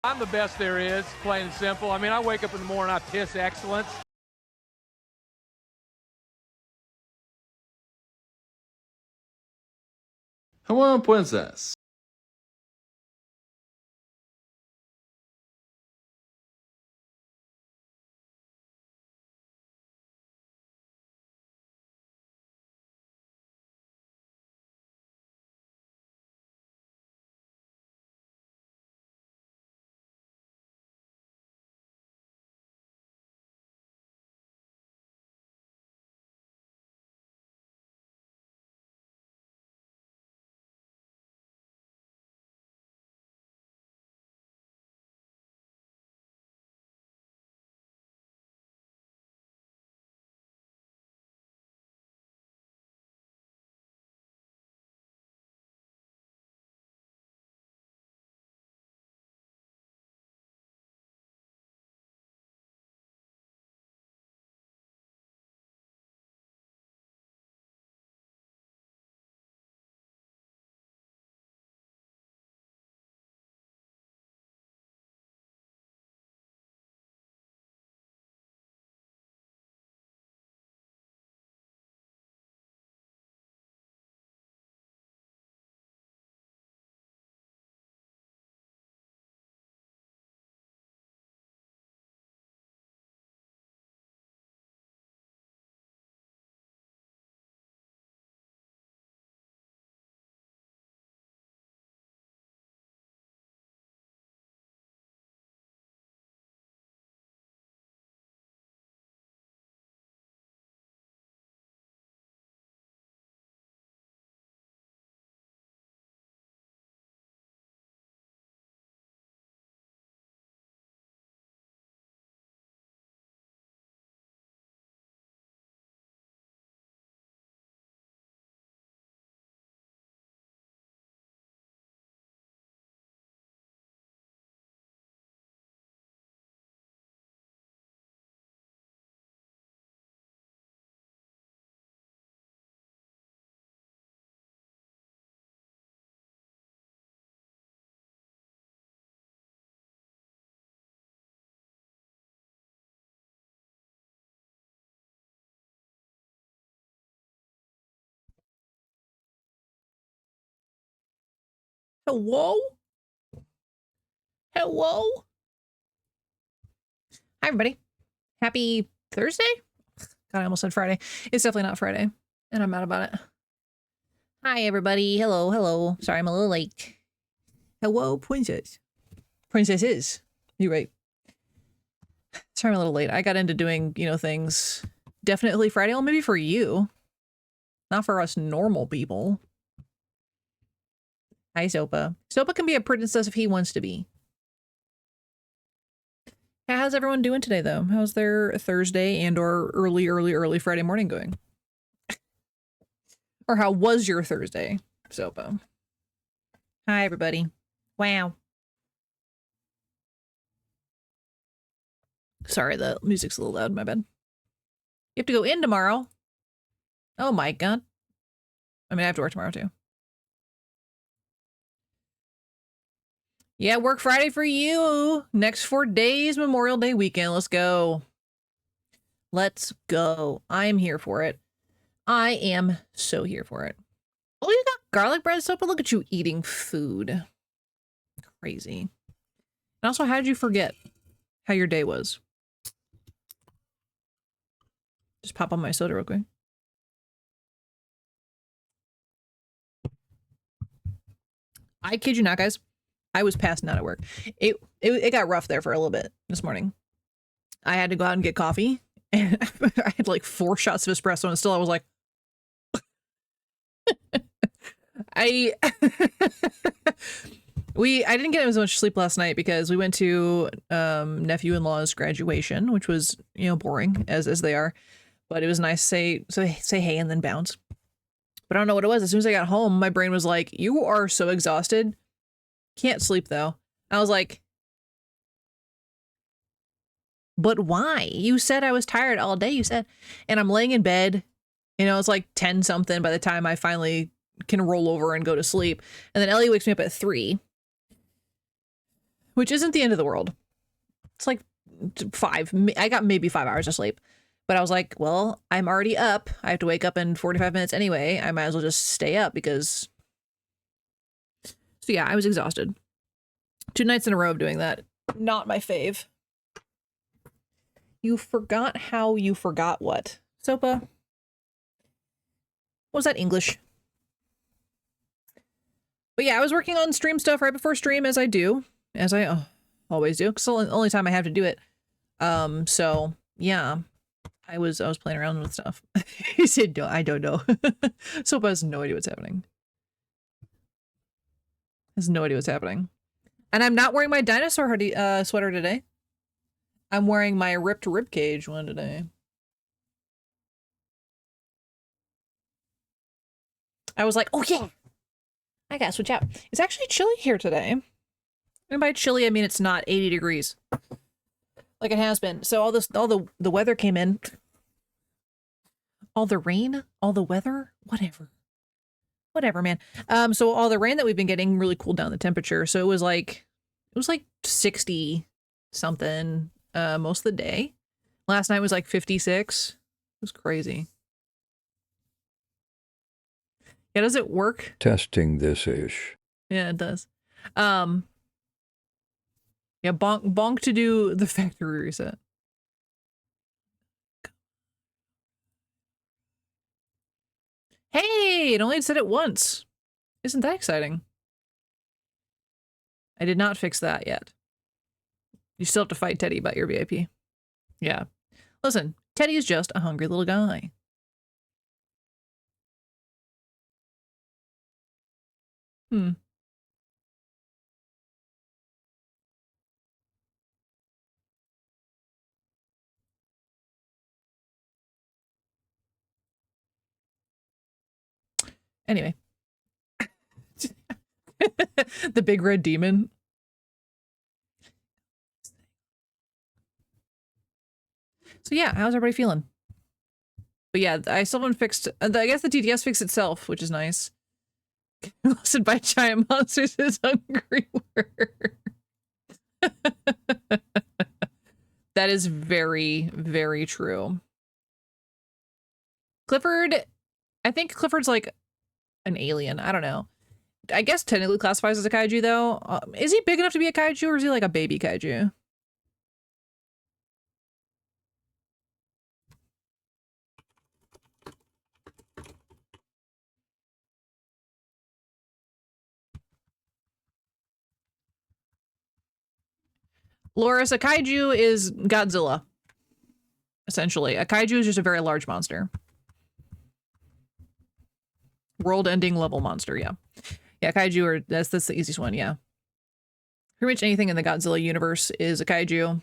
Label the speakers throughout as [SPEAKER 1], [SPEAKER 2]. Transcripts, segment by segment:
[SPEAKER 1] I'm the best there is, plain and simple. I mean, I wake up in the morning, I piss excellence.
[SPEAKER 2] Hello, princess.
[SPEAKER 3] Hello? Hello? Hi, everybody. Happy Thursday? God, I almost said Friday. It's definitely not Friday, and I'm mad about it. Hi, everybody. Hello, hello. Sorry, I'm a little late. Hello, princess. Princesses. You're right. Sorry, I'm a little late. I got into doing, things definitely Friday. Well, maybe for you. Not for us normal people. Hi, Zopa. Zopa can be a princess if he wants to be. How's everyone doing today, though? How's their Thursday and or early Friday morning going? Or how was your Thursday, Zopa? Hi, everybody. Wow. Sorry, the music's a little loud, my bad. You have to go in tomorrow. Oh my god. I mean, I have to work tomorrow, too. Yeah, work Friday for you. Next 4 days, Memorial Day weekend. Let's go. Let's go. I'm here for it. I am so here for it. Oh, you got garlic bread, Sopa? Look at you eating food. Crazy. And also, how did you forget how your day was? Just pop on my soda real quick. I kid you not, guys. I was passing out at work. It got rough there for a little bit this morning. I had to go out and get coffee, and I had like 4 shots of espresso, and still I was like, I didn't get as much sleep last night because we went to nephew-in-law's graduation, which was boring as they are, but it was nice to say hey and then bounce. But I don't know what it was. As soon as I got home, my brain was like, "You are so exhausted. Can't sleep though." I was like, "But why? You said I was tired all day. You said," and I'm laying in bed. It's like 10 something by the time I finally can roll over and go to sleep. And then Ellie wakes me up at 3. which isn't the end of the world. It's like 5. I got maybe 5 hours of sleep. But I was like, well, I'm already up. I have to wake up in 45 minutes anyway. I might as well just stay up because... So yeah, I was exhausted. 2 nights in a row of doing that. Not my fave. You forgot how you forgot what? Sopa? What was that English? But yeah, I was working on stream stuff right before stream, as I do. As I always do. It's the only time I have to do it. So, yeah. I was playing around with stuff. He said, no, I don't know. Sopa has no idea what's happening. Has no idea what's happening. And I'm not wearing my dinosaur hoodie, sweater today. I'm wearing my ripped ribcage one today. I was like, oh yeah, I gotta switch out. It's actually chilly here today. And by chilly, I mean it's not 80 degrees. Like it has been. So all the weather came in. All the rain, all the weather, whatever. Whatever, man. So all the rain that we've been getting really cooled down the temperature. So it was like 60 something most of the day. Last night was like 56. It was crazy. Yeah, does it work?
[SPEAKER 4] Testing this ish.
[SPEAKER 3] Yeah, it does. Yeah, bonk to do the factory reset. Hey, it only said it once. Isn't that exciting? I did not fix that yet. You still have to fight Teddy about your VIP. Yeah. Listen, Teddy is just a hungry little guy. Anyway. The big red demon. So yeah, how's everybody feeling? But yeah, I still haven't fixed... I guess the TTS fixed itself, which is nice. Molested by giant monsters is hungry word. That is very, very true. Clifford... I think Clifford's like an alien. I don't know. I guess technically classifies as a kaiju, though. Is he big enough to be a kaiju, or is he like a baby kaiju? Loris, a kaiju is Godzilla. Essentially. A kaiju is just a very large monster. World-ending level monster, yeah. Yeah, kaiju are that's the easiest one, yeah. Pretty much anything in the Godzilla universe is a kaiju.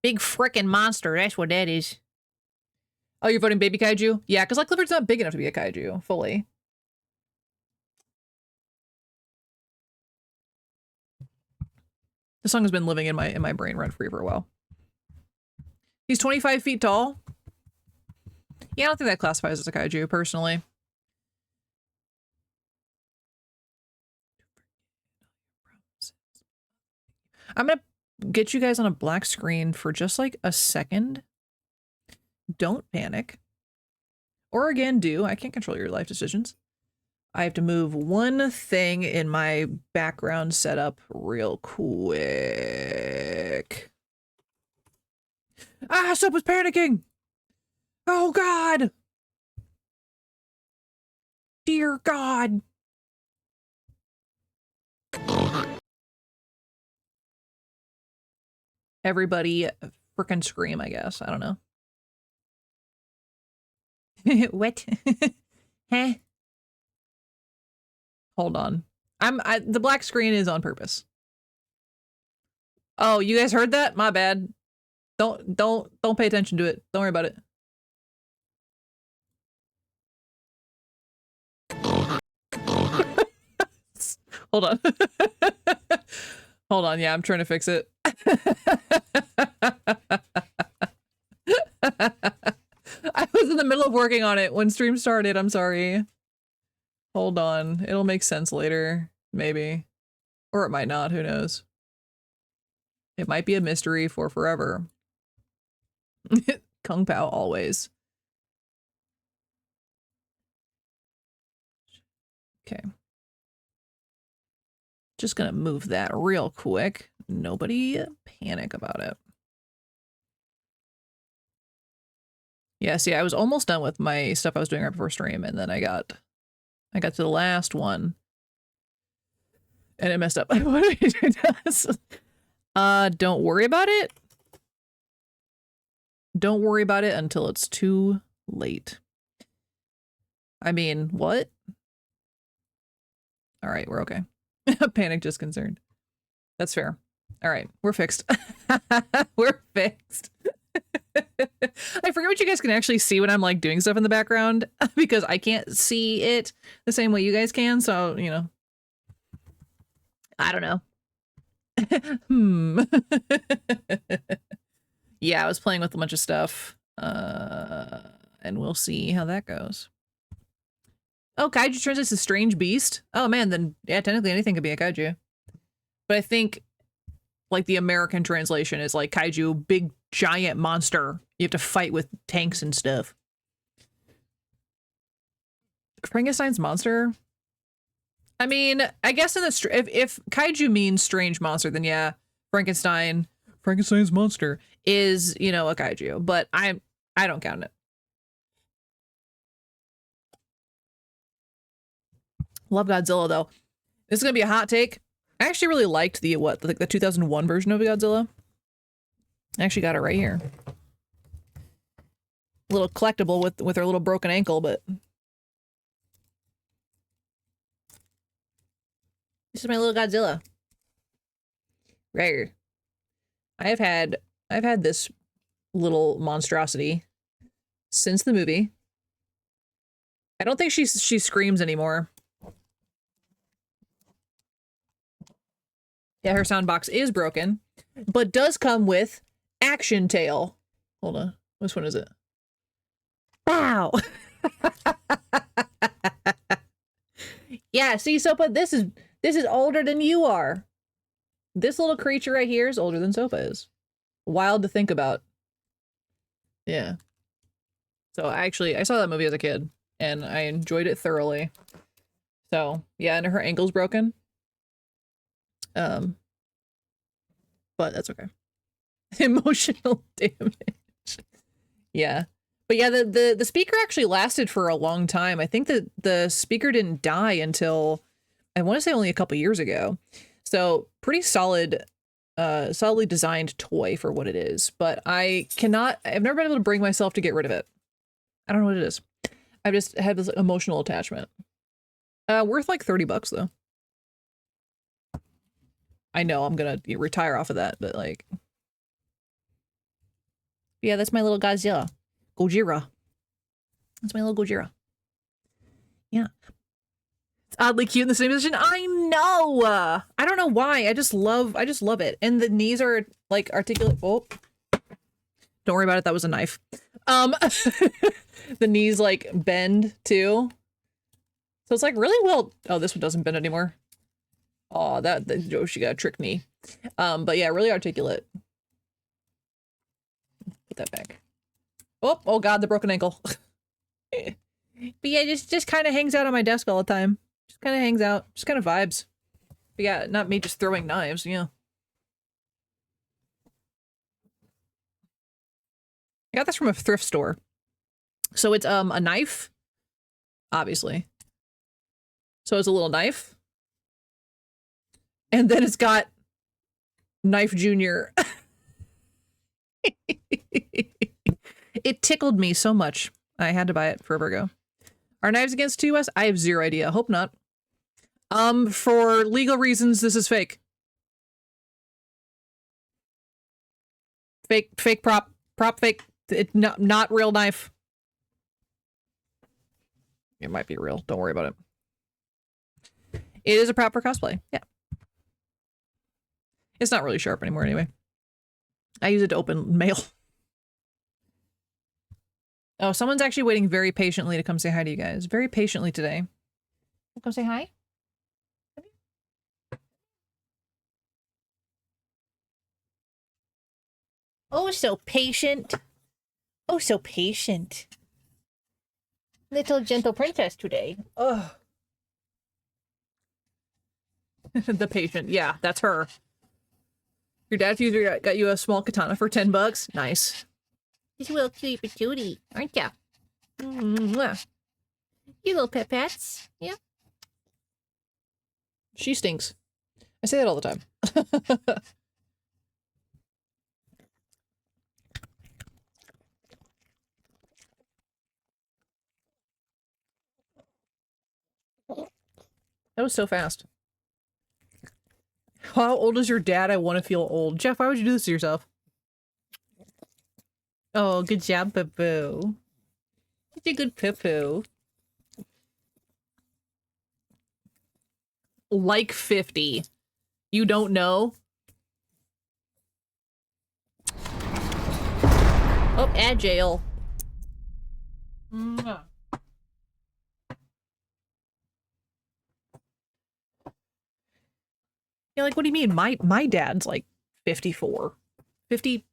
[SPEAKER 3] Big frickin' monster, that's what that is. Oh, you're voting baby kaiju? Yeah, because like Clifford's not big enough to be a kaiju, fully. The song has been living in my brain rent-free for a while. He's 25 feet tall. Yeah, I don't think that classifies as a kaiju, personally. I'm gonna get you guys on a black screen for just like a second. Don't panic. Or again, do. I can't control your life decisions. I have to move one thing in my background setup real quick. Ah, Sopa's panicking! Oh God! Dear God! Everybody frickin' scream, I guess. I don't know. What? Huh? Hold on. The black screen is on purpose. Oh, you guys heard that? My bad. Don't pay attention to it. Don't worry about it. Hold on. Hold on. Yeah, I'm trying to fix it. I was in the middle of working on it when stream started. I'm sorry. Hold on. It'll make sense later. Maybe. Or it might not. Who knows? It might be a mystery for forever. Kung Pao always. Okay. Just gonna move that real quick. Nobody panic about it. Yeah, see, I was almost done with my stuff I was doing right before stream, and then I got to the last one. And it messed up. Don't worry about it. Don't worry about it until it's too late. I mean, what? All right, we're okay. Panic, just concerned. That's fair. All right, we're fixed. We're fixed. I forget what you guys can actually see when I'm like doing stuff in the background because I can't see it the same way you guys can. So, you know, I don't know. Yeah, I was playing with a bunch of stuff. And we'll see how that goes. Oh, kaiju translates to strange beast? Oh man, then yeah, technically anything could be a kaiju. But I think like the American translation is like kaiju, big giant monster. You have to fight with tanks and stuff. Frankenstein's monster? I mean, I guess in the if kaiju means strange monster, then yeah, Frankenstein's monster is, you know, a kaiju, but I don't count it. Love Godzilla though. This is gonna be a hot take. I actually really liked the the 2001 version of Godzilla. I actually got it right here. A little collectible with her little broken ankle, but this is my little Godzilla. Right here. I've had this little monstrosity since the movie. I don't think she screams anymore. Yeah, her sound box is broken, but does come with action tail. Hold on. Which one is it? Wow. Yeah, see, Sopa, this is older than you are. This little creature right here is older than Sopa is. Wild to think about. Yeah. So I saw that movie as a kid and I enjoyed it thoroughly. So yeah, and her ankle's broken. But that's okay. Emotional damage. Yeah. But yeah, the speaker actually lasted for a long time. I think that the speaker didn't die until, I want to say only a couple years ago. So pretty solid, solidly designed toy for what it is. But I've never been able to bring myself to get rid of it. I don't know what it is. I've just had this emotional attachment. Worth like $30 though. I know I'm gonna retire off of that, but like, yeah, that's my little Gojira. That's my little Gojira. Yeah. It's oddly cute in the same position. I know. I don't know why. I just love it. And the knees are like articulate. Oh, don't worry about it. That was a knife. The knees like bend too. So it's like really well. Oh, this one doesn't bend anymore. Oh, she got a trick knee. But yeah, really articulate. Put that back. Oh God, the broken ankle. But yeah, just kind of hangs out on my desk all the time. Just kind of hangs out. Just kind of vibes. But yeah, not me just throwing knives, yeah. I got this from a thrift store. So it's a knife, obviously. So it's a little knife. And then it's got Knife Junior. It tickled me so much. I had to buy it forever ago. Are knives against TOS? I have zero idea. Hope not. For legal reasons, this is fake. Fake prop fake. It's not real knife. It might be real. Don't worry about it. It is a prop for cosplay. Yeah. It's not really sharp anymore anyway. I use it to open mail. Oh, someone's actually waiting very patiently to come say hi to you guys. Very patiently today. Come say hi. Oh, so patient. Oh, so patient. Little gentle princess today. Ugh. The patient. Yeah, that's her. Your dad's user got you a small katana for $10. Nice. He's a little cutie patootie, aren't ya? Mwah. You little pet pets. Yeah. She stinks. I say that all the time. That was so fast. How old is your dad? I want to feel old. Jeff, why would you do this to yourself? Oh, good job, Poo-Poo. Such a good Poo-Poo. Like 50. You don't know? Oh, agile. Mwah. Yeah, like, what do you mean? My dad's like 54. 50.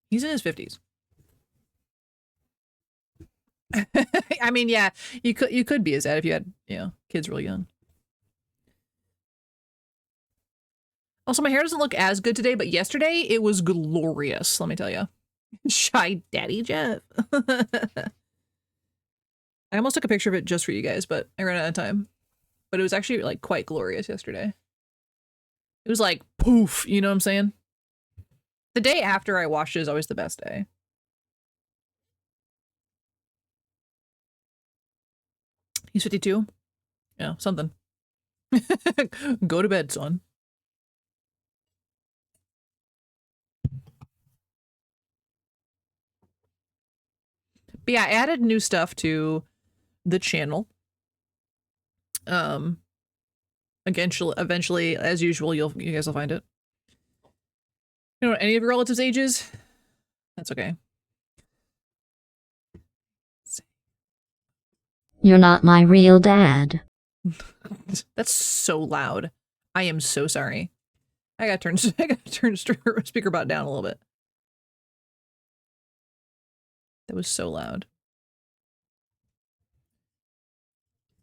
[SPEAKER 3] He's in his 50s. I mean, yeah, you could be his dad if you had, you know, kids really young. Also, my hair doesn't look as good today, but yesterday it was glorious, let me tell you. Shy Daddy Jeff. I almost took a picture of it just for you guys, but I ran out of time. But it was actually like quite glorious yesterday. It was like poof, you know what I'm saying? The day after I washed it is always the best day. He's 52? Yeah, something. Go to bed, son. But yeah, I added new stuff to the channel. Eventually, as usual, you guys will find it. You know what any of your relatives' ages? That's okay.
[SPEAKER 4] You're not my real dad.
[SPEAKER 3] That's so loud. I am so sorry. I gotta turn speaker bot down a little bit. That was so loud.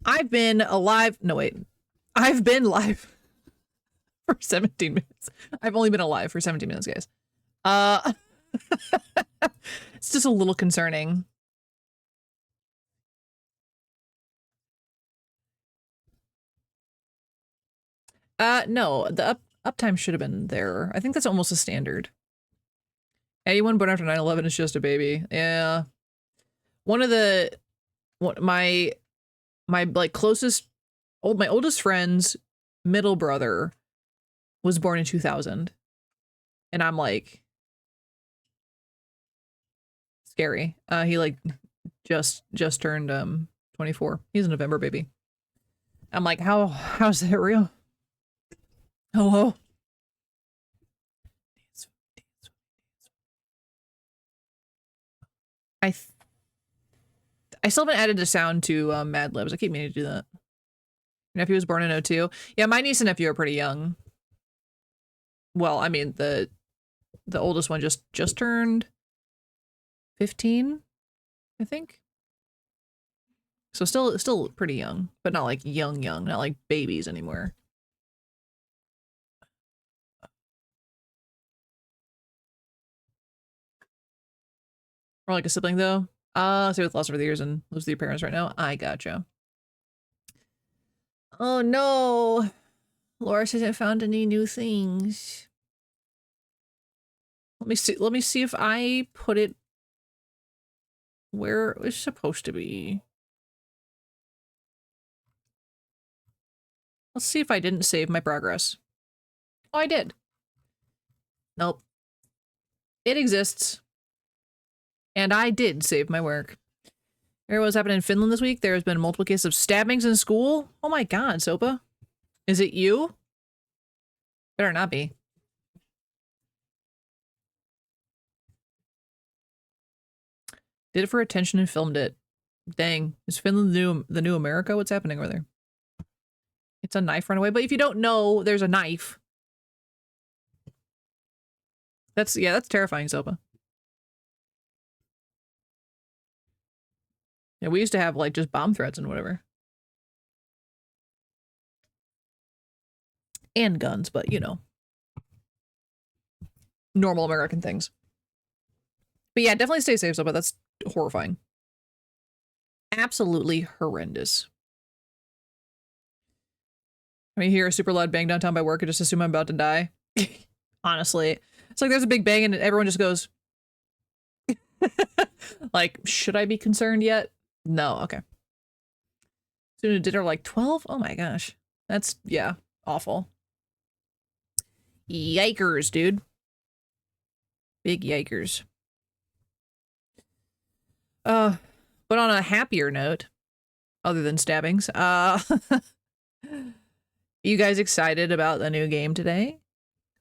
[SPEAKER 3] I've been alive. No, wait. I've been live for 17 minutes. I've only been alive for 17 minutes, guys. It's just a little concerning. No, the uptime should have been there. I think that's almost a standard. Anyone born after 9/11 is just a baby. Yeah. My like my oldest friend's middle brother was born in 2000. And I'm like, scary. He like just turned 24. He's a November baby. I'm like, how's that real? Hello? I still haven't added a sound to Mad Libs. I keep meaning to do that. Your nephew was born in 2002. Yeah, my niece and nephew are pretty young. Well, I mean, the oldest one just turned 15, I think. So still pretty young, but not like young, not like babies anymore. Or like a sibling though. So with lost over the years and lives with your parents right now. I gotcha. Oh no. Laura hasn't found any new things. Let me see if I put it where it was supposed to be. Let's see if I didn't save my progress. Oh, I did. Nope. It exists. And I did save my work. Hear what's happening in Finland this week? There has been multiple cases of stabbings in school. Oh my god, Sopa. Is it you? Better not be. Did it for attention and filmed it. Dang. Is Finland the new America? What's happening over there? It's a knife runaway. But if you don't know, there's a knife. That's terrifying, Sopa. Yeah, we used to have like just bomb threats and whatever. And guns, but you know. Normal American things. But yeah, definitely stay safe, Sopa. That's horrifying. Absolutely horrendous. I hear a super loud bang downtown by work and just assume I'm about to die. Honestly. It's like there's a big bang and everyone just goes... like, should I be concerned yet? No, okay. Soon to dinner like 12? Oh my gosh. That's, yeah, awful. Yikers, dude. Big yikers. But on a happier note, other than stabbings, you guys excited about the new game today?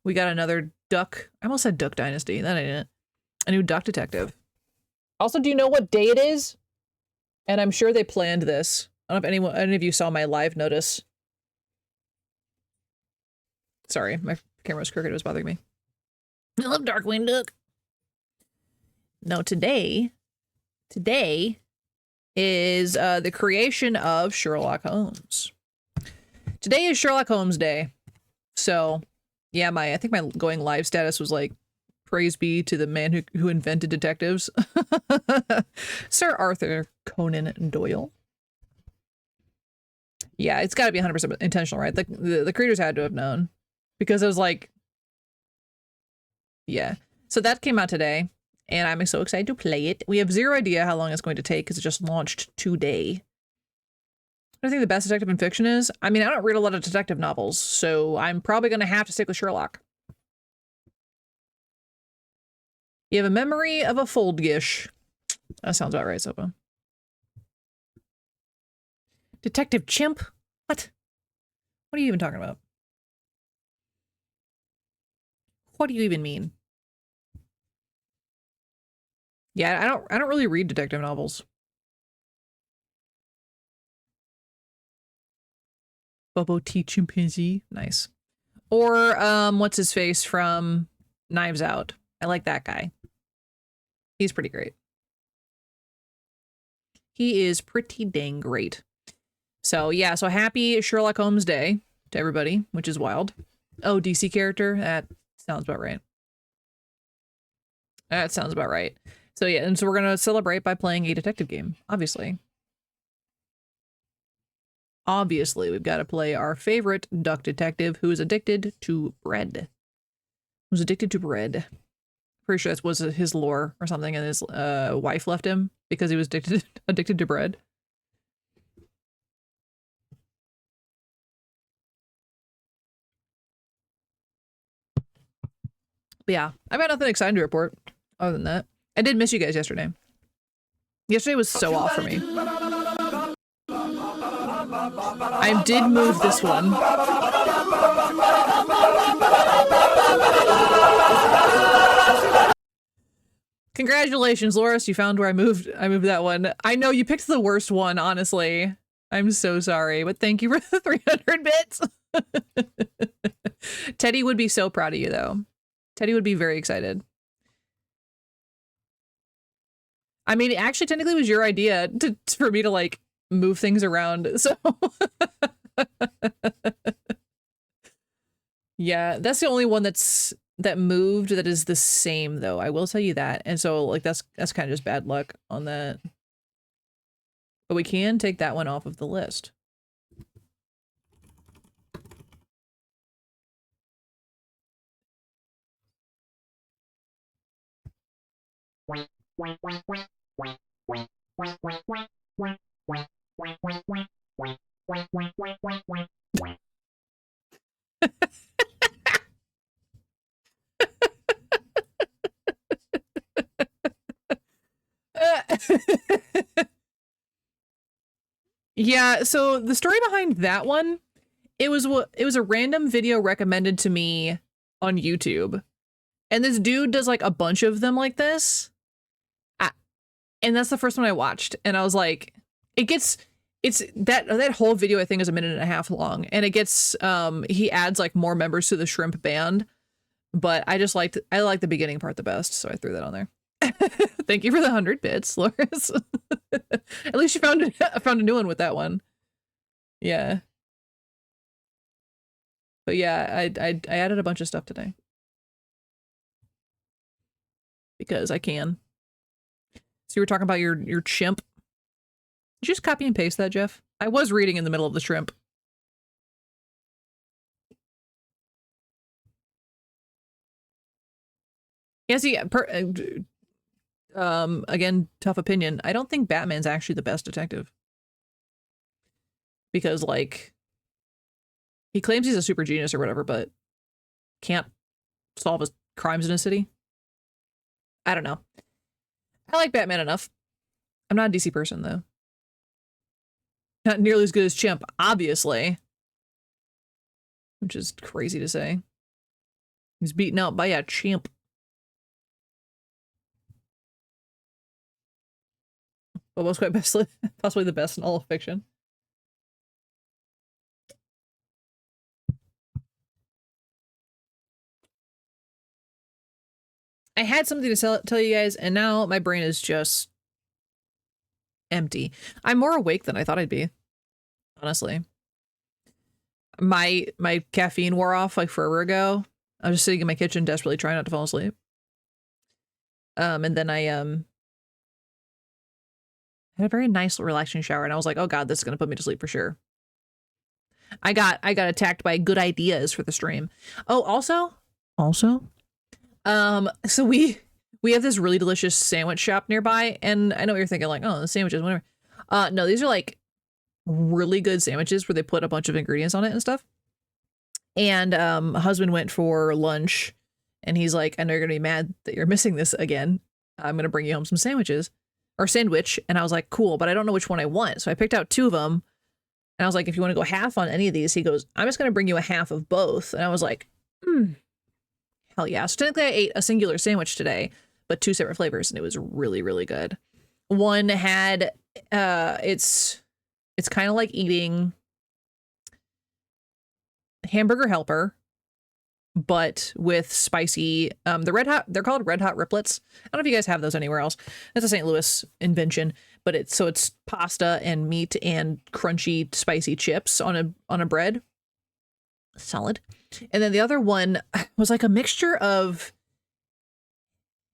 [SPEAKER 3] We got another Duck. I almost said Duck Dynasty. That ain't it. A new Duck Detective. Also, do you know what day it is? And I'm sure they planned this. I don't know if any of you saw my live notice. Sorry, my camera was crooked. It was bothering me. I love Darkwing Duck. No, today is the creation of Sherlock Holmes. Today is Sherlock Holmes Day. So, yeah, I think my going live status was like, praise be to the man who invented detectives. Sir Arthur Conan Doyle. Yeah, it's got to be 100% intentional, right? The creators had to have known. Because it was like... Yeah. So that came out today. And I'm so excited to play it. We have zero idea how long it's going to take because it just launched today. I think the best detective in fiction is? I mean, I don't read a lot of detective novels, so I'm probably going to have to stick with Sherlock. You have a memory of a foldgish. That sounds about right, Sopa. Detective Chimp? What? What are you even talking about? What do you even mean? Yeah, I don't really read detective novels. Bobo T. Chimpanzee. Nice. Or, what's his face from Knives Out? I like that guy. He's pretty great. He is pretty dang great. So, yeah, so happy Sherlock Holmes Day to everybody, which is wild. Oh, DC character? That sounds about right. That sounds about right. So, yeah, and so we're going to celebrate by playing a detective game, obviously. Obviously, we've got to play our favorite duck detective who is addicted to bread. Who's addicted to bread. Pretty sure that was his lore or something, and his wife left him because he was addicted to bread. But yeah, I've got nothing exciting to report other than that. I did miss you guys yesterday. Yesterday was so off for me. I did move this one. Congratulations, Loris. You found where I moved that one. I know you picked the worst one, honestly. I'm so sorry, but thank you for the 300 bits. Teddy would be so proud of you, though. Teddy would be very excited. I mean, actually, technically, it was your idea for me to, like, move things around, so... Yeah, that's the only one that moved that is the same, though. I will tell you that. And so, like, that's kind of just bad luck on that. But we can take that one off of the list. Yeah, so the story behind that one, it was a random video recommended to me on YouTube. And this dude does like a bunch of them like this. And that's the first one I watched. And I was like, it's that whole video I think is a minute and a half long. And it gets he adds like more members to the shrimp band. But I like the beginning part the best, so I threw that on there. Thank you for the 100 bits, Loris. At least you found a new one with that one. Yeah. But yeah, I added a bunch of stuff today. Because I can. So you were talking about your chimp. Did you just copy and paste that, Jeff? I was reading in the middle of the shrimp. Yeah, see, again, tough opinion. I don't think Batman's actually the best detective. Because, like, he claims he's a super genius or whatever, but can't solve his crimes in a city. I don't know. I like Batman enough. I'm not a DC person, though. Not nearly as good as Chimp, obviously. Which is crazy to say. He's beaten out by a chimp. But was quite possibly the best in all of fiction. I had something to tell you guys, and now my brain is just empty. I'm more awake than I thought I'd be, honestly. My caffeine wore off like forever ago. I was just sitting in my kitchen desperately trying not to fall asleep. And then I had a very nice relaxing shower, and I was like, oh god, this is gonna put me to sleep for sure. I got attacked by good ideas for the stream. Oh, also, so we have this really delicious sandwich shop nearby, and I know what you're thinking, like, oh, the sandwiches, whatever. No, these are like really good sandwiches where they put a bunch of ingredients on it and stuff. And husband went for lunch, and he's like, I know you're gonna be mad that you're missing this again. I'm gonna bring you home some sandwiches or sandwich. And I was like, cool, but I don't know which one I want. So I picked out 2 of them, and I was like, if you want to go half on any of these, he goes, I'm just gonna bring you a half of both. And I was like, hell yeah. So technically I ate a singular sandwich today, but 2 separate flavors, and it was really, really good. One had it's kind of like eating Hamburger Helper, but with spicy they're called Red Hot Riplets. I don't know if you guys have those anywhere else. That's a St. Louis invention, but it's pasta and meat and crunchy spicy chips on a bread. Solid. And then the other one was like a mixture of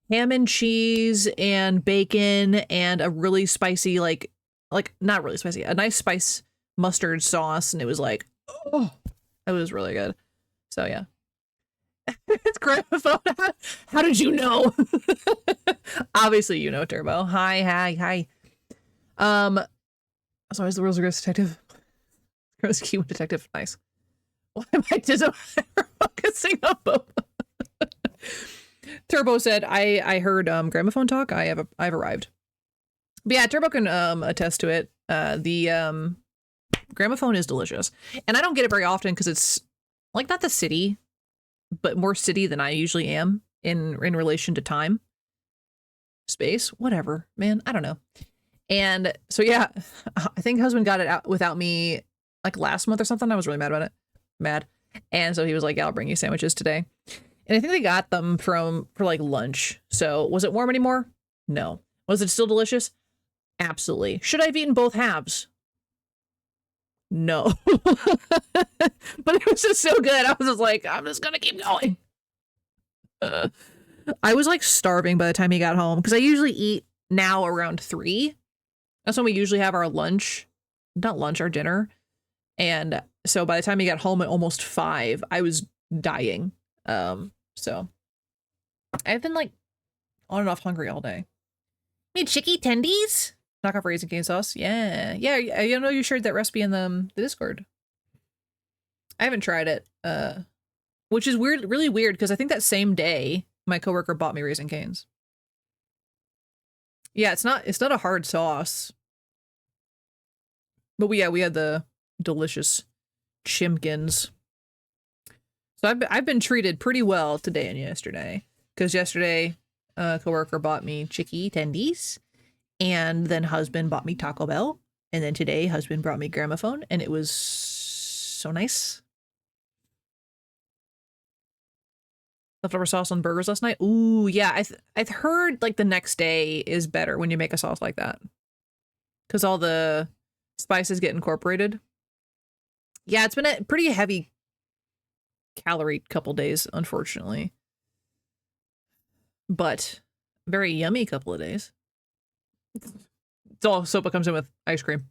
[SPEAKER 3] ham and cheese and bacon and a really spicy, like not really spicy, a nice spice mustard sauce, and it was like, oh, it was really good. So yeah. It's gramophone. How did you know? Obviously you know, Turbo. Hi. So I was the world's greatest detective. Gross keyword detective. Nice. Why am I just focusing on both? Turbo said, I heard gramophone talk. I've arrived. But yeah, Turbo can attest to it. The gramophone is delicious. And I don't get it very often because it's like not the city, but more city than I usually am in relation to time. Space, whatever, man. I don't know. And so yeah, I think husband got it out without me like last month or something. I was really mad about it. And so he was like, yeah, I'll bring you sandwiches today. And I think they got them for like lunch. So was it warm anymore? No. Was it still delicious? Absolutely. Should I have eaten both halves? No. But it was just so good. I was just like, I'm just gonna keep going. I was like starving by the time he got home because I usually eat now around 3. That's when we usually have our lunch. Not lunch, our dinner. And so by the time he got home at almost 5, I was dying. So I've been like on and off hungry all day. Need chicky tendies? Knock off Raisin Cane sauce. Yeah. You know, you shared that recipe in the Discord. I haven't tried it, which is weird, really weird, because I think that same day my coworker bought me Raisin Canes. Yeah, it's not a hard sauce. But we had the delicious chimkins. So I've been treated pretty well today and yesterday, because yesterday a coworker bought me chicky tendies, and then husband bought me Taco Bell, and then today husband brought me gramophone, and it was so nice. leftover sauce on burgers last night. Ooh, yeah. I've heard like the next day is better when you make a sauce like that. Because all the spices get incorporated. Yeah, it's been a pretty heavy calorie couple days, unfortunately. But very yummy couple of days. It's all Sopa comes in with ice cream.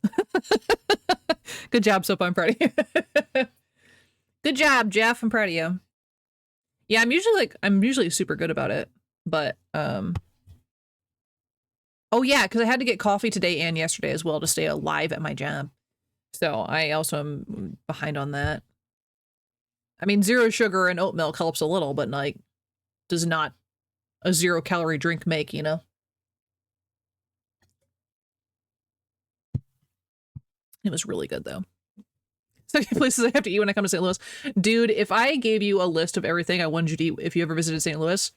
[SPEAKER 3] Good job, Sopa. I'm proud of you. Good job, Jeff. I'm proud of you. Yeah, I'm usually super good about it, but oh yeah, because I had to get coffee today and yesterday as well to stay alive at my job. So I also am behind on that. I mean, 0 sugar and oat milk helps a little, but like does not a 0 calorie drink make, you know? It was really good though. So many places I have to eat when I come to St. Louis. Dude, if I gave you a list of everything I wanted you to eat if you ever visited St. Louis,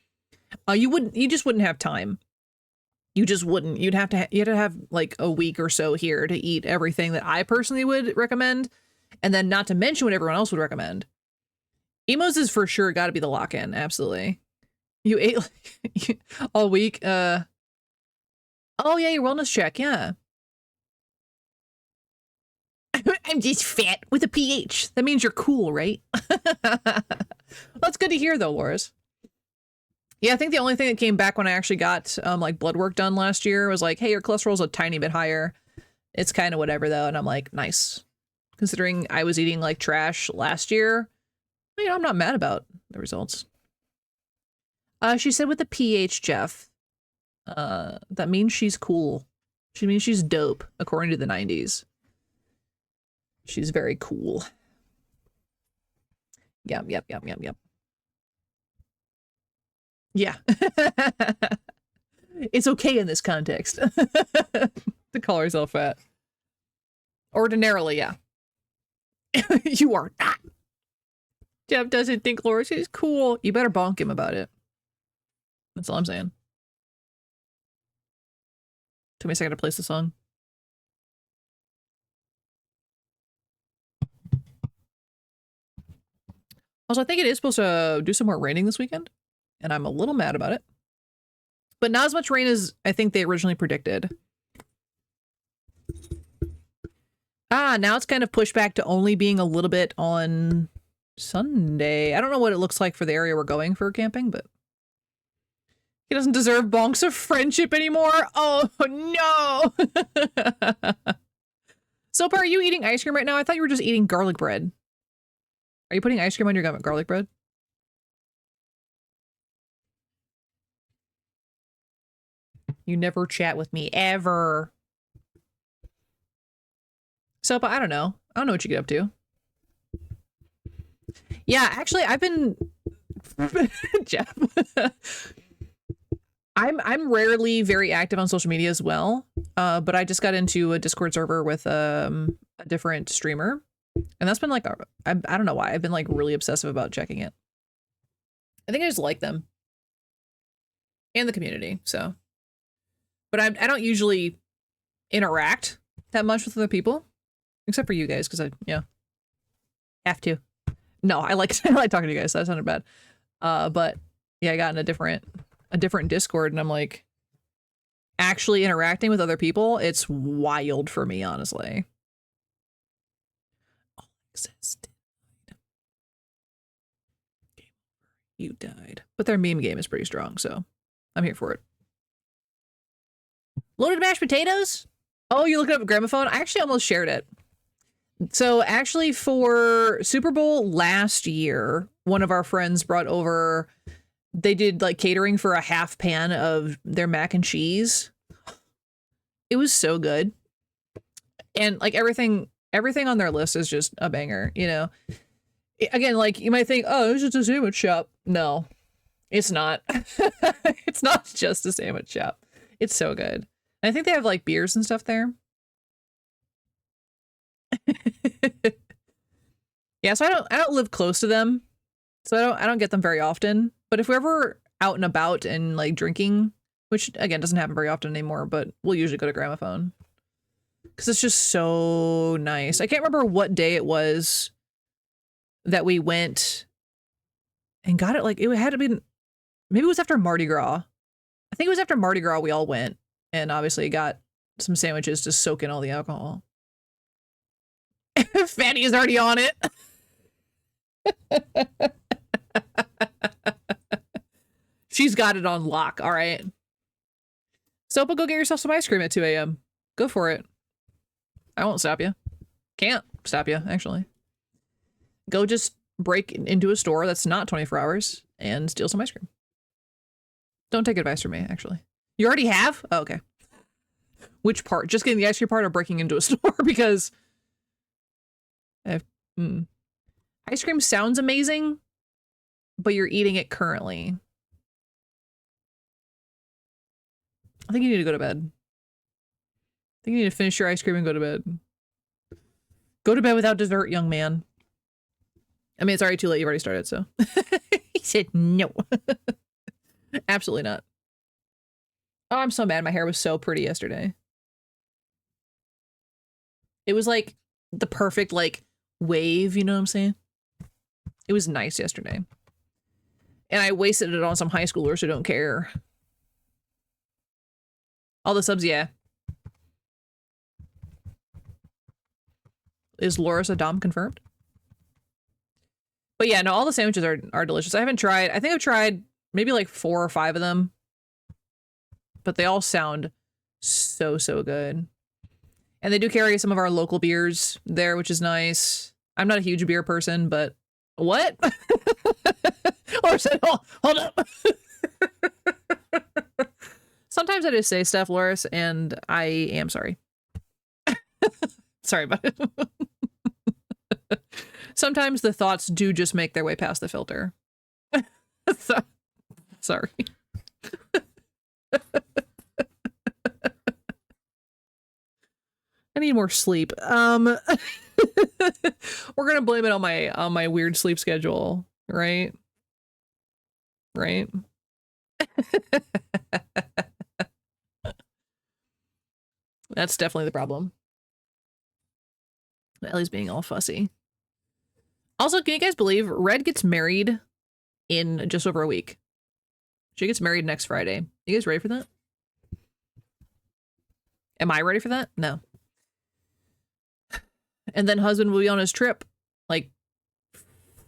[SPEAKER 3] you just wouldn't have time. You just wouldn't. You'd have to have like a week or so here to eat everything that I personally would recommend, and then not to mention what everyone else would recommend. Emo's is for sure got to be the lock-in. Absolutely. You ate like, all week. Oh yeah, your wellness check. Yeah. I'm just fat with a PH. That means you're cool, right? That's good to hear though, Loris. Yeah, I think the only thing that came back when I actually got like blood work done last year was like, hey, your cholesterol's a tiny bit higher. It's kind of whatever though. And I'm like, nice. Considering I was eating like trash last year, you know, I'm not mad about the results. She said with the PH, Jeff, that means she's cool. She means she's dope, according to the 90s. She's very cool. Yep. Yeah. It's okay in this context to call herself fat. Ordinarily, yeah. You are not. Jeff doesn't think Loris is cool. You better bonk him about it. That's all I'm saying. Took me a second to place the song. Also, I think it is supposed to do some more raining this weekend, and I'm a little mad about it. But not as much rain as I think they originally predicted. Now it's kind of pushed back to only being a little bit on Sunday. I don't know what it looks like for the area we're going for camping, but he doesn't deserve bonks of friendship anymore. Oh, no. So, are you eating ice cream right now? I thought you were just eating garlic bread. Are you putting ice cream on your garlic bread? You never chat with me, ever. So, but I don't know. I don't know what you get up to. Yeah, actually, I've been... Jeff. I'm rarely very active on social media as well, but I just got into a Discord server with a different streamer. And that's been like, I don't know why. I've been like really obsessive about checking it. I think I just like them. And the community, so. But I don't usually interact that much with other people. Except for you guys, because I have to. No, I like talking to you guys, so that sounded bad. But yeah, I got in a different Discord, and I'm like, actually interacting with other people, it's wild for me, honestly. You died. But their meme game is pretty strong, so I'm here for it. Loaded mashed potatoes? Oh, you're looking up a gramophone? I actually almost shared it. So actually for Super Bowl last year, one of our friends brought over, they did like catering for a half pan of their mac and cheese. It was so good. And like everything on their list is just a banger, you know? Again, like you might think, oh, it's just a sandwich shop. No, it's not. It's not just a sandwich shop. It's so good. And I think they have like beers and stuff there. Yeah, so I don't live close to them. So I don't get them very often. But if we're ever out and about and like drinking, which again doesn't happen very often anymore, but we'll usually go to Gramophone. Because it's just so nice. I can't remember what day it was that we went and got it. Like it had to be Maybe it was after Mardi Gras. I think it was after Mardi Gras we all went and obviously got some sandwiches to soak in all the alcohol. Fanny is already on it. She's got it on lock, all right. Sopa, go get yourself some ice cream at 2 a.m. Go for it. I won't stop you. Can't stop you, actually. Go just break into a store that's not 24 hours and steal some ice cream. Don't take advice from me, actually. You already have? Oh, okay. Which part? Just getting the ice cream part or breaking into a store? Because ice cream sounds amazing, but you're eating it currently. I think you need to go to bed. I think you need to finish your ice cream and go to bed. Go to bed without dessert, young man. I mean, it's already too late. You've already started, so. He said no. Absolutely not. Oh, I'm so mad. My hair was so pretty yesterday. It was like the perfect like wave, you know what I'm saying? It was nice yesterday. And I wasted it on some high schoolers who don't care. All the subs, yeah. Is Loris a dom confirmed? But yeah, no, all the sandwiches are delicious. I haven't tried, I think I've tried maybe like 4 or 5 of them. But they all sound so, so good. And they do carry some of our local beers there, which is nice. I'm not a huge beer person, but what? Or said, oh, hold up. Sometimes I just say stuff, Loris, and I am sorry. Sorry about it. Sometimes the thoughts do just make their way past the filter. So, sorry. I need more sleep. We're gonna blame it on my weird sleep schedule, right? Right? That's definitely the problem. Ellie's being all fussy. Also, can you guys believe Red gets married in just over a week? She gets married next Friday. You guys ready for that? Am I ready for that? No. And then husband will be on his trip like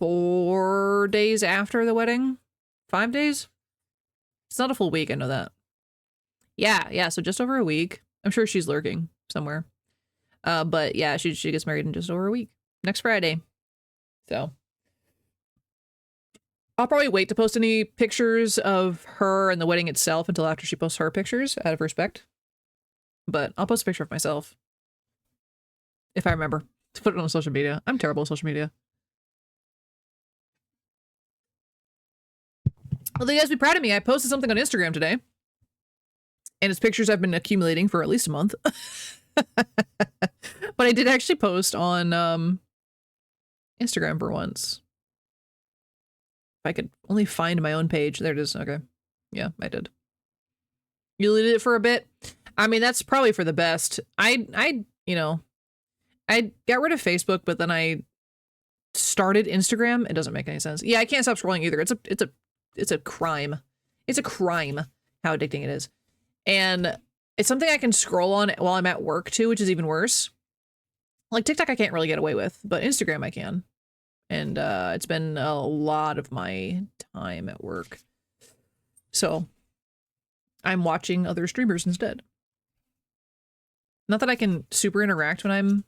[SPEAKER 3] 4 days after the wedding. 5 days? It's not a full week, I know that. Yeah, so just over a week. I'm sure she's lurking somewhere. But yeah, she gets married in just over a week. Next Friday. So I'll probably wait to post any pictures of her and the wedding itself until after she posts her pictures out of respect. But I'll post a picture of myself. If I remember to put it on social media. I'm terrible at social media. Although you guys be proud of me, I posted something on Instagram today. And it's pictures I've been accumulating for at least a month. But I did actually post on Instagram for once. If I could only find my own page. There it is. Okay. Yeah, I did. You deleted it for a bit? I mean, that's probably for the best. I got rid of Facebook, but then I started Instagram. It doesn't make any sense. Yeah, I can't stop scrolling either. It's a crime. It's a crime how addicting it is. And it's something I can scroll on while I'm at work too, which is even worse. Like TikTok I can't really get away with, but Instagram I can. And it's been a lot of my time at work. So I'm watching other streamers instead. Not that I can super interact when I'm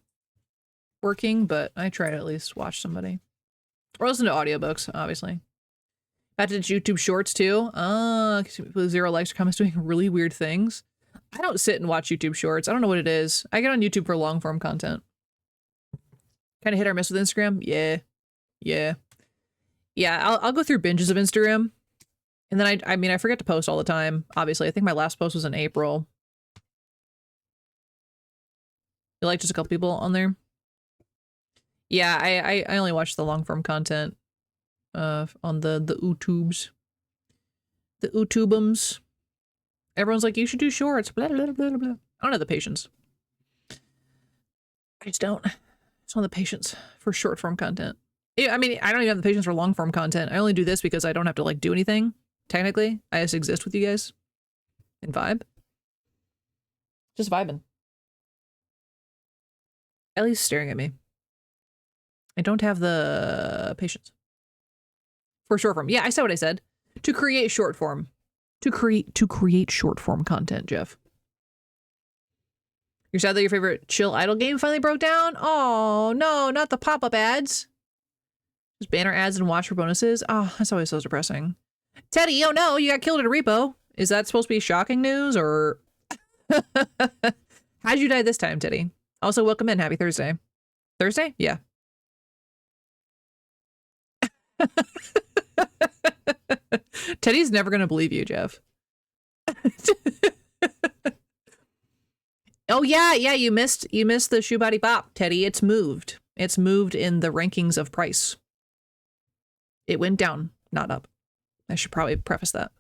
[SPEAKER 3] working, but I try to at least watch somebody. Or listen to audiobooks, obviously. Back to YouTube shorts too. With 0 likes or comments doing really weird things. I don't sit and watch YouTube shorts. I don't know what it is. I get on YouTube for long form content. Kind of hit or miss with Instagram. Yeah. I'll go through binges of Instagram. And then I forget to post all the time. Obviously, I think my last post was in April. You like just a couple people on there? Yeah, I only watch the long form content on the YouTubes. The YouTubums. Everyone's like, you should do shorts, blah, blah, blah, blah. I don't have the patience. I just don't. I just want the patience for short form content. I mean, I don't even have the patience for long form content. I only do this because I don't have to like do anything. technically. I just exist with you guys and vibe. Just vibing. Ellie's staring at me. I don't have the patience. For short form. Yeah, I said what I said. To create short form. To create short form content, Jeff. You're sad that your favorite chill idle game finally broke down? Oh, no, not the pop-up ads. Just banner ads and watch for bonuses. Oh, that's always so depressing. Teddy, oh no, you got killed at a repo. Is that supposed to be shocking news or... How'd you die this time, Teddy? Also, welcome in. Happy Thursday. Thursday? Yeah. Teddy's never going to believe you, Jeff. Oh, yeah, you missed the shoe body bop, Teddy. It's moved. It's moved in the rankings of price. It went down, not up. I should probably preface that.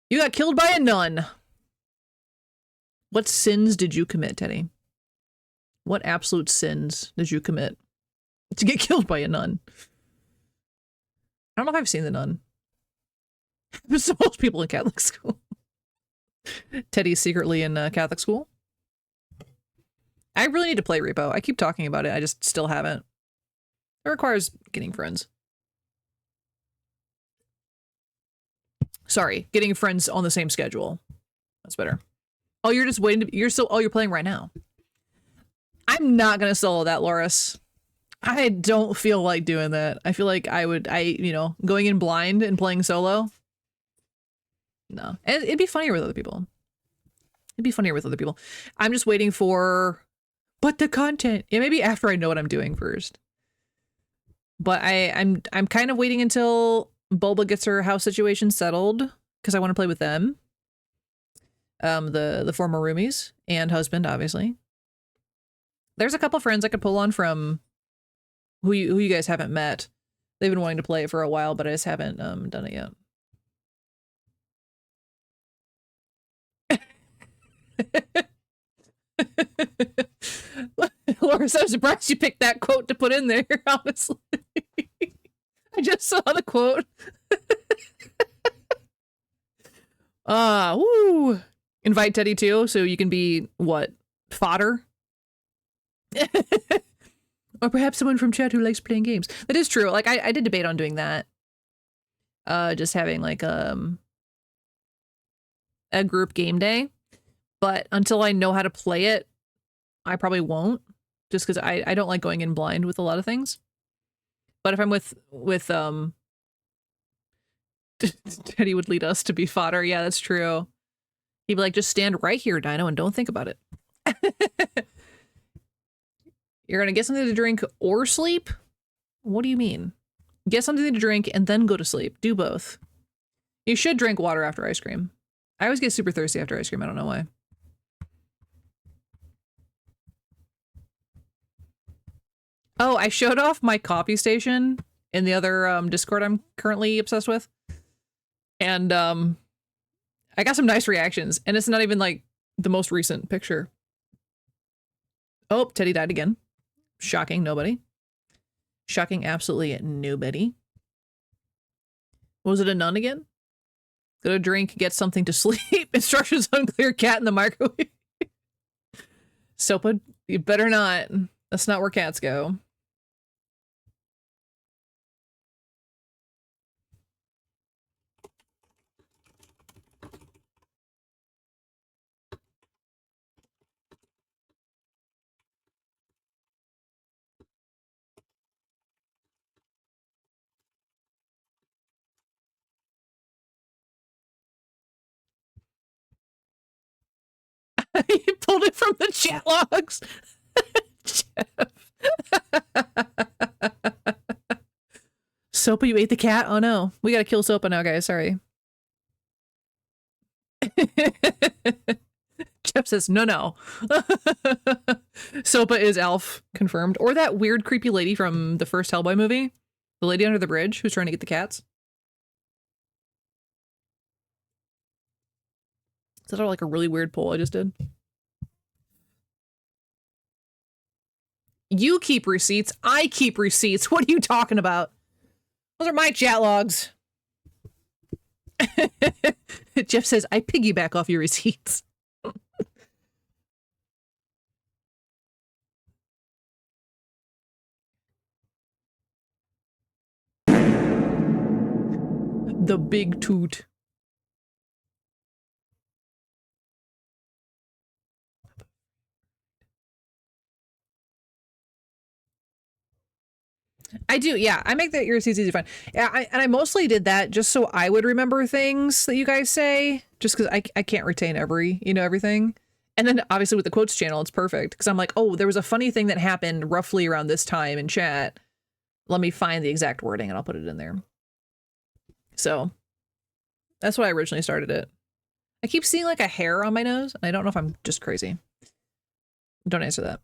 [SPEAKER 3] You got killed by a nun. What sins did you commit, Teddy? What absolute sins did you commit to get killed by a nun? I don't know if I've seen the nun. There's most people in Catholic school. Teddy's secretly in Catholic school. I really need to play Repo. I keep talking about it. I just still haven't. It requires getting friends. Sorry, getting friends on the same schedule. That's better. Oh, you're just waiting to... you're playing right now. I'm not going to solo that, Loris. I don't feel like doing that. I feel like going in blind and playing solo. No. And it'd be funnier with other people. I'm just waiting for... But the content. Yeah, maybe after I know what I'm doing first. But I'm kind of waiting until Bulba gets her house situation settled because I want to play with them. The former roomies and husband, obviously. There's a couple friends I could pull on from who you guys haven't met. They've been wanting to play it for a while, but I just haven't done it yet. Laura, so surprised you picked that quote to put in there, honestly. I just saw the quote. Woo! Invite Teddy too, so you can be, what, fodder? Or perhaps someone from chat who likes playing games. That is true. Like, I did debate on doing that. Just having, like, a group game day. But until I know how to play it, I probably won't. Just because I don't like going in blind with a lot of things. But if I'm with Teddy would lead us to be fodder. Yeah, that's true. He'd be like, just stand right here, Dino, and don't think about it. You're gonna get something to drink or sleep? What do you mean? Get something to drink and then go to sleep. Do both. You should drink water after ice cream. I always get super thirsty after ice cream. I don't know why. Oh, I showed off my coffee station in the other Discord I'm currently obsessed with. And I got some nice reactions. And it's not even like the most recent picture. Oh, Teddy died again. Shocking nobody. Shocking absolutely nobody. Was it a nun again? Go to drink, get something to sleep. Instructions unclear, cat in the microwave. Sopa, you better not. That's not where cats go. You pulled it from the chat logs. Jeff. Sopa, you ate the cat? Oh no. We gotta kill Sopa now, guys. Sorry. Jeff says, no. Sopa is Alf, confirmed. Or that weird, creepy lady from the first Hellboy movie. The lady under the bridge who's trying to get the cats. Is that like a really weird poll I just did? You keep receipts. I keep receipts. What are you talking about? Those are my chat logs. Jeff says, I piggyback off your receipts. The big toot. I do, yeah. I make the your receipts easy to find. Yeah, and I mostly did that just so I would remember things that you guys say, just because I can't retain everything. And then obviously with the quotes channel, it's perfect because I'm like, oh, there was a funny thing that happened roughly around this time in chat. Let me find the exact wording and I'll put it in there. So that's why I originally started it. I keep seeing like a hair on my nose, and I don't know if I'm just crazy. Don't answer that.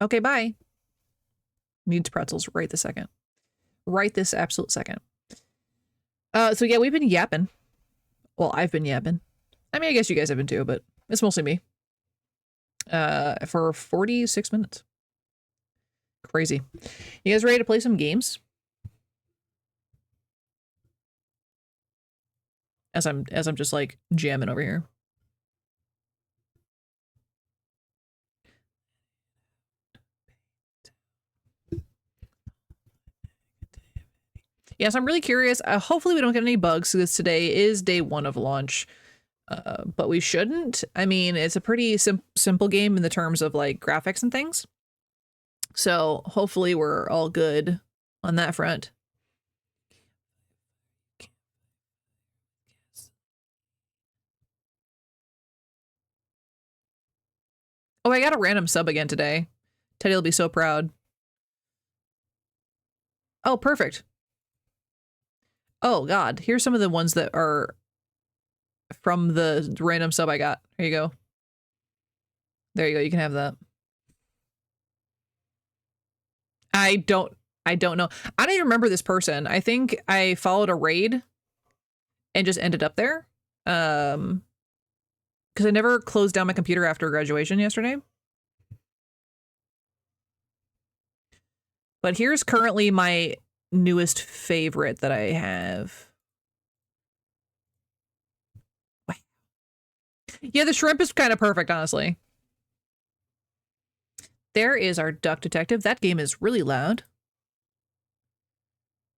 [SPEAKER 3] Okay, bye. Needs pretzels right this second. Right this absolute second. So yeah, we've been yapping. Well, I've been yapping. I mean, I guess you guys have been too, but it's mostly me. For 46 minutes. Crazy. You guys ready to play some games? As I'm just like jamming over here. Yes, I'm really curious. Hopefully we don't get any bugs because today is day 1 of launch. But we shouldn't. I mean, it's a pretty simple game in the terms of like graphics and things. So hopefully we're all good on that front. Oh, I got a random sub again today. Teddy will be so proud. Oh, perfect. Oh, God. Here's some of the ones that are from the random sub I got. Here you go. There you go. You can have that. I don't know. I don't even remember this person. I think I followed a raid and just ended up there. Because I never closed down my computer after graduation yesterday. But here's currently my newest favorite that I have. Yeah, the shrimp is kind of perfect, honestly. There is our duck detective. That game is really loud.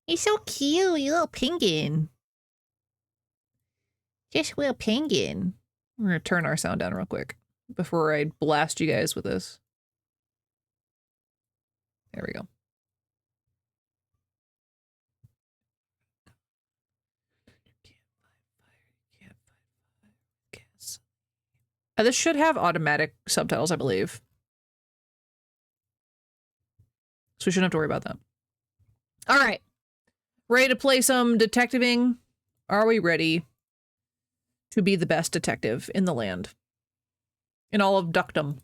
[SPEAKER 3] He's so cute, you little penguin. Just a little penguin. We're gonna turn our sound down real quick before I blast you guys with this. There we go. This should have automatic subtitles, I believe. So we shouldn't have to worry about that. All right. Ready to play some detectiving? Are we ready to be the best detective in the land? In all of duckdom.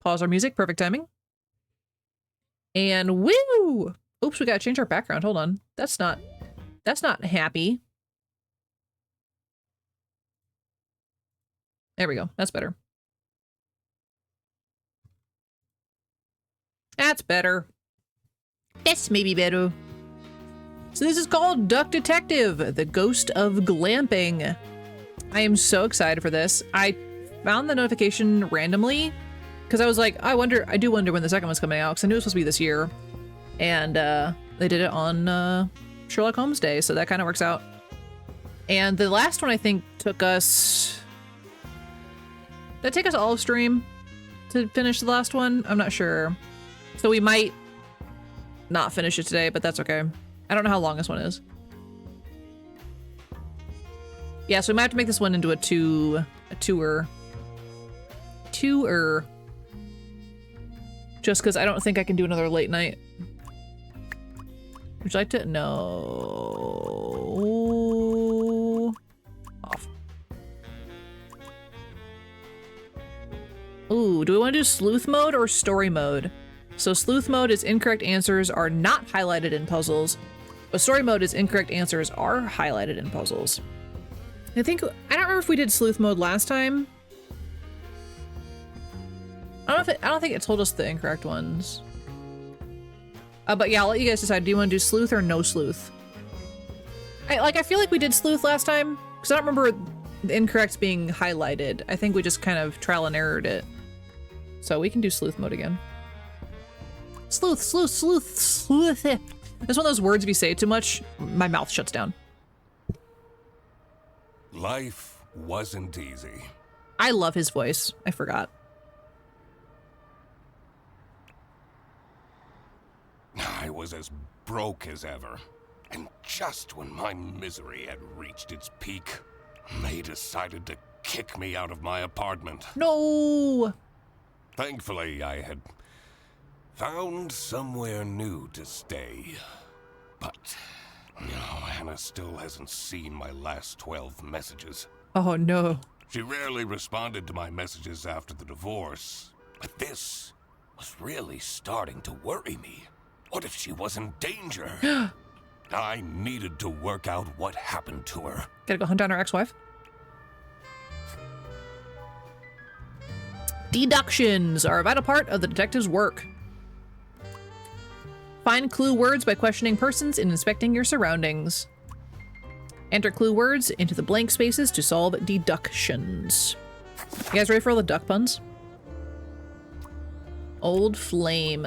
[SPEAKER 3] Pause our music. Perfect timing. And woo! Oops, we gotta change our background. Hold on. That's not happy. There we go. That's better. That's better. That's maybe better. So this is called Duck Detective, the Ghost of Glamping. I am so excited for this. I found the notification randomly because I was like, I do wonder when the second one's coming out because I knew it was supposed to be this year. And they did it on Sherlock Holmes Day, so that kind of works out. And the last one I think took us... Did it take us all of stream to finish the last one? I'm not sure. So we might not finish it today, but that's okay. I don't know how long this one is. Yeah, so we might have to make this one into a tour. Just because I don't think I can do another late night. Would you like to? No. Off. Ooh, do we want to do sleuth mode or story mode? So sleuth mode is incorrect answers are not highlighted in puzzles, but story mode is incorrect answers are highlighted in puzzles. I don't remember if we did sleuth mode last time. I don't think it told us the incorrect ones. But yeah, I'll let you guys decide. Do you want to do sleuth or no sleuth? I feel like we did sleuth last time because I don't remember the incorrects being highlighted. I think we just kind of trial and errored it. So we can do sleuth mode again. Sleuth, sleuth, sleuth, sleuth. It's one of those words if you say it too much, my mouth shuts down.
[SPEAKER 5] Life wasn't easy.
[SPEAKER 3] I love his voice. I forgot.
[SPEAKER 5] I was as broke as ever. And just when my misery had reached its peak, they decided to kick me out of my apartment.
[SPEAKER 3] No!
[SPEAKER 5] Thankfully, I had found somewhere new to stay. But no, Anna still hasn't seen my last 12 messages.
[SPEAKER 3] Oh no.
[SPEAKER 5] She rarely responded to my messages after the divorce. But this was really starting to worry me. What if she was in danger? I needed to work out what happened to her.
[SPEAKER 3] Gotta go hunt down our ex-wife. Deductions are a vital part of the detective's work. Find clue words by questioning persons and inspecting your surroundings. Enter clue words into the blank spaces to solve deductions. You guys ready for all the duck puns? Old flame.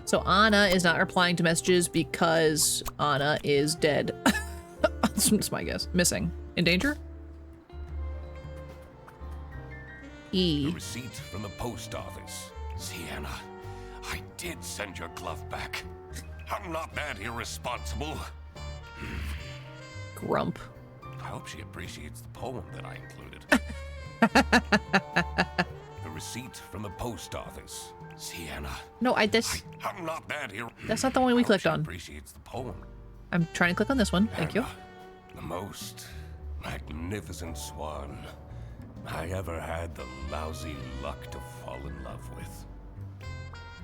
[SPEAKER 3] So Anna is not replying to messages because Anna is dead. That's my guess. Missing. In danger?
[SPEAKER 5] The receipt from the post office. See, Anna, I did send your glove back. I'm not that irresponsible.
[SPEAKER 3] Grump.
[SPEAKER 5] I hope she appreciates the poem that I included. The receipt from the post office. See, Anna.
[SPEAKER 3] No,
[SPEAKER 5] I'm not that
[SPEAKER 3] that's not the one we clicked on.
[SPEAKER 5] Appreciates the poem.
[SPEAKER 3] I'm trying to click on this one. Thank you.
[SPEAKER 5] The most magnificent swan I ever had the lousy luck to fall in love with.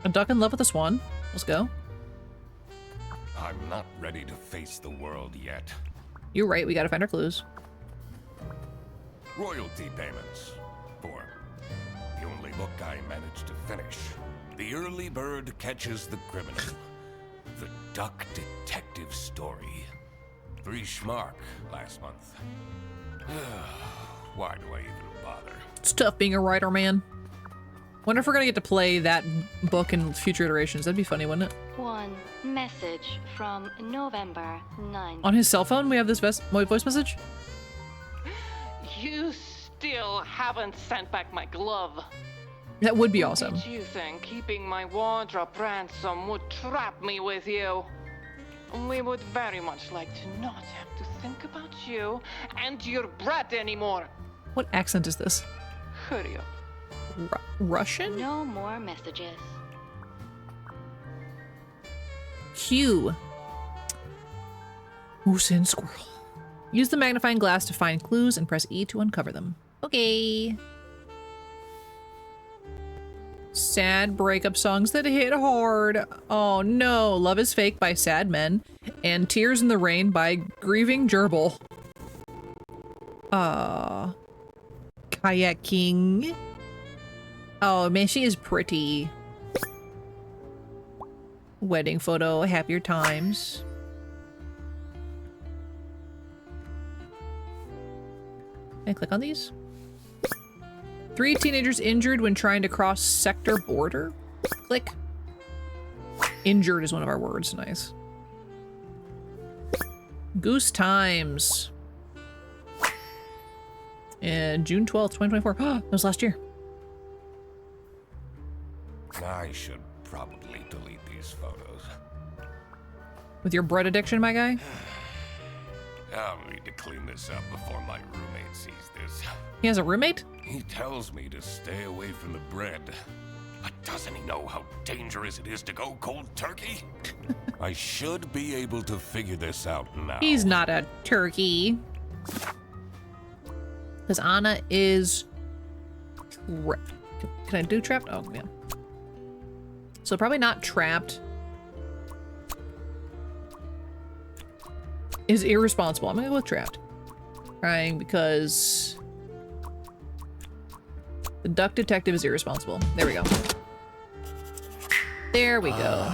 [SPEAKER 3] A duck in love with a swan. Let's go.
[SPEAKER 5] I'm not ready to face the world yet.
[SPEAKER 3] You're right. We gotta find our clues.
[SPEAKER 5] Royalty payments for the only book I managed to finish. The Early Bird Catches the Criminal. The Duck Detective Story. 3 schmark last month. Why do I even bother?
[SPEAKER 3] It's tough being a writer, man. Wonder if we're gonna get to play that book in future iterations. That'd be funny, wouldn't it?
[SPEAKER 6] One message from November 9th.
[SPEAKER 3] On his cell phone, we have this voice message?
[SPEAKER 7] You still haven't sent back my glove.
[SPEAKER 3] That would be awesome.
[SPEAKER 7] Did you think keeping my wardrobe ransom would trap me with you? We would very much like to not have to think about you and your brat anymore.
[SPEAKER 3] What accent is this?
[SPEAKER 7] Hurry up.
[SPEAKER 3] Russian?
[SPEAKER 6] No more messages.
[SPEAKER 3] Q. Moose and squirrel. Use the magnifying glass to find clues and press E to uncover them. Okay. Sad breakup songs that hit hard. Oh no. Love is Fake by Sad Men. And Tears in the Rain by Grieving Gerbil. Kayaking. Oh man, she is pretty. Wedding photo, happier times. Can I click on these? 3 teenagers injured when trying to cross sector border. Click. Injured is one of our words. Nice. Goose Times. And June 12th, 2024. That was last year.
[SPEAKER 5] I should probably delete these photos.
[SPEAKER 3] With your bread addiction, my guy?
[SPEAKER 5] I'll need to clean this up before my roommate sees this.
[SPEAKER 3] He has a roommate?
[SPEAKER 5] He tells me to stay away from the bread. But doesn't he know how dangerous it is to go cold turkey? I should be able to figure this out now.
[SPEAKER 3] He's not a turkey. Because Anna is... Can I do trapped? Oh, yeah. So probably not trapped. Is irresponsible. I'm gonna go with trapped. Crying because... The duck detective is irresponsible. There we go. There we go.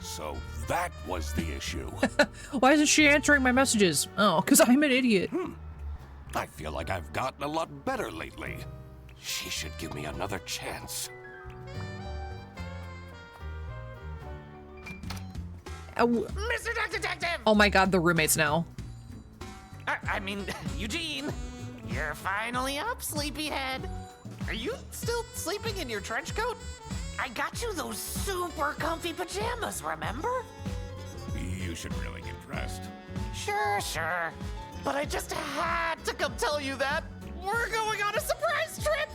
[SPEAKER 5] So that was the issue.
[SPEAKER 3] Why isn't she answering my messages? Oh, because I'm an idiot.
[SPEAKER 5] I feel like I've gotten a lot better lately. She should give me another chance.
[SPEAKER 8] Mr. Duck Detective!
[SPEAKER 3] Oh my god, the roommates now.
[SPEAKER 8] I mean, Eugene, you're finally up, sleepyhead. Are you still sleeping in your trench coat? I got you those super comfy pajamas, remember?
[SPEAKER 5] You should really get dressed.
[SPEAKER 8] Sure. But I just had to come tell you that we're going on a surprise trip.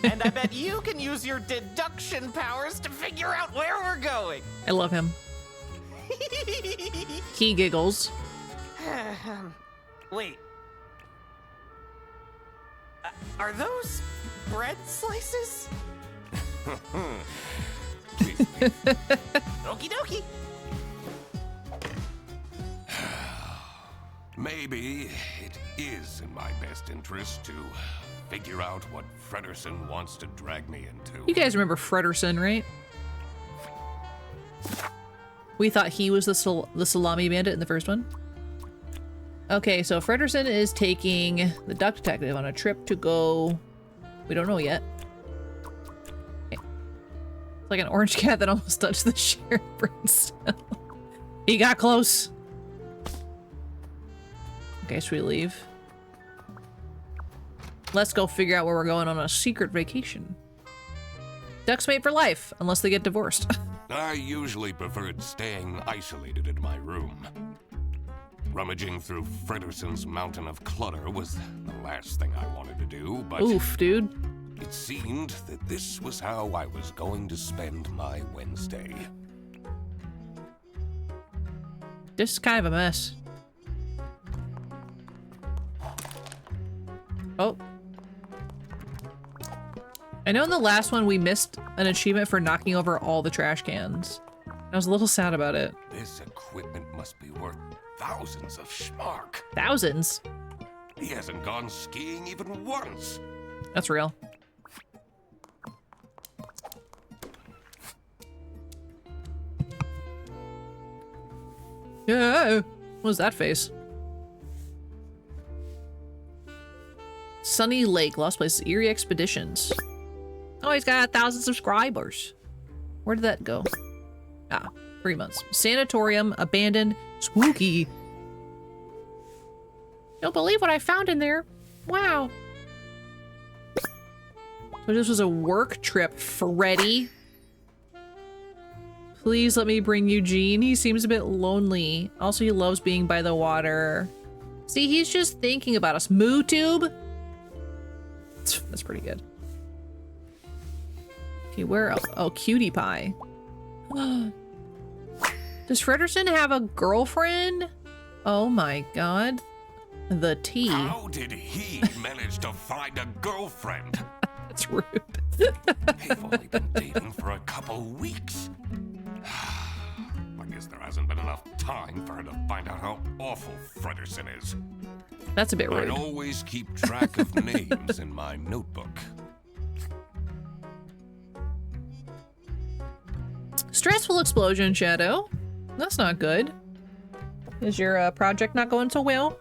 [SPEAKER 8] And I bet you can use your deduction powers to figure out where we're going.
[SPEAKER 3] I love him. He giggles.
[SPEAKER 8] Wait. Are those bread slices?
[SPEAKER 5] Please,
[SPEAKER 8] Okie dokie.
[SPEAKER 5] maybe it is in my best interest to figure out what Frederson wants to drag me into.
[SPEAKER 3] You guys remember Frederson, right? We thought he was the salami bandit in the first one. Okay, so Frederson is taking the duck detective on a trip to go... We don't know yet. Okay. It's like an orange cat that almost touched the sheriff brimstone. He got close. Okay, should we leave? Let's go figure out where we're going on a secret vacation. Ducks mate for life, unless they get divorced.
[SPEAKER 5] I usually preferred staying isolated in my room. Rummaging through Frederson's mountain of clutter was the last thing I wanted to do, but
[SPEAKER 3] Oof, dude.
[SPEAKER 5] it seemed that this was how I was going to spend my Wednesday.
[SPEAKER 3] This is kind of a mess. Oh. I know in the last one we missed an achievement for knocking over all the trash cans. I was a little sad about it.
[SPEAKER 5] This equipment must be worth thousands of schmark.
[SPEAKER 3] Thousands?
[SPEAKER 5] He hasn't gone skiing even once.
[SPEAKER 3] That's real. Yeah. What was that face? Sunny Lake, Lost Places, Erie Expeditions. Oh, he's got 1,000 subscribers. Where did that go? Ah, 3 months. Sanatorium, abandoned, spooky. Don't believe what I found in there. Wow. So this was a work trip, Freddy. Please let me bring Eugene. He seems a bit lonely. Also, he loves being by the water. See, he's just thinking about us. Moo tube? That's pretty good. Okay, where else? Oh, Cutie Pie. Does Frederson have a girlfriend? Oh my god. The tea.
[SPEAKER 5] How did he manage to find a girlfriend?
[SPEAKER 3] That's rude.
[SPEAKER 5] They've only been dating for a couple weeks. I guess there hasn't been enough time for her to find out how awful Frederson is.
[SPEAKER 3] That's a bit
[SPEAKER 5] I'd
[SPEAKER 3] rude.
[SPEAKER 5] always keep track of names in my notebook.
[SPEAKER 3] Stressful explosion, Shadow. That's not good. Is your project not going so well?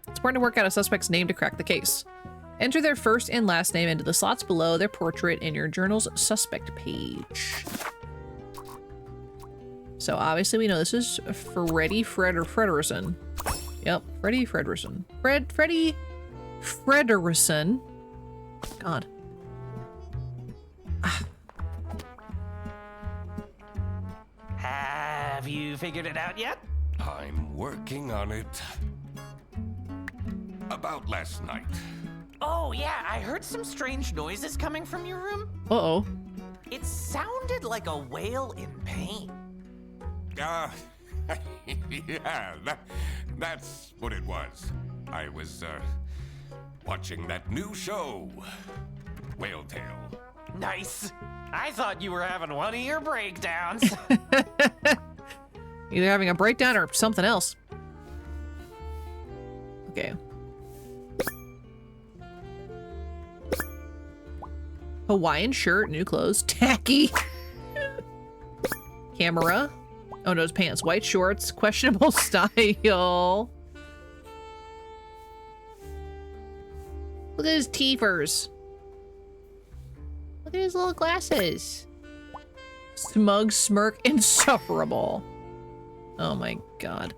[SPEAKER 3] It's important to work out a suspect's name to crack the case. Enter their first and last name into the slots below their portrait in your journal's suspect page. So obviously we know this is Freddy Frederson. Yep, Freddy Frederson. Freddy Frederson. God.
[SPEAKER 8] Have you figured it out yet?
[SPEAKER 5] I'm working on it. About last night.
[SPEAKER 8] Oh, yeah, I heard some strange noises coming from your room.
[SPEAKER 3] Uh-oh.
[SPEAKER 8] It sounded like a whale in pain.
[SPEAKER 5] Yeah, that's what it was. I was, watching that new show, Whale Tale.
[SPEAKER 8] Nice. I thought you were having one of your breakdowns.
[SPEAKER 3] Either having a breakdown or something else. Okay. Hawaiian shirt, new clothes, tacky. Camera. Oh no, it's pants. White shorts, questionable style. Look at his teethers. Look at his little glasses. Smug, smirk, insufferable. Oh my god.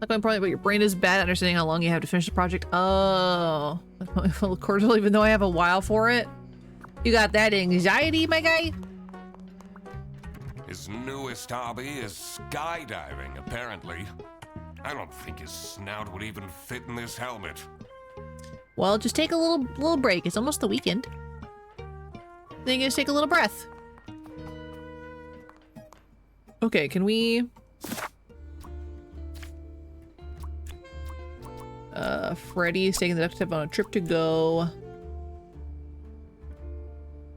[SPEAKER 3] Like my point, but your brain is bad at understanding how long you have to finish the project. Oh. Cordial, even though I have a while for it. You got that anxiety, my guy?
[SPEAKER 5] His newest hobby is skydiving, apparently. I don't think his snout would even fit in this helmet.
[SPEAKER 3] Well, just take a little break. It's almost the weekend. Then you just take a little breath. Okay, can we... Freddy's taking the duck tip on a trip to go.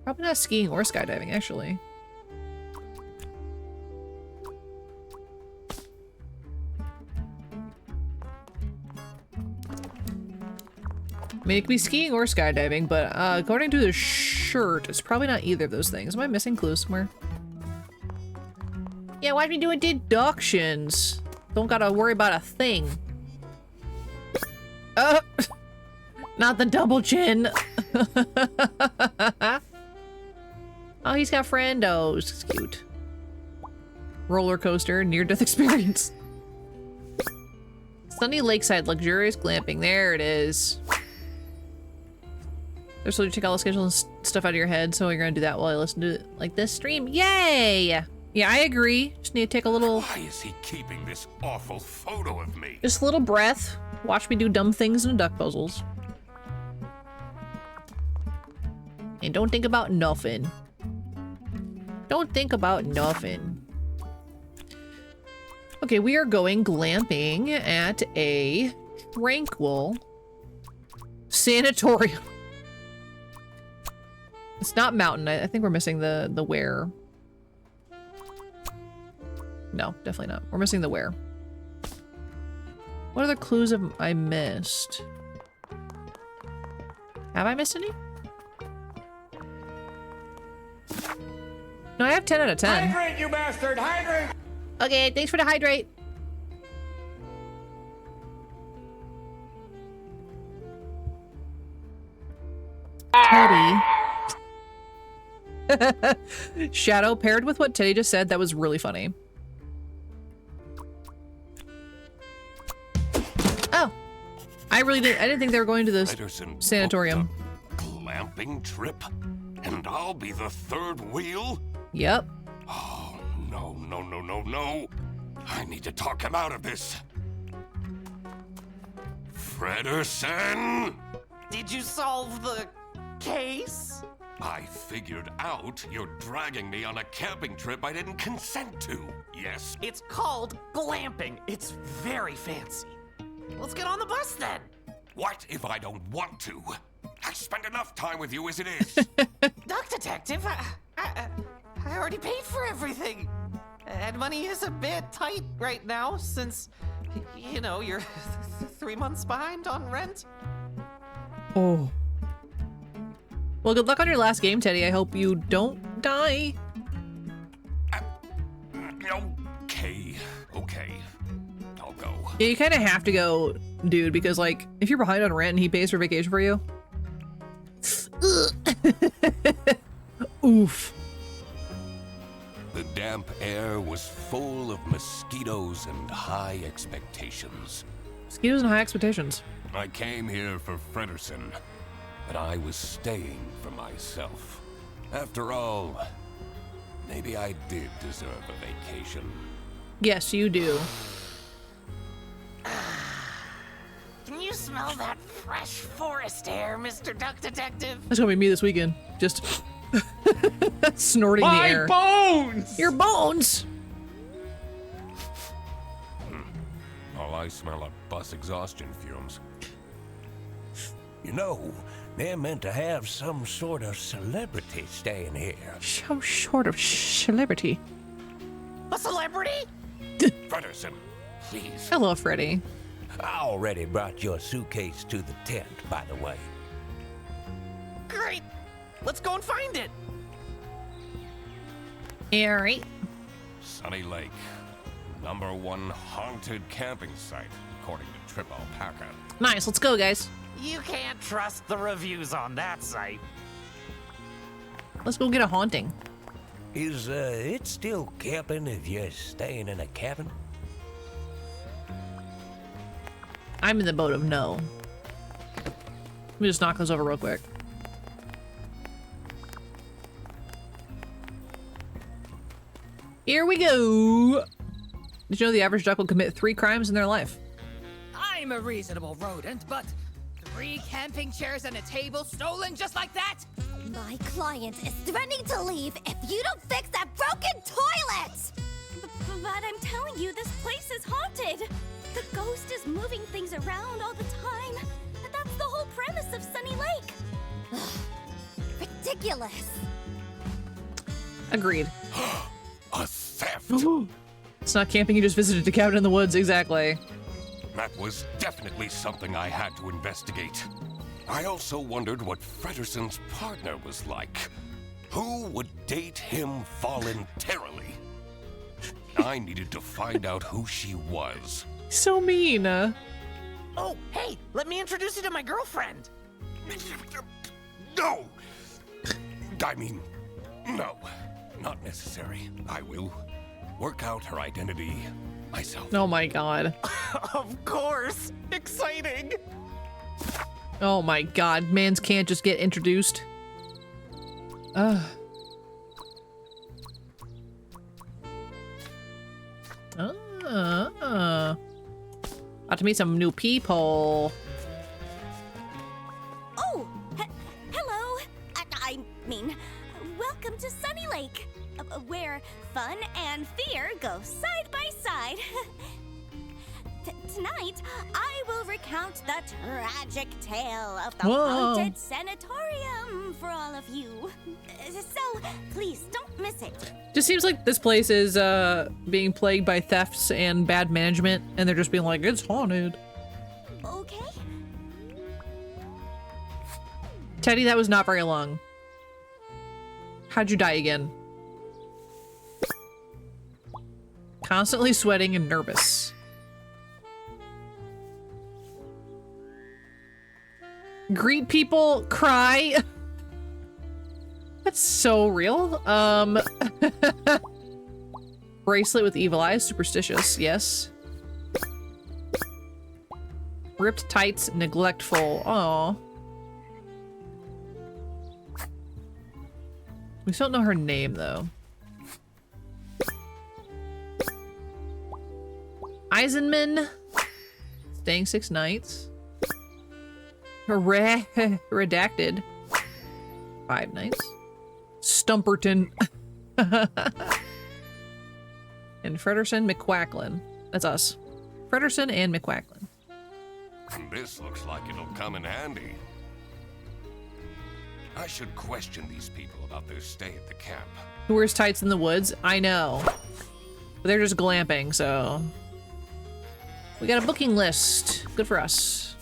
[SPEAKER 3] Probably not skiing or skydiving, actually. I mean, it could be skiing or skydiving, but according to the shirt, it's probably not either of those things. Am I missing clues somewhere? Yeah, why'd we do deductions? Don't gotta worry about a thing. Not the double chin. Oh, he's got friendos. It's cute. Roller coaster, near-death experience. Sunny Lakeside, luxurious glamping. There it is. There's so you take all the schedules and stuff out of your head, so you're gonna do that while I listen to it like this stream. Yay! Yeah, I agree. Just need to take a little...
[SPEAKER 5] Why is he keeping this awful photo of me?
[SPEAKER 3] Just a little breath. Watch me do dumb things in duck puzzles. And don't think about nothing. Don't think about nothing. Okay, we are going glamping at a tranquil sanatorium. It's not mountain. I think we're missing the where. No, definitely not. We're missing the where. What other clues have I missed? Have I missed any? No, I have 10 out of 10.
[SPEAKER 9] Hydrate, you bastard! Hydrate!
[SPEAKER 3] Okay, thanks for the hydrate. Teddy. Shadow paired with what Teddy just said, that was really funny. Oh. I didn't think they were going to this
[SPEAKER 5] Pedersen
[SPEAKER 3] sanatorium.
[SPEAKER 5] booked a glamping trip? And I'll be the third wheel?
[SPEAKER 3] Yep.
[SPEAKER 5] Oh, no, no, no, no, no. I need to talk him out of this. Fredersen?
[SPEAKER 8] Did you solve the case?
[SPEAKER 5] I figured out you're dragging me on a camping trip I didn't consent to. Yes.
[SPEAKER 8] It's called glamping. It's very fancy. Let's get on the bus then.
[SPEAKER 5] What if I don't want to? I spend enough time with you as it is.
[SPEAKER 8] Duck Detective, I already paid for everything. And money is a bit tight right now since, you know, you're 3 months behind on rent.
[SPEAKER 3] Oh. Well, good luck on your last game, Teddy. I hope you don't die.
[SPEAKER 5] Okay, okay. I'll go.
[SPEAKER 3] Yeah, you kind of have to go, dude, because, like, if you're behind on rent and he pays for vacation for you... Oof.
[SPEAKER 5] The damp air was full of mosquitoes and high expectations.
[SPEAKER 3] Mosquitoes and high expectations.
[SPEAKER 5] I came here for Fredersen, but I was staying for myself. After all, maybe I did deserve a vacation.
[SPEAKER 3] Yes, you do.
[SPEAKER 8] Can you smell that fresh forest air, Mr. Duck Detective?
[SPEAKER 3] That's gonna be me this weekend. Just snorting the
[SPEAKER 1] My
[SPEAKER 3] air.
[SPEAKER 1] bones!
[SPEAKER 3] Your bones!
[SPEAKER 5] All I smell are bus exhaustion fumes.
[SPEAKER 9] You know, they're meant to have some sort of celebrity staying here.
[SPEAKER 3] So short of celebrity.
[SPEAKER 8] A celebrity?
[SPEAKER 5] Fredersen, please.
[SPEAKER 3] Hello, Freddy.
[SPEAKER 9] I already brought your suitcase to the tent, by the way.
[SPEAKER 8] Great. Let's go and find it.
[SPEAKER 3] Yeah, right.
[SPEAKER 5] Sunny Lake, #1 haunted camping site, according to Trip Alpaca.
[SPEAKER 3] Nice, let's go, guys.
[SPEAKER 8] You can't trust the reviews on that site.
[SPEAKER 3] Let's go get a haunting.
[SPEAKER 9] Is it still camping if you're staying in a cabin?
[SPEAKER 3] I'm in the boat of no. Let me just knock those over real quick. Here we go. Did you know the average duck will commit 3 crimes in their life?
[SPEAKER 10] I'm a reasonable rodent, but 3 camping chairs and a table stolen just like that?
[SPEAKER 11] My client is threatening to leave if you don't fix that broken toilet!
[SPEAKER 12] But I'm telling you, this place is haunted. The ghost is moving things around all the time. That's the whole premise of Sunny Lake.
[SPEAKER 11] Ridiculous.
[SPEAKER 3] Agreed.
[SPEAKER 5] A theft!
[SPEAKER 3] It's not camping, you just visited a cabin in the woods, exactly.
[SPEAKER 5] That was definitely something I had to investigate. I also wondered what Frederson's partner was like. Who would date him voluntarily? I needed to find out who she was.
[SPEAKER 3] So mean.
[SPEAKER 8] Oh, hey, let me introduce you to my girlfriend.
[SPEAKER 5] No! I mean, no. Not necessary. I will work out her identity myself.
[SPEAKER 3] Oh my god.
[SPEAKER 8] Of course. Exciting.
[SPEAKER 3] Oh my god. Mans can't just get introduced. Ugh. About to meet some new people.
[SPEAKER 12] Oh, hello. I mean, welcome to Sunny Lake, where fun and fear go side by side. Tonight, I will recount the tragic tale of the haunted sanatorium for all of you. So, please don't miss it.
[SPEAKER 3] Just seems like this place is being plagued by thefts and bad management, and they're just being like, it's haunted.
[SPEAKER 12] Okay.
[SPEAKER 3] Teddy, that was not very long. How'd you die again? Constantly sweating and nervous. Greet people, cry. That's so real. Bracelet with evil eyes, superstitious, yes. Ripped tights, neglectful. Aw. We still don't know her name though. Eisenman, staying 6 nights. Redacted, 5 nights. Stumperton. And Frederson McQuacklin. That's us. Frederson and McQuacklin.
[SPEAKER 5] This looks like it'll come in handy. I should question these people about their stay at the camp.
[SPEAKER 3] Who wears tights in the woods? I know. But they're just glamping, so... We got a booking list. Good for us.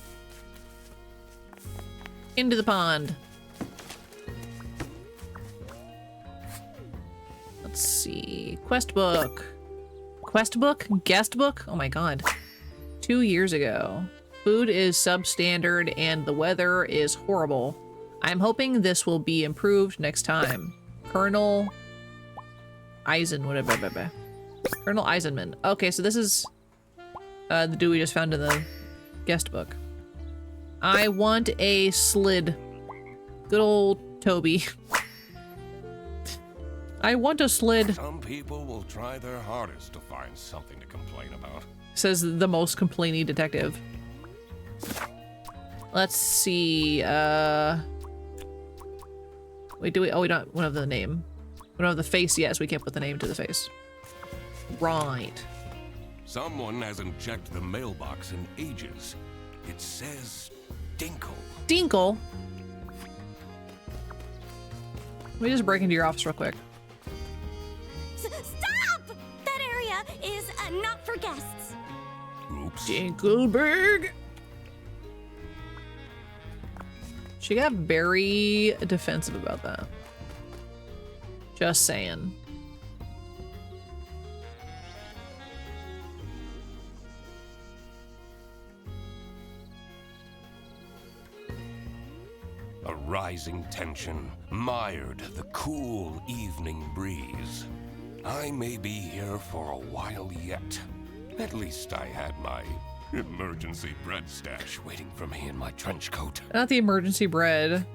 [SPEAKER 3] Into the pond. Let's see. Quest book. Quest book? Guest book? Oh my god. 2 years ago. Food is substandard and the weather is horrible. I'm hoping this will be improved next time. Colonel whatever. Colonel Eisenman. Okay, so this is the dude we just found in the guest book. I want a slid. Good old Toby. I want a slid.
[SPEAKER 5] Some people will try their hardest to find something to complain about.
[SPEAKER 3] Says the most complainy detective. Let's see, wait, do we, oh, we don't have the name. We don't have the face yet, so we can't put the name to the face. Right.
[SPEAKER 5] Someone hasn't checked the mailbox in ages. It says Dinkle.
[SPEAKER 3] Dinkle? Let me just break into your office real quick.
[SPEAKER 12] Stop! That area is not for guests.
[SPEAKER 5] Oops.
[SPEAKER 3] Dinkleberg! She got very defensive about that. Just saying.
[SPEAKER 5] A rising tension mired the cool evening breeze. I may be here for a while yet. At least I had my emergency bread stash waiting for me in my trench coat.
[SPEAKER 3] Not the emergency bread.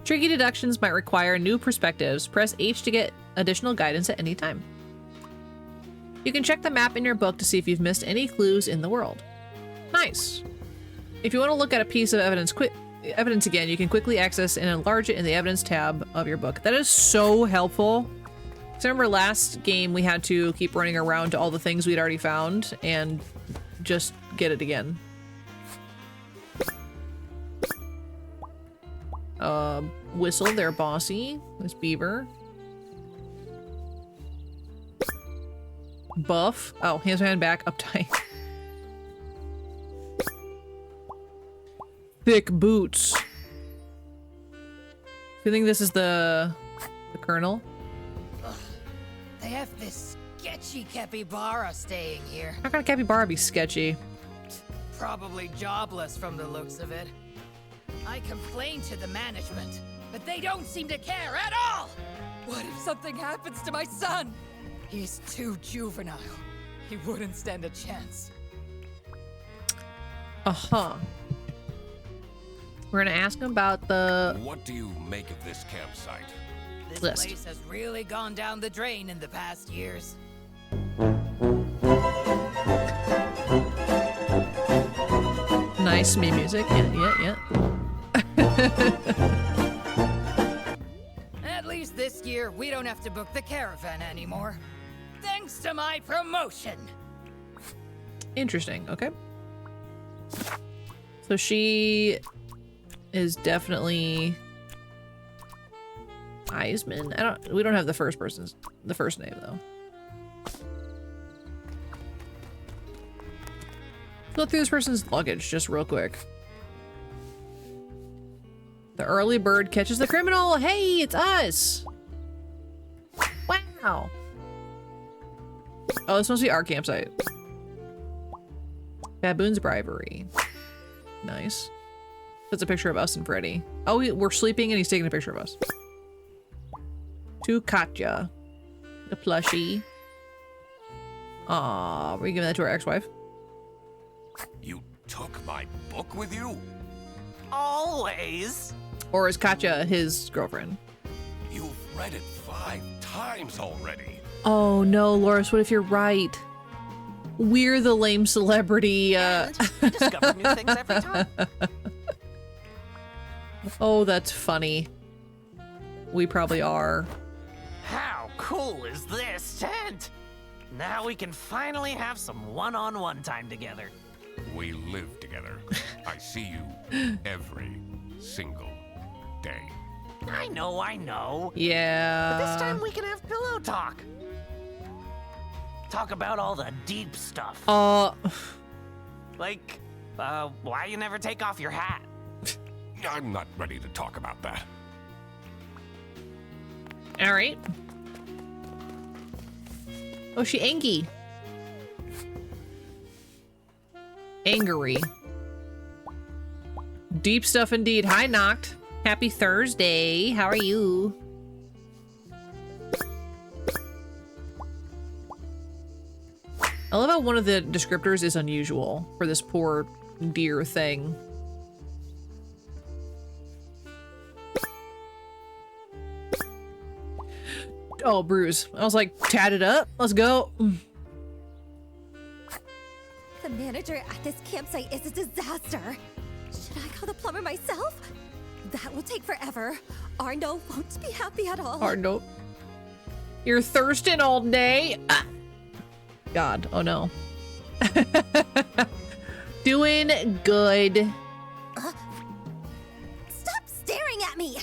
[SPEAKER 3] Tricky deductions might require new perspectives. Press H to get additional guidance at any time. You can check the map in your book to see if you've missed any clues in the world. Nice. If you want to look at a piece of evidence again, you can quickly access and enlarge it in the evidence tab of your book. That is so helpful. So remember last game we had to keep running around to all the things we'd already found and just get it again. Whistle there, bossy. This beaver. Buff. Oh, hands behind back, uptight. Thick boots. You think this is the colonel?
[SPEAKER 10] Ugh. They have this sketchy capybara staying here.
[SPEAKER 3] How can a capybara be sketchy?
[SPEAKER 10] Probably jobless from the looks of it. I complained to the management, but they don't seem to care at all! What if something happens to my son? He's too juvenile. He wouldn't stand a chance.
[SPEAKER 3] Uh-huh. We're gonna ask him about the...
[SPEAKER 5] What do you make of this campsite?
[SPEAKER 10] This
[SPEAKER 3] list.
[SPEAKER 10] place has really gone down the drain in the past years.
[SPEAKER 3] Nice me music. Yeah.
[SPEAKER 10] At least this year, we don't have to book the caravan anymore. Thanks to my promotion.
[SPEAKER 3] Interesting. Okay. So she is definitely Eisman. We don't have the first name though. Let's go through this person's luggage just real quick. The early bird catches the criminal. Hey, it's us. Wow. Oh, this must be our campsite. Baboon's bribery. Nice. That's a picture of us and Freddy. Oh, we're sleeping and he's taking a picture of us. To Katya. The plushie. Aw, were you giving that to our ex-wife?
[SPEAKER 5] You took my book with you?
[SPEAKER 8] Always.
[SPEAKER 3] Or is Katya his girlfriend?
[SPEAKER 5] You've read it 5 times already.
[SPEAKER 3] Oh no, Loris, what if you're right? We're the lame celebrity.
[SPEAKER 8] We discover new things every time.
[SPEAKER 3] Oh, that's funny. We probably are.
[SPEAKER 8] How cool is this tent? Now we can finally have some one-on-one time together.
[SPEAKER 5] We live together. I see you every single day.
[SPEAKER 8] I know.
[SPEAKER 3] Yeah.
[SPEAKER 8] But this time we can have pillow talk. Talk about all the deep stuff. Like, why you never take off your hat?
[SPEAKER 5] I'm not ready to talk about that.
[SPEAKER 3] All right. Oh, she angry. Angry. Deep stuff indeed. Hi, Noct. Happy Thursday. How are you? I love how one of the descriptors is unusual for this poor deer thing. Oh, bruise. I was like, tatted up. Let's go.
[SPEAKER 11] The manager at this campsite is a disaster. Should I call the plumber myself? That will take forever. Arno won't be happy at all.
[SPEAKER 3] Arno. You're thirsting all day. Ah. God. Oh no. Doing good.
[SPEAKER 11] Stop staring at me.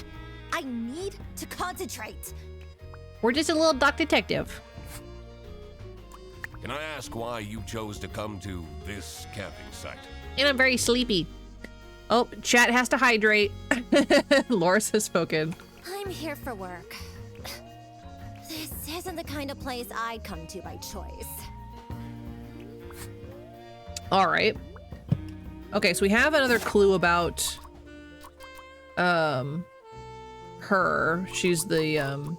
[SPEAKER 11] I need to concentrate.
[SPEAKER 3] We're just a little duck detective.
[SPEAKER 5] Can I ask why you chose to come to this camping site?
[SPEAKER 3] And I'm very sleepy. Oh, chat has to hydrate. Loris has spoken.
[SPEAKER 11] I'm here for work. This isn't the kind of place I'd come to by choice.
[SPEAKER 3] All right. Okay, so we have another clue about her. She's the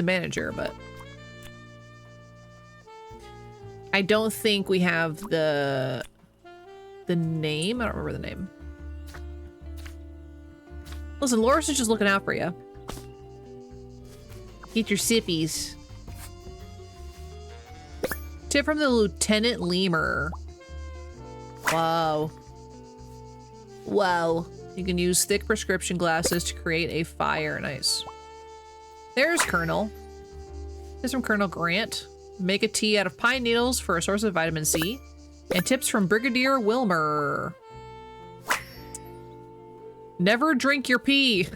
[SPEAKER 3] manager, but I don't think we have the name. I don't remember the name. Listen, Loris is just looking out for you. Get your sippies. Tip from the Lieutenant Lemur. Wow. Wow. You can use thick prescription glasses to create a fire. Nice. There's Colonel. This is from Colonel Grant. Make a tea out of pine needles for a source of vitamin C. And tips from Brigadier Wilmer. Never drink your pee.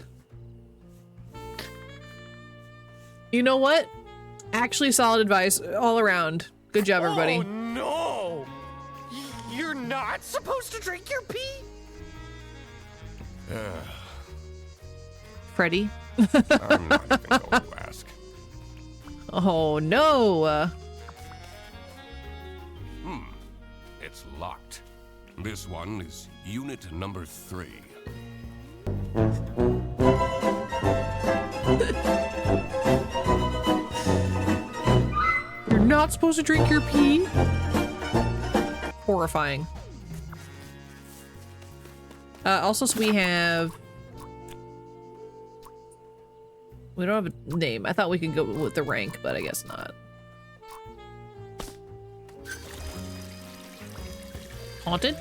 [SPEAKER 3] You know what? Actually solid advice all around. Good job, everybody.
[SPEAKER 8] Oh, no! You're not supposed to drink your pee?
[SPEAKER 3] Freddy?
[SPEAKER 5] I'm not even going to ask.
[SPEAKER 3] Oh, no.
[SPEAKER 5] It's locked. This one is unit number 3.
[SPEAKER 3] You're not supposed to drink your pee? Horrifying. Also, so we don't have a name. I thought we could go with the rank, but I guess not. Haunted?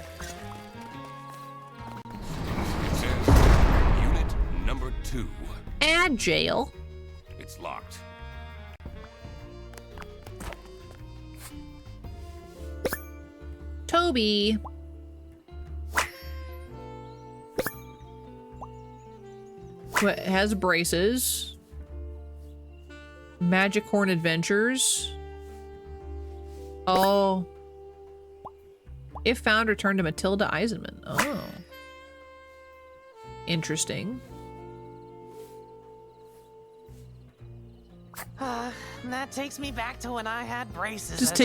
[SPEAKER 5] It says unit number 2.
[SPEAKER 3] And jail.
[SPEAKER 5] It's locked.
[SPEAKER 3] Toby. What has braces? Magic Horn Adventures. Oh. If found, return to Matilda Eisenman. Oh. Interesting.
[SPEAKER 8] That takes me back to when I had braces.
[SPEAKER 3] Just
[SPEAKER 8] as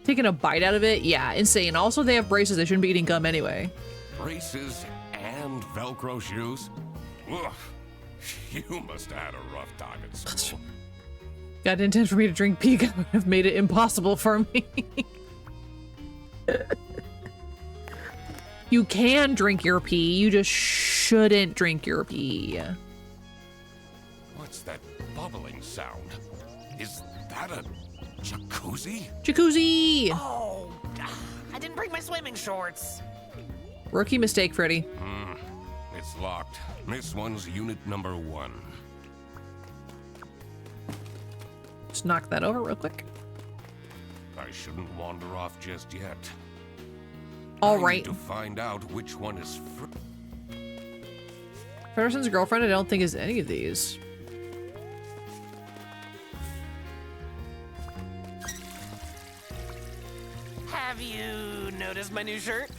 [SPEAKER 3] taking
[SPEAKER 8] a
[SPEAKER 3] bite out of it? Yeah, insane. Also, they have braces. They shouldn't be eating gum anyway.
[SPEAKER 5] Braces and Velcro shoes? Ugh. You must have had a rough time at school.
[SPEAKER 3] God intended for me to drink pee. God would have made it impossible for me. You can drink your pee. You just shouldn't drink your pee.
[SPEAKER 5] What's that bubbling sound? Is that a jacuzzi?
[SPEAKER 3] Jacuzzi!
[SPEAKER 8] Oh, I didn't bring my swimming shorts.
[SPEAKER 3] Rookie mistake, Freddy.
[SPEAKER 5] It's locked. This one's unit number 1.
[SPEAKER 3] Just knock that over real quick.
[SPEAKER 5] I shouldn't wander off just yet.
[SPEAKER 3] All
[SPEAKER 5] I
[SPEAKER 3] right.
[SPEAKER 5] need to find out which one is
[SPEAKER 3] Frederickson's girlfriend, I don't think is any of these.
[SPEAKER 8] Have you noticed my new shirt?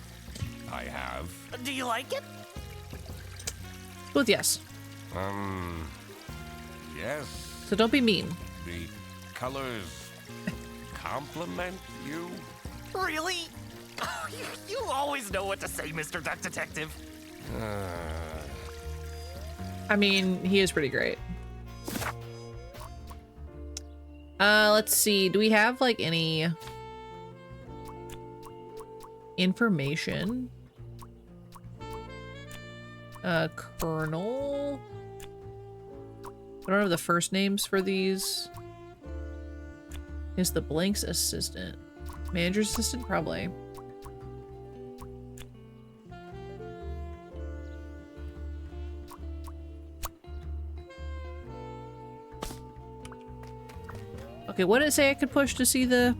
[SPEAKER 5] I have.
[SPEAKER 8] Do you like it?
[SPEAKER 3] Both yes.
[SPEAKER 5] Yes.
[SPEAKER 3] So don't be mean.
[SPEAKER 5] The colors compliment you?
[SPEAKER 8] Really? Oh, you always know what to say, Mr. Duck Detective.
[SPEAKER 3] I mean, he is pretty great. Let's see. Do we have, like, any information? Colonel? I don't have the first names for these. Is the Blank's assistant? Manager's assistant? Probably. Okay, what did it say I could push to see the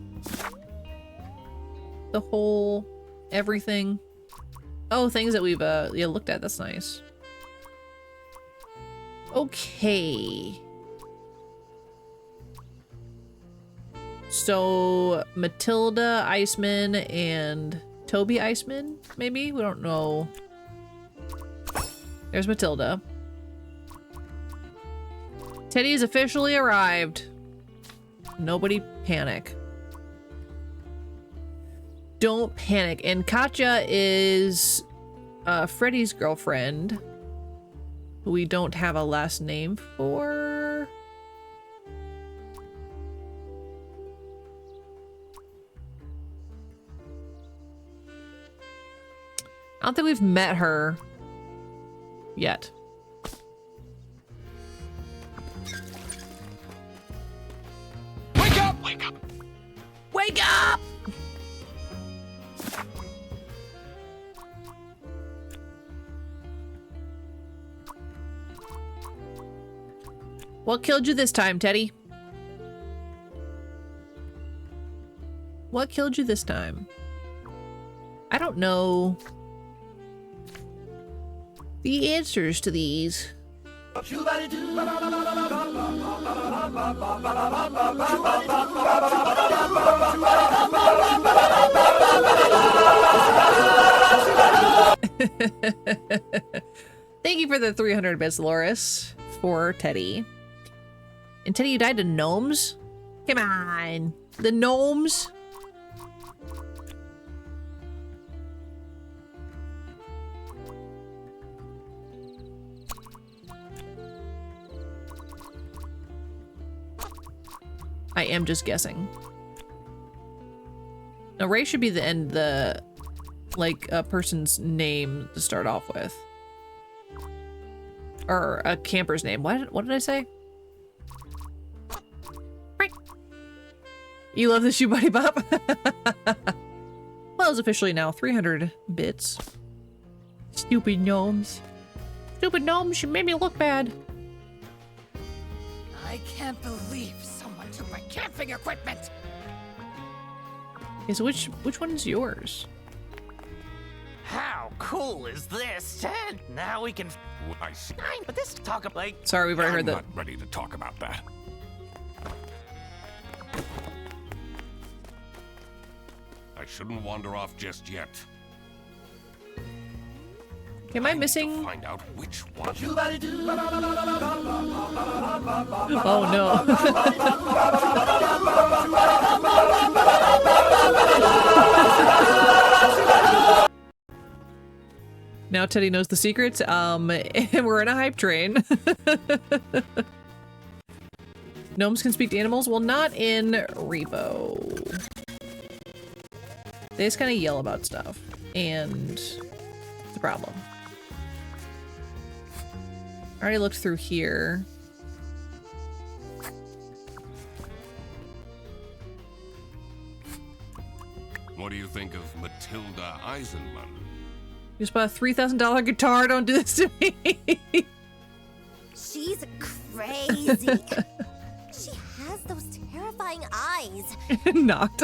[SPEAKER 3] whole everything? Oh, things that we've yeah, looked at. That's nice. Okay. So Matilda Iceman and Toby Iceman, maybe? We don't know There's Matilda. Teddy has officially arrived. Nobody panic. Don't panic. And Katja is Freddy's girlfriend, who we don't have a last name for. I don't think we've met her yet.
[SPEAKER 5] Wake up! Wake up!
[SPEAKER 3] Wake up! What killed you this time, Teddy? What killed you this time? I don't know the answers to these. Thank you for the 300 bits, Loris, for Teddy. And Teddy, you died to gnomes? Come on. The gnomes? I am just guessing. Now, Ray should be the end, like, a person's name to start off with. Or a camper's name. What did I say? You love the shoe buddy bop? Well, it's officially now 300 bits. Stupid gnomes. Stupid gnomes, you made me look bad.
[SPEAKER 10] I can't believe someone took my camping equipment.
[SPEAKER 3] Okay, so which one is yours?
[SPEAKER 8] How cool is this, Ted? Now we can.
[SPEAKER 5] I see.
[SPEAKER 8] But this talk of like.
[SPEAKER 3] Sorry, we've already heard that.
[SPEAKER 5] I'm not ready to talk about that. I shouldn't wander off just yet.
[SPEAKER 3] Am I missing?
[SPEAKER 5] To find out which one.
[SPEAKER 3] Oh no. Now Teddy knows the secrets. And we're in a hype train. Gnomes can speak to animals? Well, not in Repo. They just kind of yell about stuff. And it's a problem. I already looked through here.
[SPEAKER 5] What do you think of Matilda Eisenman?
[SPEAKER 3] You just bought a $3,000 guitar. Don't do this to me.
[SPEAKER 11] She's crazy. She has those terrifying eyes.
[SPEAKER 3] Not.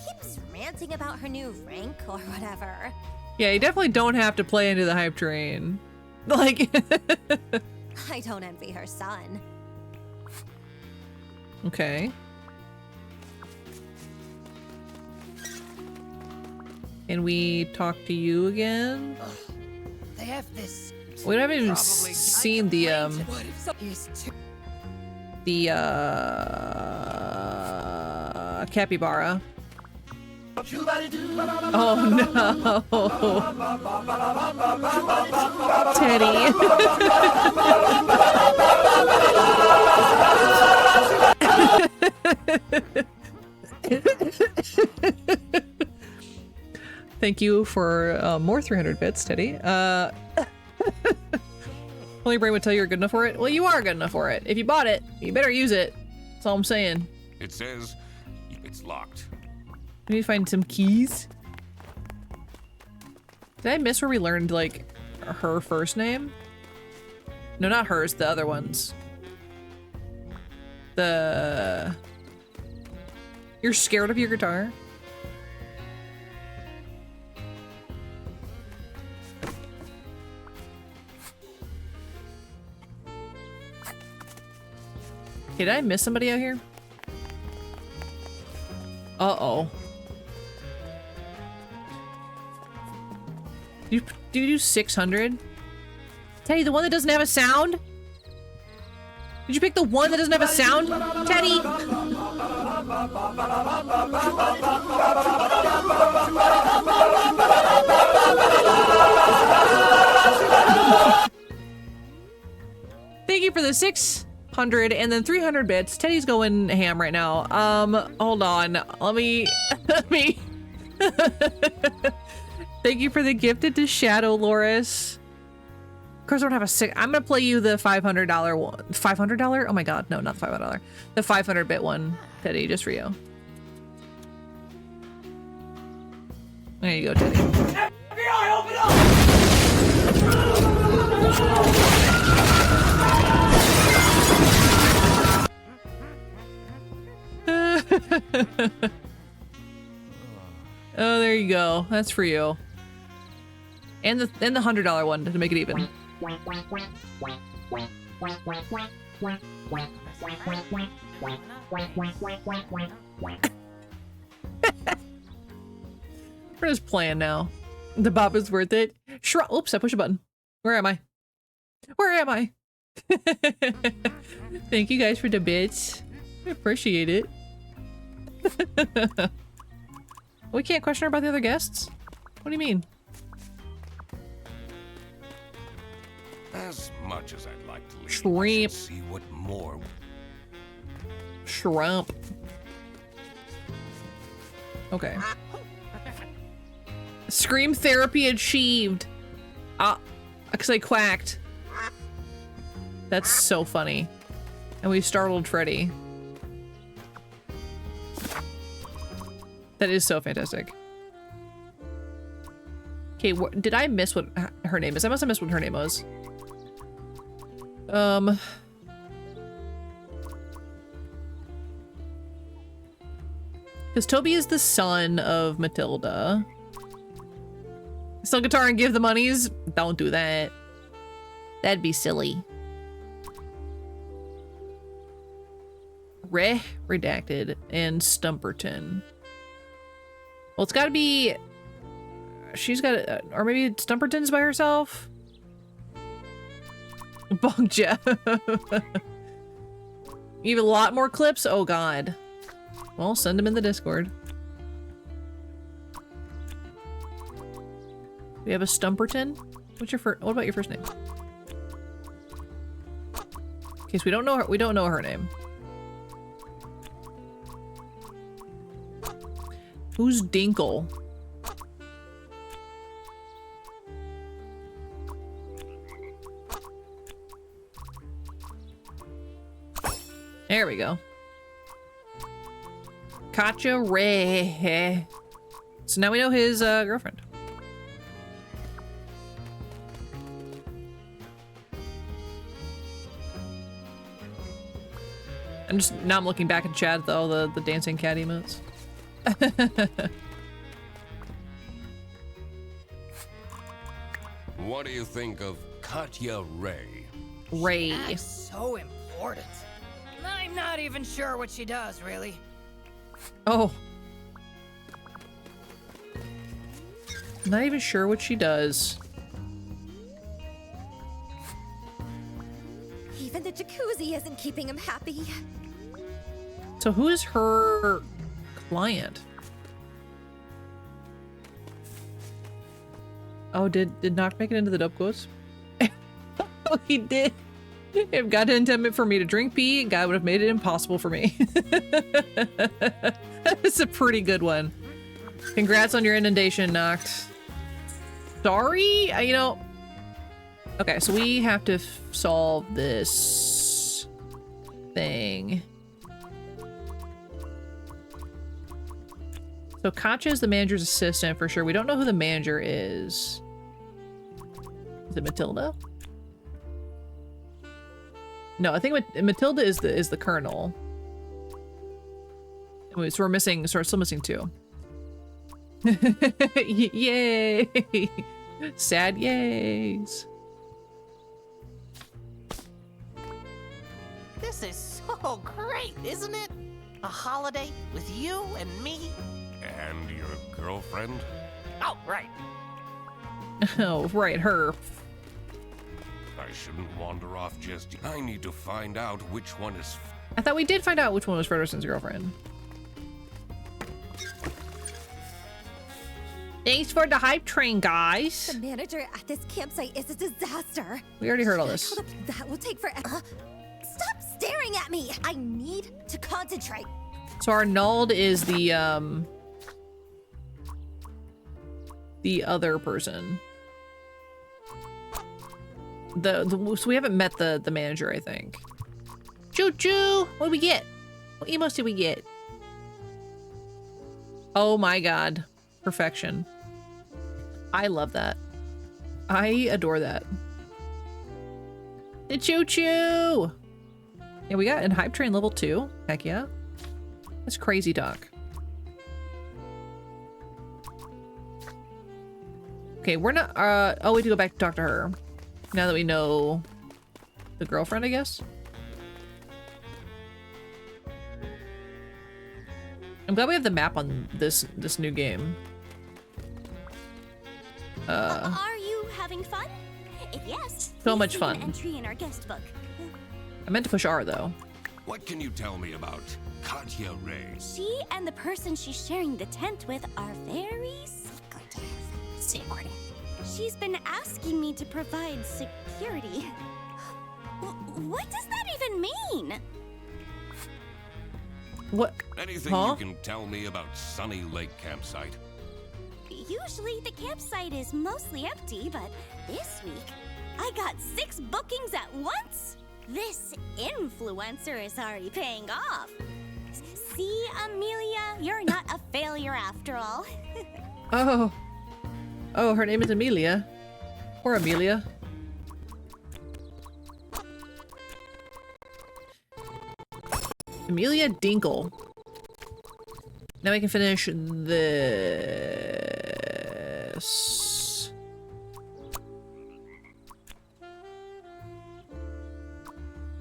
[SPEAKER 11] Keeps ranting about her new rank or whatever.
[SPEAKER 3] Yeah, you definitely don't have to play into the hype train. Like,
[SPEAKER 11] I don't envy her son.
[SPEAKER 3] okay. Can we talk to you again?
[SPEAKER 10] They have this.
[SPEAKER 3] We haven't even seen the capybara. Oh no. Teddy. Thank you for more 300 bits, Teddy. Only brain would tell you you're good enough for it. Well, you are good enough for it. If you bought it, you better use it. That's all I'm saying.
[SPEAKER 5] It says it's locked.
[SPEAKER 3] We need to find some keys. Did I miss where we learned, like, her first name? No, not hers, the other ones. You're scared of your guitar? Did I miss somebody out here? Uh-oh. Do you do 600? Teddy, the one that doesn't have a sound? Did you pick the one that doesn't have a sound? Teddy! Thank you for the 600 and then 300 bits. Teddy's going ham right now. Hold on. Let me... Thank you for the gifted to Shadow, Loris. Of course, I don't have a six. I'm gonna play you the $500 one. $500? Oh my god, no, not the $500. The 500 bit one, Teddy, just for you. There you go, Teddy. FBI, open up! Oh, there you go. That's for you. And the $100 one to make it even. We're just playing now. The bop is worth it. Oops, I pushed a button. Where am I? Where am I? Thank you guys for the bits. I appreciate it. We can't question her about the other guests? What do you mean?
[SPEAKER 5] As much as I'd like to leave,
[SPEAKER 3] Shrimp.
[SPEAKER 5] see what more.
[SPEAKER 3] Shrimp. Okay. Scream therapy achieved. Because I quacked. That's so funny. And we startled Freddy. That is so fantastic. Okay, did I miss what her name is? I must have missed what her name was. Because Toby is the son of Matilda. Sell guitar and give the monies? Don't do that. That'd be silly. Redacted and Stumperton. Well, it's gotta be... She's got... or maybe Stumperton's by herself? Bong Jeff. You have a lot more clips? Oh god. Well, send them in the Discord. We have a Stumperton? What's your first... What about your first name? In case we don't know her... We don't know her name. Who's Dinkle? There we go. Katja Ray. So now we know his girlfriend. Now I'm looking back at chat though, the dancing cat emotes.
[SPEAKER 5] What do you think of Katja Ray?
[SPEAKER 3] Ray.
[SPEAKER 10] That's so important. I'm not even sure what she does, really.
[SPEAKER 3] Oh. Not even sure what she does.
[SPEAKER 11] Even the jacuzzi isn't keeping him happy.
[SPEAKER 3] So who is her client? Oh, did Knock make it into the dub quotes? Oh, he did. If God didn't intend for me to drink pee, God would have made it impossible for me. That's a pretty good one. Congrats on your inundation, Noct. Sorry? You know... Okay, so we have to solve this thing. So Katja is the manager's assistant for sure. We don't know who the manager is. Is it Matilda? No, I think Matilda is the colonel. So we're missing, so we're still missing two. Yay! Sad yays.
[SPEAKER 8] This is so great, isn't it? A holiday with you and me.
[SPEAKER 5] And your girlfriend?
[SPEAKER 8] Oh, right.
[SPEAKER 3] Oh, right, her.
[SPEAKER 5] I shouldn't wander off just. I need to find out which one is.
[SPEAKER 3] I thought we did find out which one was Frederson's girlfriend. Thanks for the hype train, guys.
[SPEAKER 11] The manager at this campsite is a disaster.
[SPEAKER 3] We already heard all this.
[SPEAKER 11] That will take forever. Stop staring at me. I need to concentrate.
[SPEAKER 3] So Arnold is the other person. So we haven't met the manager, I think. Choo choo! What did we get? What emos did we get? Oh my god. Perfection. I love that. I adore that. The choo choo! Yeah, we got in hype train level 2. Heck yeah. That's crazy talk. Okay, we're not oh, we have to go back to talk to her. Now that we know the girlfriend, I guess. I'm glad we have the map on this new game.
[SPEAKER 12] Are you having fun? If yes,
[SPEAKER 3] So much
[SPEAKER 12] please
[SPEAKER 3] fun.
[SPEAKER 12] leave an entry in our guest book.
[SPEAKER 3] I meant to push R though.
[SPEAKER 5] What can you tell me about Katya Ray?
[SPEAKER 12] She and the person she's sharing the tent with are very secretive. She's been asking me to provide security. What does that even mean?
[SPEAKER 3] What?
[SPEAKER 5] Anything you can tell me about Sunny Lake Campsite?
[SPEAKER 12] Usually the campsite is mostly empty, but this week I got 6 bookings at once. This influencer is already paying off. See, Amelia, you're not a failure after all.
[SPEAKER 3] Oh. Oh, her name is Amelia. Or Amelia. Amelia Dinkle. Now we can finish this.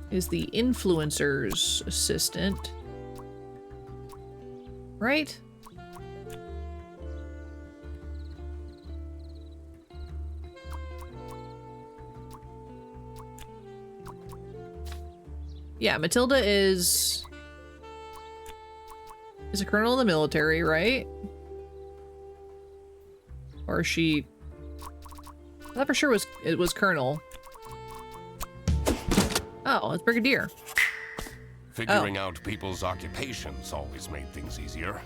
[SPEAKER 3] Is the influencer's assistant. Right? Yeah, Matilda is a colonel in the military, right? Or is she? I thought for sure it was colonel. Oh, it's brigadier.
[SPEAKER 5] Figuring out people's occupations always made things easier.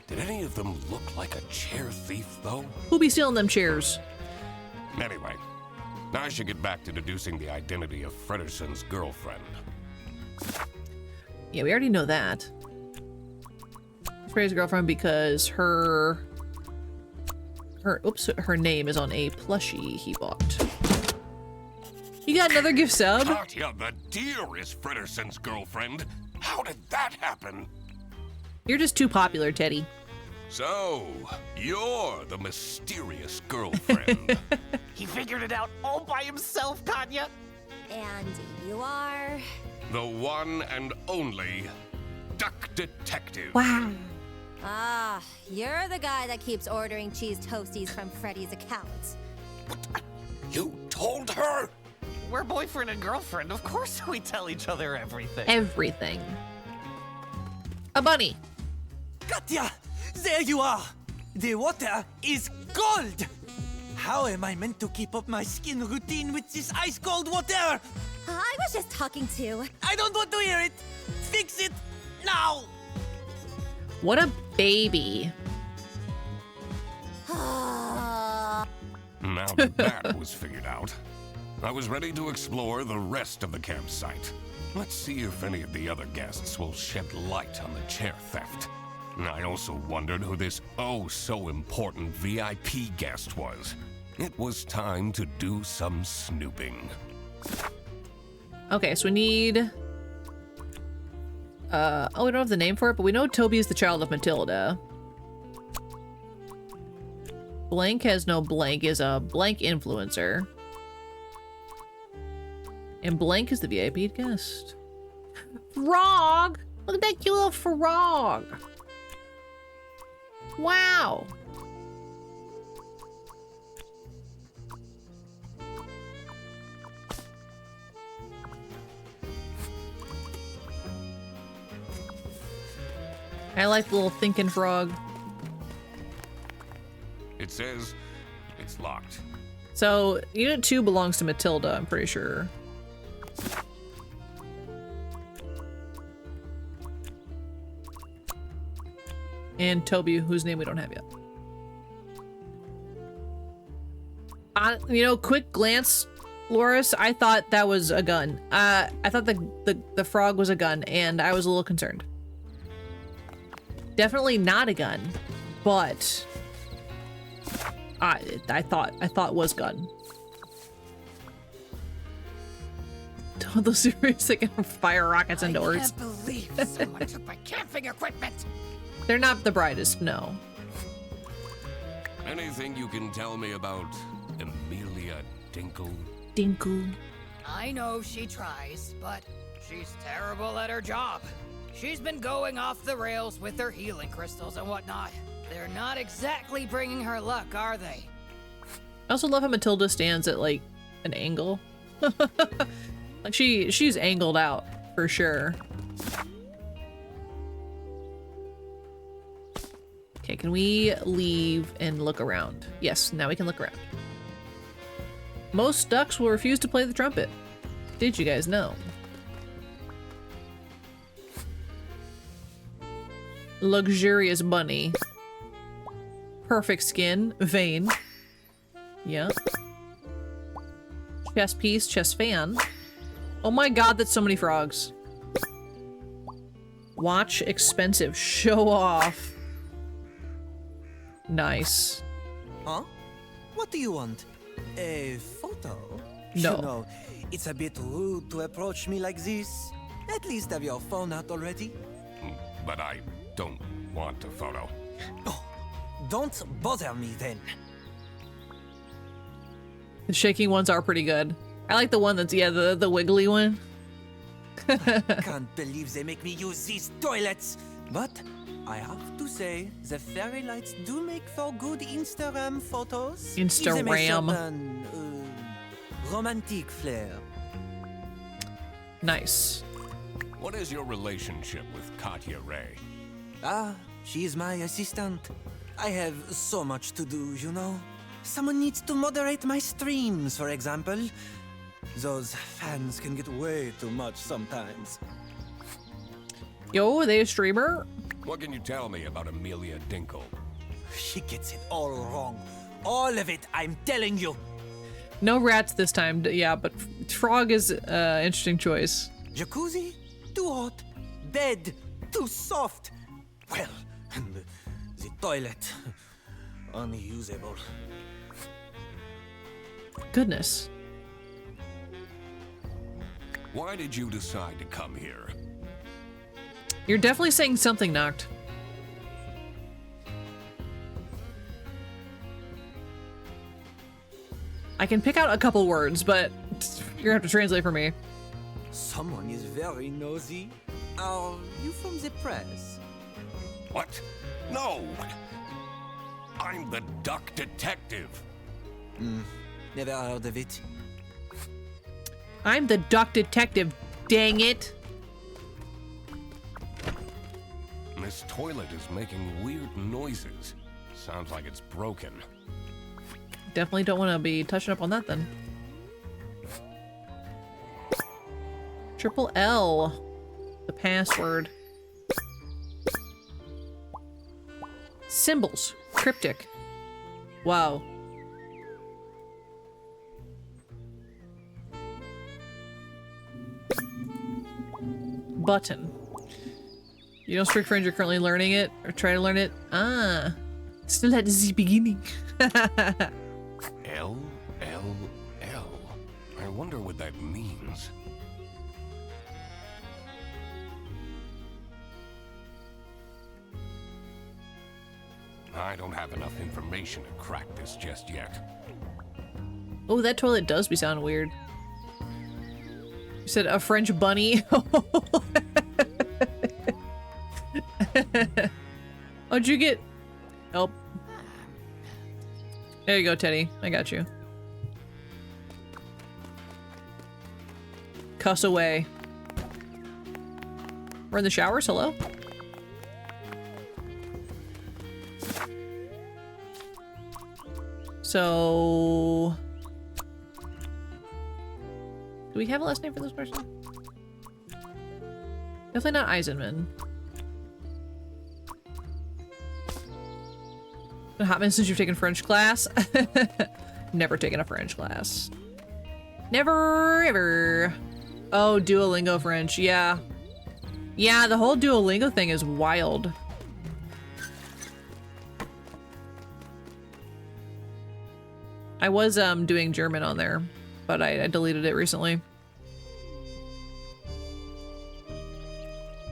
[SPEAKER 5] Did any of them look like a chair thief, though?
[SPEAKER 3] Who be stealing them chairs?
[SPEAKER 5] Anyway, I should get back to deducing the identity of Frederson's girlfriend.
[SPEAKER 3] Yeah, we already know that. Frederson's girlfriend because her name is on a plushie he bought. You got another gift sub?
[SPEAKER 5] Katya the deer is Frederson's girlfriend. How did that happen?
[SPEAKER 3] You're just too popular, Teddy.
[SPEAKER 5] So, you're the mysterious girlfriend.
[SPEAKER 8] He figured it out all by himself, Katya.
[SPEAKER 11] And you are?
[SPEAKER 5] The one and only Duck Detective.
[SPEAKER 3] Wow.
[SPEAKER 11] Ah, you're the guy that keeps ordering cheese toasties from Freddy's account.
[SPEAKER 5] What? You told her?
[SPEAKER 8] We're boyfriend and girlfriend. Of course we tell each other everything.
[SPEAKER 3] Everything. A bunny.
[SPEAKER 13] Katya! There you are! The water is cold! How am I meant to keep up my skin routine with this ice-cold water?
[SPEAKER 11] I was just talking to.
[SPEAKER 13] I don't want to hear it! Fix it now!
[SPEAKER 3] What a baby.
[SPEAKER 5] Now that that was figured out, I was ready to explore the rest of the campsite. Let's see if any of the other guests will shed light on the chair theft. I also wondered who this oh-so-important VIP guest was. It was time to do some snooping.
[SPEAKER 3] Okay, so we need... we don't have the name for it, but we know Toby is the child of Matilda. Blank has no blank is a blank influencer. And blank is the VIP guest. Frog! Look at that cute little frog! Wow! I like the little thinking frog.
[SPEAKER 5] It says it's locked.
[SPEAKER 3] So, Unit 2 belongs to Matilda, I'm pretty sure. And Toby, whose name we don't have yet. You know, quick glance, Loris, I thought that was a gun. I thought the frog was a gun, and I was a little concerned. Definitely not a gun, but I thought was gun. Those serious they can fire rockets into doors.
[SPEAKER 10] I can't believe someone took my camping equipment.
[SPEAKER 3] They're not the brightest, no.
[SPEAKER 5] Anything you can tell me about Amelia Dinkle?
[SPEAKER 3] Dinkle.
[SPEAKER 10] I know she tries, but she's terrible at her job. She's been going off the rails with her healing crystals and whatnot. They're not exactly bringing her luck, are they?
[SPEAKER 3] I also love how Matilda stands at like an angle. Like she's angled out for sure. Okay, can we leave and look around? Yes, now we can look around. Most ducks will refuse to play the trumpet. Did you guys know? Luxurious bunny. Perfect skin. Vein. Yeah. Chest piece. Chest fan. Oh my god, that's so many frogs. Watch expensive. Show off. Nice.
[SPEAKER 13] Huh? What do you want? A photo?
[SPEAKER 3] No.
[SPEAKER 13] You know, it's a bit rude to approach me like this. At least have your phone out already.
[SPEAKER 5] But I don't want a photo.
[SPEAKER 13] Oh, don't bother me then.
[SPEAKER 3] The shaking ones are pretty good. I like the one that's, yeah, the wiggly one.
[SPEAKER 13] Can't believe they make me use these toilets. But I have to say, the fairy lights do make for good Instagram photos. Give them a certain, romantic flair.
[SPEAKER 3] Nice.
[SPEAKER 5] What is your relationship with Katya Ray?
[SPEAKER 13] Ah, she's my assistant. I have so much to do, you know. Someone needs to moderate my streams, for example. Those fans can get way too much sometimes.
[SPEAKER 3] Yo, are they a streamer?
[SPEAKER 5] What can you tell me about Amelia Dinkle?
[SPEAKER 13] She gets it all wrong. All of it, I'm telling you.
[SPEAKER 3] No rats this time, yeah, but frog is an interesting choice.
[SPEAKER 13] Jacuzzi? Too hot. Bed? Too soft. Well, and the toilet? Unusable.
[SPEAKER 3] Goodness.
[SPEAKER 5] Why did you decide to come here?
[SPEAKER 3] You're definitely saying something, Noct. I can pick out a couple words, but you're gonna have to translate for me.
[SPEAKER 13] Someone is very nosy. Are you from the press?
[SPEAKER 5] What? No! I'm the Duck Detective.
[SPEAKER 13] Never heard of it.
[SPEAKER 3] I'm the Duck Detective, dang it.
[SPEAKER 5] This toilet is making weird noises. Sounds like it's broken.
[SPEAKER 3] Definitely don't want to be touching up on that then. Triple L. The password. Symbols. Cryptic. Wow. Button. You don't speak French, you're currently learning it, or try to learn it? Ah. Still at the beginning.
[SPEAKER 5] L. I wonder what that means. I don't have enough information to crack this just yet.
[SPEAKER 3] Oh, that toilet does be sounding weird. You said a French bunny? How'd you get... Oh. There you go, Teddy. I got you. Cuss away. We're in the showers? Hello? So... do we have a last name for this person? Definitely not Eisenman. Been a hot minute since you've taken French class. Never taken a French class. Never, ever. Oh, Duolingo French. Yeah. Yeah, the whole Duolingo thing is wild. I was doing German on there, but I deleted it recently.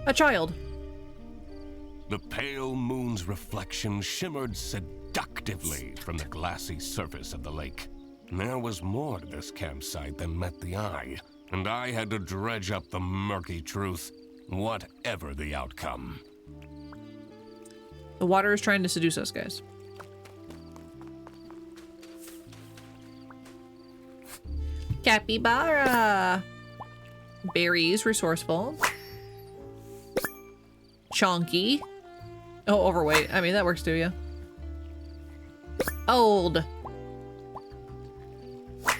[SPEAKER 3] A child.
[SPEAKER 5] The pale moon's reflection shimmered seductively from the glassy surface of the lake. There was more to this campsite than met the eye, and I had to dredge up the murky truth, whatever the outcome.
[SPEAKER 3] The water is trying to seduce us, guys. Capybara. Berries, resourceful. Chonky. Oh, overweight. I mean, that works too, yeah. Old.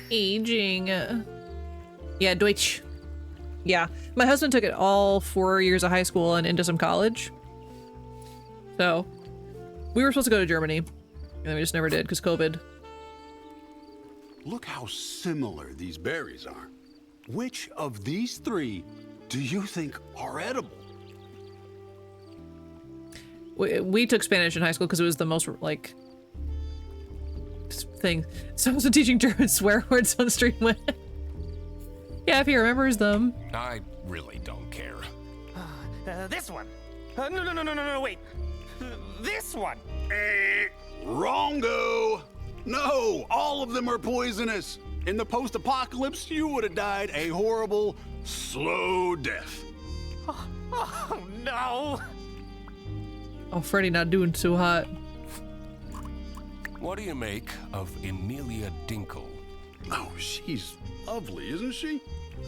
[SPEAKER 3] Aging. Yeah, Deutsch. Yeah. My husband took it all 4 years of high school and into some college. So, we were supposed to go to Germany. And we just never did because COVID.
[SPEAKER 14] Look how similar these berries are. Which of these three do you think are edible?
[SPEAKER 3] We took Spanish in high school because it was the most, like, thing. Someone's been teaching German swear words on stream with. Yeah, if he remembers them.
[SPEAKER 5] I really don't care.
[SPEAKER 8] This one. No, wait. This one.
[SPEAKER 14] Wrongo! No, all of them are poisonous. In the post-apocalypse, you would have died a horrible, slow death.
[SPEAKER 8] Oh no!
[SPEAKER 3] Oh, Freddy not doing too hot.
[SPEAKER 5] What do you make of Emilia Dinkle?
[SPEAKER 14] Oh, she's lovely, isn't she?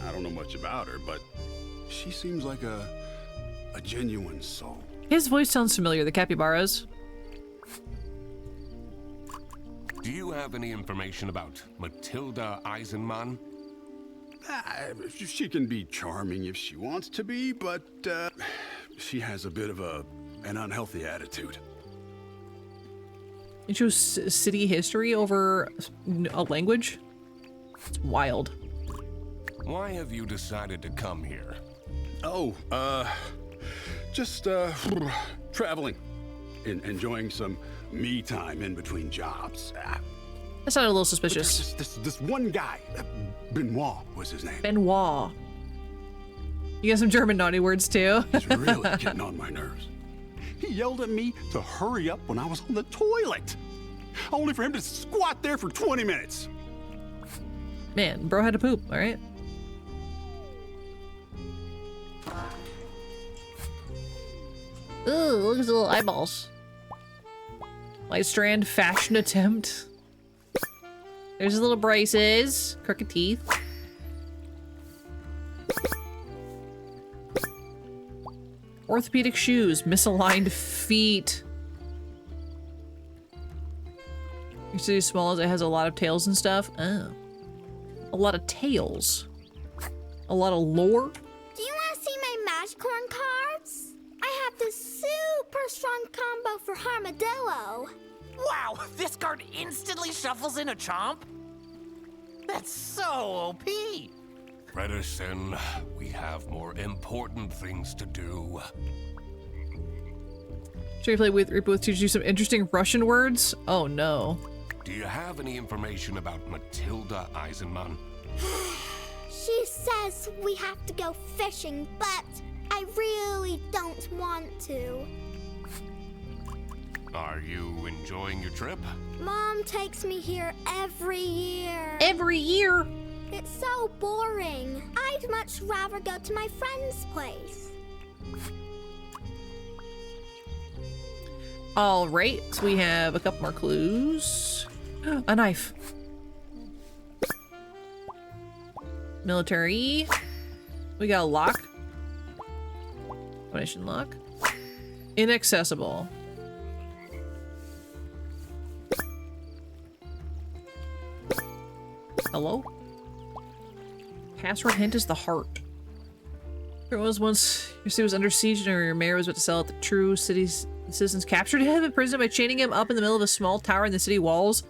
[SPEAKER 14] I don't know much about her, but she seems like a genuine soul.
[SPEAKER 3] His voice sounds familiar, the capybaras.
[SPEAKER 5] Do you have any information about Matilda Eisenman?
[SPEAKER 14] She can be charming if she wants to be, but she has a bit of an unhealthy attitude.
[SPEAKER 3] You chose city history over a language? It's wild.
[SPEAKER 5] Why have you decided to come here?
[SPEAKER 14] Oh, just traveling. Enjoying some me time in between jobs.
[SPEAKER 3] That sounded a little suspicious.
[SPEAKER 14] This one guy, Benoit was his name.
[SPEAKER 3] Benoit. You got some German naughty words too.
[SPEAKER 14] He's really getting on my nerves. He yelled at me to hurry up when I was on the toilet, only for him to squat there for 20 minutes.
[SPEAKER 3] Man, bro had to poop, all right? Ooh, look at his little eyeballs. Light strand fashion attempt. There's his little braces. Crooked teeth. Orthopedic shoes. Misaligned feet. You see as small as it has a lot of tails and stuff? Oh. A lot of tails. A lot of lore.
[SPEAKER 15] Do you want to see my Magicorn cards? I have this super strong combo for Armadillo.
[SPEAKER 8] Wow, this card instantly shuffles in a chomp? That's so OP!
[SPEAKER 5] Redison, we have more important things to do.
[SPEAKER 3] Should we play with Reboot teach you some interesting Russian words? Oh no.
[SPEAKER 5] Do you have any information about Matilda Eisenman?
[SPEAKER 15] She says we have to go fishing, but I really don't want to.
[SPEAKER 5] Are you enjoying your trip?
[SPEAKER 15] Mom takes me here every year.
[SPEAKER 3] Every year?
[SPEAKER 15] It's so boring. I'd much rather go to my friend's place.
[SPEAKER 3] All right, so we have a couple more clues. A knife. Military. We got a lock. Combination lock. Inaccessible. Hello? Password hint is the heart. There was once your city was under siege and your mayor was about to sell it. The true city's citizens captured him in prison by chaining him up in the middle of a small tower in the city walls.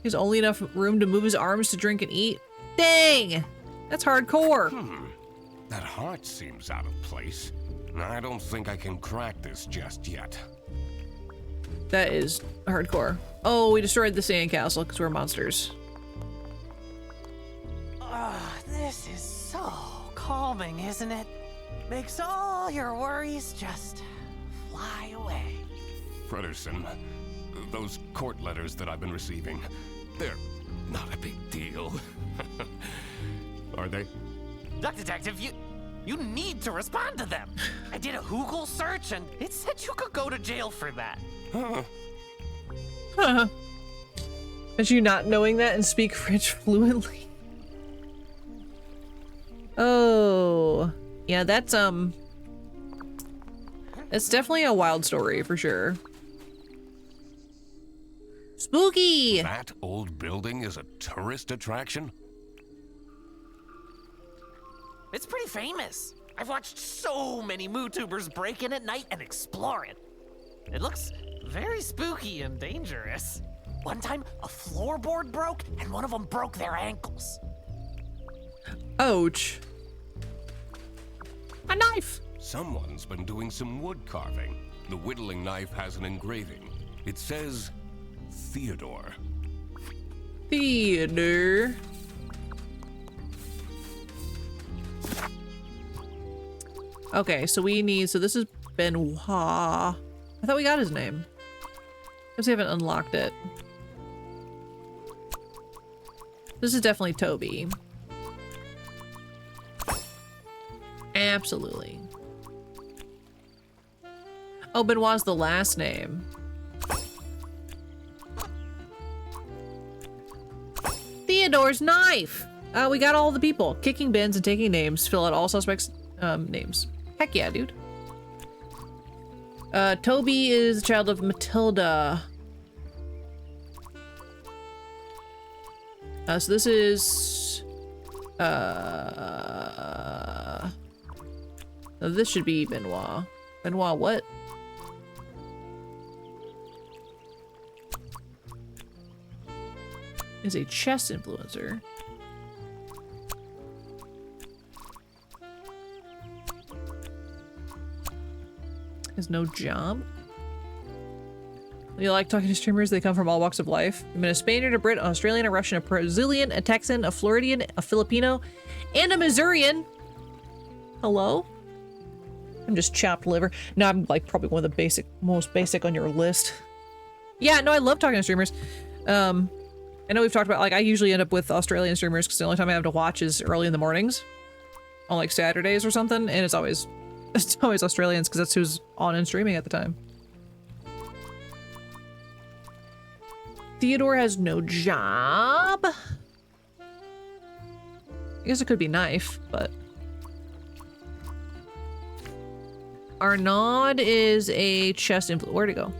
[SPEAKER 3] He has only enough room to move his arms to drink and eat. Dang! That's hardcore.
[SPEAKER 5] That heart seems out of place. I don't think I can crack this just yet.
[SPEAKER 3] That is hardcore. Oh, we destroyed the sandcastle because we're monsters.
[SPEAKER 8] This is so calming, isn't it? Makes all your worries just fly away.
[SPEAKER 5] Frederson, those court letters that I've been receiving, they're not a big deal. Are they?
[SPEAKER 8] Duck Detective, you need to respond to them. I did a Google search and it said you could go to jail for that.
[SPEAKER 3] Huh. Is you not knowing that and speak French fluently? Oh, yeah, that's definitely a wild story for sure. Spooky!
[SPEAKER 5] That old building is a tourist attraction?
[SPEAKER 8] It's pretty famous. I've watched so many MooTubers break in at night and explore it. It looks very spooky and dangerous. One time, a floorboard broke and one of them broke their ankles.
[SPEAKER 3] Ouch. A knife!
[SPEAKER 5] Someone's been doing some wood carving. The whittling knife has an engraving. It says Theodore.
[SPEAKER 3] Theodore. Okay, so we need, so this is Benoit. I thought we got his name. Because we haven't unlocked it. This is definitely Toby. Absolutely. Oh, Benoit's the last name. Theodore's knife! We got all the people. Kicking bins and taking names. Fill out all suspects' names. Heck yeah, dude. Toby is the child of Matilda. So this is... this should be Benoit. Benoit what? Is a chess influencer. Has no job. You like talking to streamers? They come from all walks of life. I've been a Spaniard, a Brit, an Australian, a Russian, a Brazilian, a Texan, a Floridian, a Filipino, and a Missourian. Hello? I'm just chopped liver. No, I'm like probably one of the most basic on your list. Yeah, no, I love talking to streamers. I know we've talked about, like, I usually end up with Australian streamers because the only time I have to watch is early in the mornings. On, like, Saturdays or something. And it's always Australians because that's who's on and streaming at the time. Theodore has no job. I guess it could be knife, but... Arnaud is a chess influencer. Where'd it go?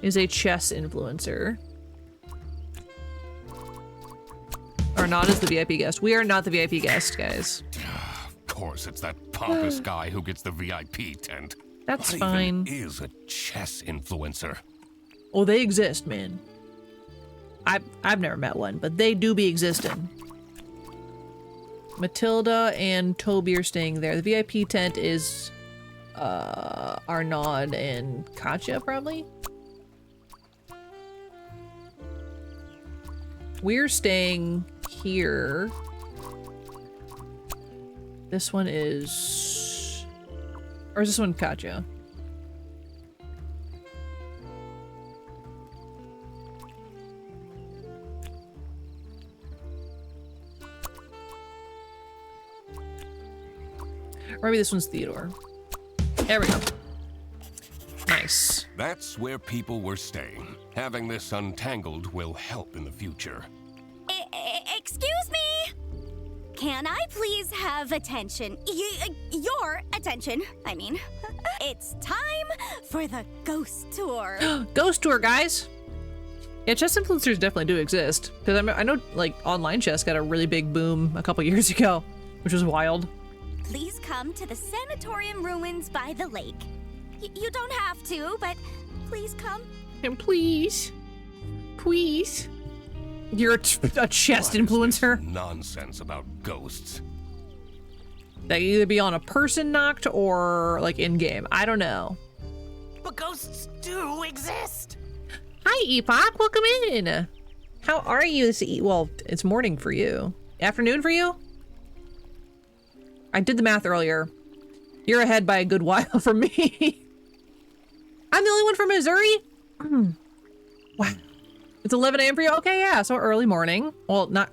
[SPEAKER 3] Is a chess influencer. Arnaud is the VIP guest. We are not the VIP guest, guys.
[SPEAKER 5] Of course, it's that pompous guy who gets the VIP tent.
[SPEAKER 3] That's
[SPEAKER 5] what
[SPEAKER 3] fine.
[SPEAKER 5] Even is a chess influencer?
[SPEAKER 3] Oh, they exist, man. I've never met one, but they do be existing. Matilda and Toby are staying there. The VIP tent is Arnaud and Katya, probably. We're staying here. This one is... Or is this one Katya? Or maybe this one's Theodore. There we go. Nice.
[SPEAKER 5] That's where people were staying. Having this untangled will help in the future.
[SPEAKER 12] Excuse me? Can I please have attention? Your attention, I mean. It's time for the ghost tour.
[SPEAKER 3] Ghost tour, guys. Yeah, chess influencers definitely do exist. Because I know, like, online chess got a really big boom a couple years ago, which was wild.
[SPEAKER 12] Please come to the sanatorium ruins by the lake. You don't have to, but please come.
[SPEAKER 3] And please. Please. You're a chess influencer.
[SPEAKER 5] Nonsense about ghosts.
[SPEAKER 3] They either be on a person knocked or, like, in-game. I don't know.
[SPEAKER 8] But ghosts do exist.
[SPEAKER 3] Hi, Epoch. Welcome in. How are you this well, it's morning for you. Afternoon for you? I did the math earlier. You're ahead by a good while from me. I'm the only one from Missouri? Wow. It's 11 a.m. for you? Okay, yeah, so early morning. Well, not...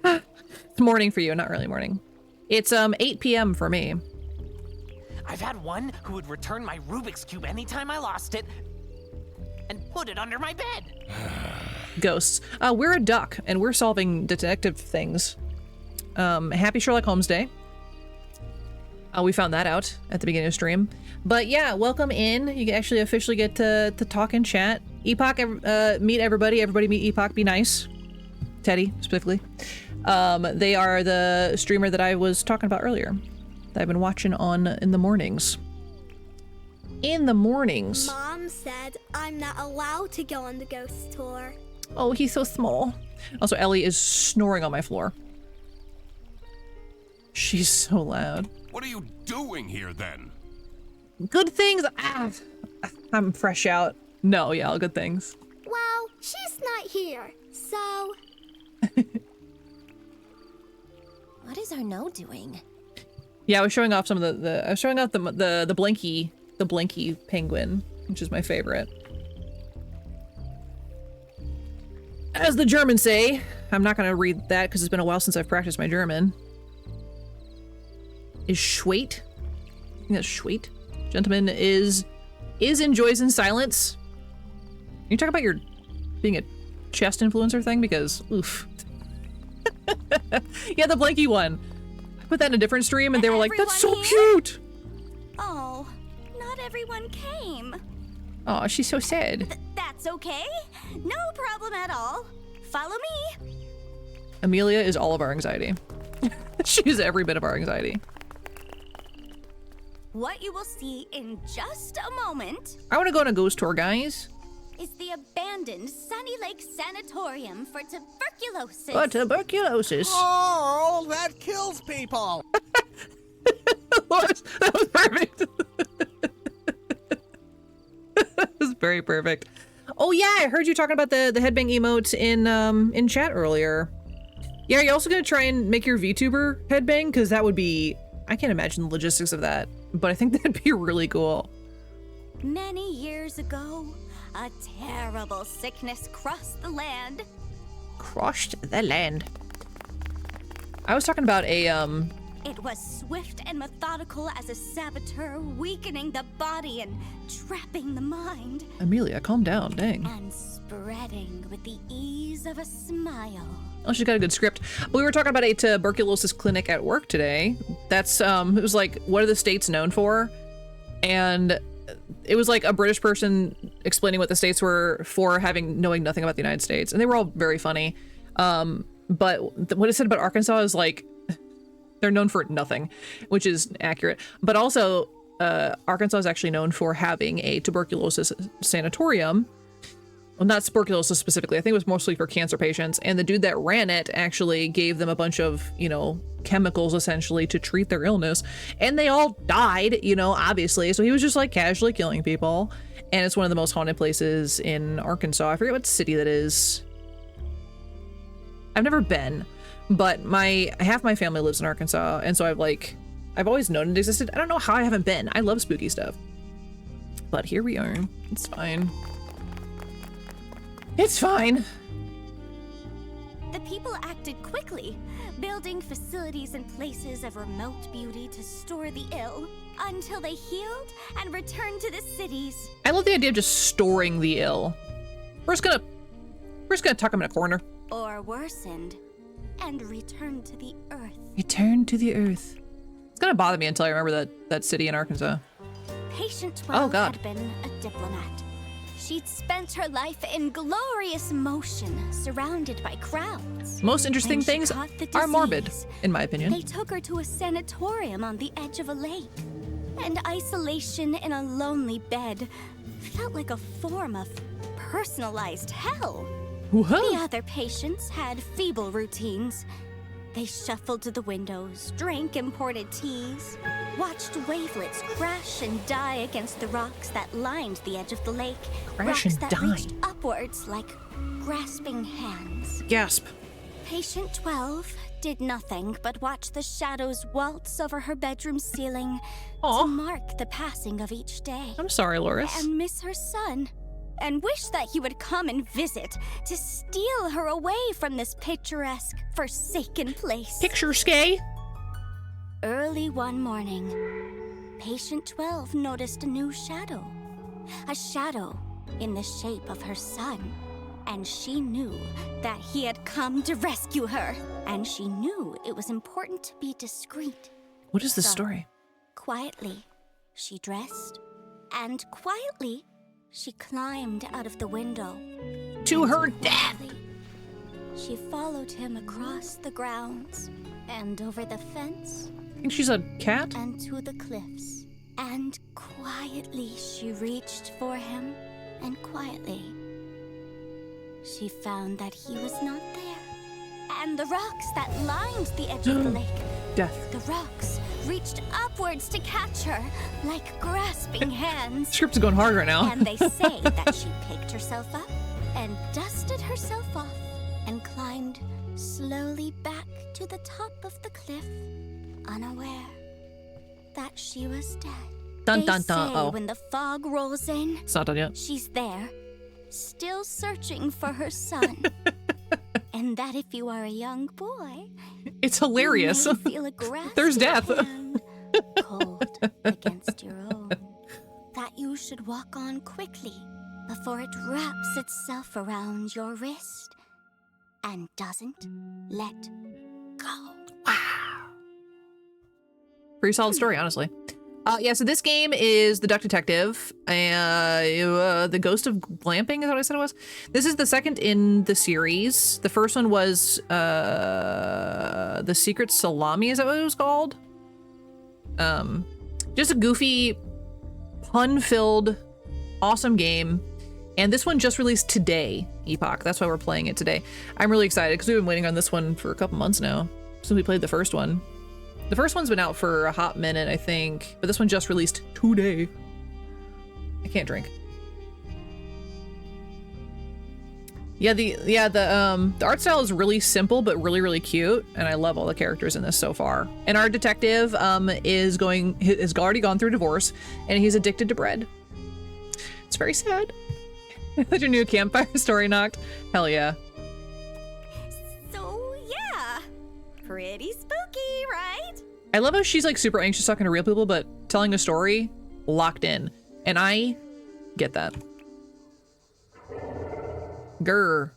[SPEAKER 3] It's morning for you, not early morning. It's 8 p.m. for me.
[SPEAKER 8] I've had one who would return my Rubik's Cube anytime I lost it and put it under my bed.
[SPEAKER 3] Ghosts. We're a duck, and we're solving detective things. Happy Sherlock Holmes Day. We found that out at the beginning of stream. But yeah, welcome in. You can actually officially get to talk and chat. Epoch, meet everybody. Everybody meet Epoch. Be nice. Teddy, specifically. They are the streamer that I was talking about earlier. That I've been watching in the mornings. In the mornings.
[SPEAKER 15] Mom said I'm not allowed to go on the ghost tour.
[SPEAKER 3] Oh, he's so small. Also, Ellie is snoring on my floor. She's so loud.
[SPEAKER 5] What are you doing here then?
[SPEAKER 3] Good things. I'm fresh out. No, yeah, good things.
[SPEAKER 15] Well, she's not here, so...
[SPEAKER 12] What is Arnaud doing?
[SPEAKER 3] Yeah, I was showing off some of I was showing off the blinky penguin, which is my favorite. As the Germans say, I'm not gonna read that because it's been a while since I've practiced my German. Is Schweit? I think that's Schweit. Gentleman is enjoys in silence. You talk about your being a chest influencer thing because oof. Yeah, the blanky one. I put that in a different stream and they were like, that's so cute.
[SPEAKER 12] Oh, not everyone came.
[SPEAKER 3] Oh, she's so sad.
[SPEAKER 12] That's okay. No problem at all. Follow me.
[SPEAKER 3] Amelia is all of our anxiety. She's every bit of our anxiety.
[SPEAKER 12] What you will see in just a moment
[SPEAKER 3] I want to go on a ghost tour, guys.
[SPEAKER 12] is the abandoned Sunny Lake Sanatorium for tuberculosis.
[SPEAKER 3] Oh, tuberculosis.
[SPEAKER 16] Oh, that kills people.
[SPEAKER 3] That was perfect. That was very perfect. Oh yeah, I heard you talking about the headbang emote in chat earlier. Yeah, are you also gonna try and make your VTuber headbang? Because that would be, I can't imagine the logistics of that, but I think that'd be really cool.
[SPEAKER 12] Many years ago, a terrible sickness crossed the land.
[SPEAKER 3] Crossed the land. I was talking about a
[SPEAKER 12] It was swift and methodical as a saboteur, weakening the body and trapping the mind.
[SPEAKER 3] Amelia, calm down, dang.
[SPEAKER 12] And spreading with the ease of a smile.
[SPEAKER 3] Oh, she's got a good script. We were talking about a tuberculosis clinic at work today. That's, it was like, what are the states known for? And it was like a British person explaining what the states were for, knowing nothing about the United States. And they were all very funny. But what it said about Arkansas is like, they're known for nothing, which is accurate. But also, Arkansas is actually known for having a tuberculosis sanatorium. Well, not tuberculosis specifically. I think it was mostly for cancer patients. And the dude that ran it actually gave them a bunch of, chemicals essentially to treat their illness. And they all died, obviously. So he was just like casually killing people. And it's one of the most haunted places in Arkansas. I forget what city that is. I've never been, but half my family lives in Arkansas. And so I've always known it existed. I don't know how I haven't been. I love spooky stuff. But here we are. It's fine. It's fine.
[SPEAKER 12] The people acted quickly, building facilities and places of remote beauty to store the ill until they healed and returned to the cities.
[SPEAKER 3] I love the idea of just storing the ill. We're just gonna tuck them in a corner.
[SPEAKER 12] Or worsened and returned to the earth.
[SPEAKER 3] Return to the earth. It's gonna bother me until I remember that city in Arkansas.
[SPEAKER 12] Patient 12
[SPEAKER 3] God.
[SPEAKER 12] had been a diplomat. She'd spent her life in glorious motion, surrounded by crowds.
[SPEAKER 3] Most interesting
[SPEAKER 12] When she
[SPEAKER 3] things
[SPEAKER 12] caught the
[SPEAKER 3] are morbid,
[SPEAKER 12] disease,
[SPEAKER 3] in my opinion.
[SPEAKER 12] They took her to a sanatorium on the edge of a lake. And isolation in a lonely bed felt like a form of personalized hell.
[SPEAKER 3] Whoa.
[SPEAKER 12] The other patients had feeble routines. They shuffled to the windows, drank imported teas, watched wavelets crash and die against the rocks that lined the edge of the lake.
[SPEAKER 3] Crash
[SPEAKER 12] rocks
[SPEAKER 3] and
[SPEAKER 12] that
[SPEAKER 3] die.
[SPEAKER 12] reached upwards like grasping hands.
[SPEAKER 3] Gasp.
[SPEAKER 12] Patient 12 did nothing but watch the shadows waltz over her bedroom ceiling to mark the passing of each day.
[SPEAKER 3] I'm sorry, Loris.
[SPEAKER 12] And miss her son. And wish that he would come and visit to steal her away from this picturesque, forsaken place.
[SPEAKER 3] Picture skay.
[SPEAKER 12] Early one morning, patient 12 noticed a new shadow. A shadow in the shape of her son. And she knew that he had come to rescue her. And she knew it was important to be discreet.
[SPEAKER 3] What is the
[SPEAKER 12] So,
[SPEAKER 3] story?
[SPEAKER 12] Quietly, she dressed. And quietly, she climbed out of the window.
[SPEAKER 3] To her death!
[SPEAKER 12] She followed him across the grounds and over the fence.
[SPEAKER 3] Think she's a cat?
[SPEAKER 12] And to the cliffs. And quietly she reached for him, and quietly she found that he was not there. And the rocks that lined the edge of the lake,
[SPEAKER 3] Death.
[SPEAKER 12] the rocks reached upwards to catch her like grasping hands.
[SPEAKER 3] Script's going hard right now.
[SPEAKER 12] And they say that she picked herself up and dusted herself off and climbed slowly back to the top of the cliff, unaware that she was dead.
[SPEAKER 3] Dun, dun,
[SPEAKER 12] They
[SPEAKER 3] dun.
[SPEAKER 12] say
[SPEAKER 3] Oh.
[SPEAKER 12] when the fog rolls in,
[SPEAKER 3] It's not done yet.
[SPEAKER 12] she's there, still searching for her son. And that if you are a young boy,
[SPEAKER 3] It's hilarious.
[SPEAKER 12] you may feel a grasping
[SPEAKER 3] There's death.
[SPEAKER 12] hand cold against your own. That you should walk on quickly before it wraps itself around your wrist and doesn't let go.
[SPEAKER 3] Pretty solid story, honestly. Yeah, so this game is The Duck Detective, The Ghost of Glamping is what I said it was. This is the second in the series. The first one was The Secret Salami, is that what it was called? Just a goofy, pun-filled, awesome game. And this one just released today, Epoch. That's why we're playing it today. I'm really excited because we've been waiting on this one for a couple months now, since we played the first one. The first one's been out for a hot minute, I think, but this one just released today. I can't drink. Yeah, the art style is really simple but really, really cute, and I love all the characters in this so far. And our detective has already gone through divorce, and he's addicted to bread. It's very sad. That's your new campfire story, Noct? Hell yeah.
[SPEAKER 12] So, yeah. Pretty spooky, right?
[SPEAKER 3] I love how she's like super anxious talking to real people, but telling a story locked in. And I get that. Grr.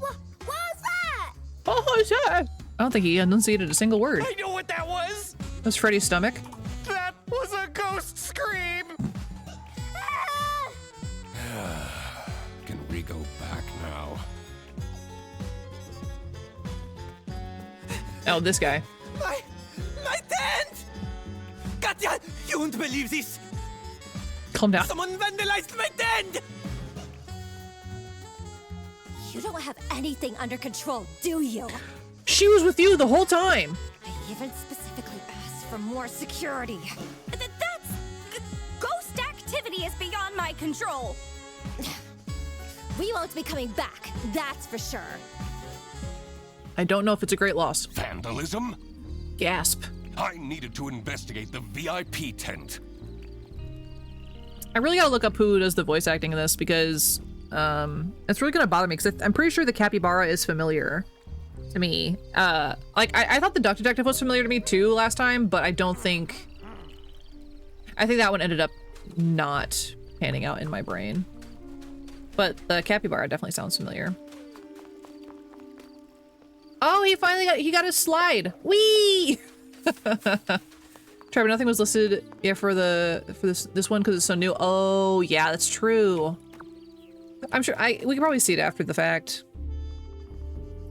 [SPEAKER 12] What was that?
[SPEAKER 3] What was that? I don't think he enunciated a single word.
[SPEAKER 8] I know what that was!
[SPEAKER 3] That's Freddy's stomach.
[SPEAKER 8] That was a ghost scream!
[SPEAKER 5] Can we go back now?
[SPEAKER 3] Oh, this guy.
[SPEAKER 13] My tent! Katya, you won't believe this!
[SPEAKER 3] Calm down.
[SPEAKER 13] Someone vandalized my tent!
[SPEAKER 11] You don't have anything under control, do you?
[SPEAKER 3] She was with you the whole time.
[SPEAKER 11] I even specifically asked for more security.
[SPEAKER 12] Ghost activity is beyond my control.
[SPEAKER 11] We won't be coming back, that's for sure.
[SPEAKER 3] I don't know if it's a great loss.
[SPEAKER 5] Vandalism?
[SPEAKER 3] Gasp.
[SPEAKER 5] I needed to investigate the VIP tent.
[SPEAKER 3] I really gotta look up who does the voice acting in this because it's really gonna bother me because I'm pretty sure the capybara is familiar to me. I thought the Duck Detective was familiar to me too last time, but I think that one ended up not panning out in my brain. But the capybara definitely sounds familiar. Oh, he finally got his slide. Whee! Trevor, nothing was listed for this one because it's so new. Oh yeah, that's true. I'm sure we can probably see it after the fact.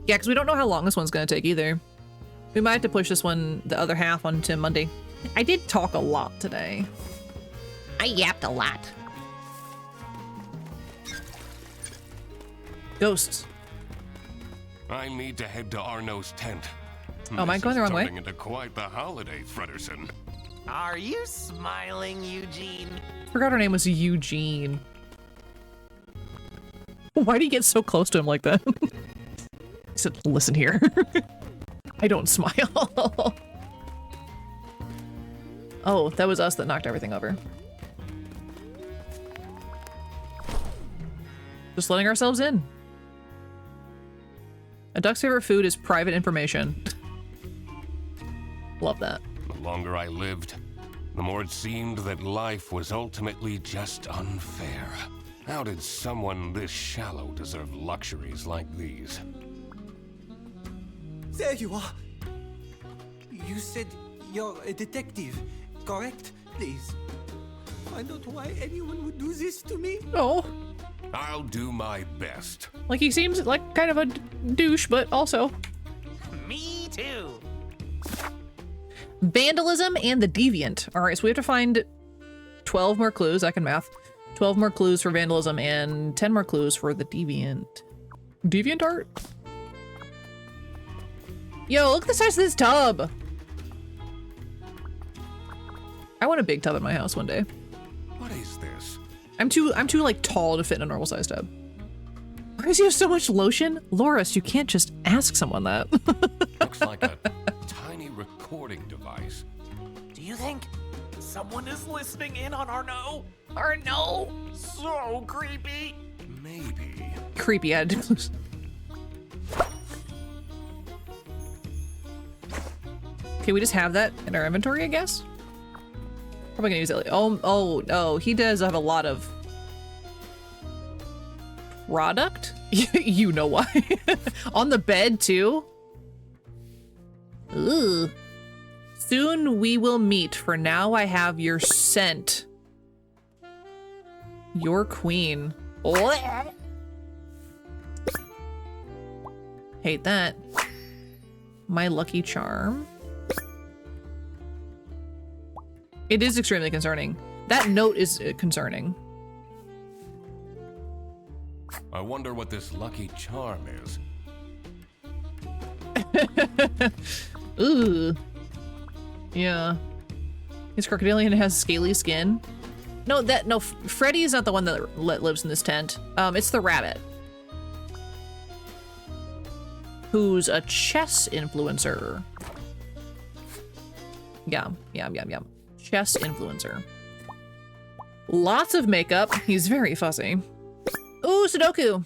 [SPEAKER 3] Yeah, because we don't know how long this one's gonna take either. We might have to push this one, the other half, onto Monday. I did talk a lot today. I yapped a lot. Ghosts.
[SPEAKER 5] I need to head to Arno's tent.
[SPEAKER 3] Oh, am I going the wrong way?
[SPEAKER 5] Turning into quite the holiday, Frederson.
[SPEAKER 8] Are you smiling, Eugene?
[SPEAKER 3] Forgot her name was Eugene. Why do you get so close to him like that? He said, listen here. I don't smile. Oh, that was us that knocked everything over. Just letting ourselves in. A duck's favorite food is private information. Love that.
[SPEAKER 5] The longer I lived, the more it seemed that life was ultimately just unfair. How did someone this shallow deserve luxuries like these?
[SPEAKER 13] There you are. You said you're a detective, correct? Please, find out why anyone would do this to me.
[SPEAKER 3] Oh.
[SPEAKER 5] I'll do my best.
[SPEAKER 3] Like, he seems like kind of a douche, but also.
[SPEAKER 8] Me too.
[SPEAKER 3] Vandalism and the Deviant. All right, so we have to find 12 more clues. I can math. 12 more clues for vandalism and 10 more clues for the Deviant. Deviant art? Yo, look at the size of this tub. I want a big tub in my house one day.
[SPEAKER 5] What is this?
[SPEAKER 3] I'm too like tall to fit in a normal size tub. Why does he have so much lotion? Loris, you can't just ask someone that.
[SPEAKER 5] Looks like a tiny recording device.
[SPEAKER 8] Do you think someone is listening in on Arno?
[SPEAKER 3] Arno!
[SPEAKER 8] So creepy.
[SPEAKER 5] Maybe.
[SPEAKER 3] Creepy attitude. Okay, we just have that in our inventory, I guess? Probably gonna use it. Oh, he does have a lot of product. You know why. On the bed too. Ooh. Soon we will meet. For now, I have your scent. Your queen. Hate that. My lucky charm. It is extremely concerning. That note is concerning.
[SPEAKER 5] I wonder what this lucky charm is.
[SPEAKER 3] Ooh. Yeah. His crocodilian has scaly skin. No, Freddy is not the one that lives in this tent. It's the rabbit. Who's a chess influencer. Yeah. Chess influencer. Lots of makeup. He's very fussy. Ooh, Sudoku.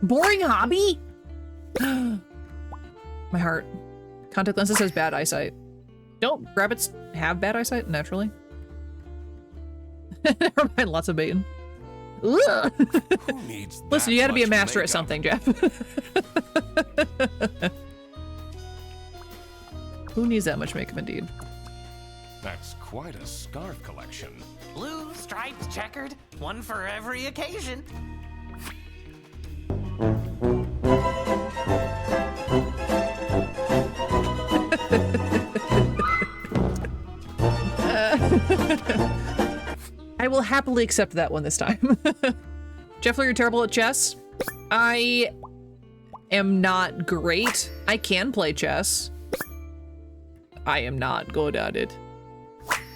[SPEAKER 3] Boring hobby? My heart. Contact lenses has bad eyesight. Don't rabbits have bad eyesight naturally? Never mind, lots of baiting.
[SPEAKER 5] Who needs that?
[SPEAKER 3] Listen, you gotta be a master at something, Jeff. Who needs that much makeup indeed?
[SPEAKER 5] That's quite a scarf collection.
[SPEAKER 8] Blue, striped, checkered, one for every occasion.
[SPEAKER 3] I will happily accept that one this time. Jeff, you're terrible at chess. I am not great. I can play chess. I am not good at it.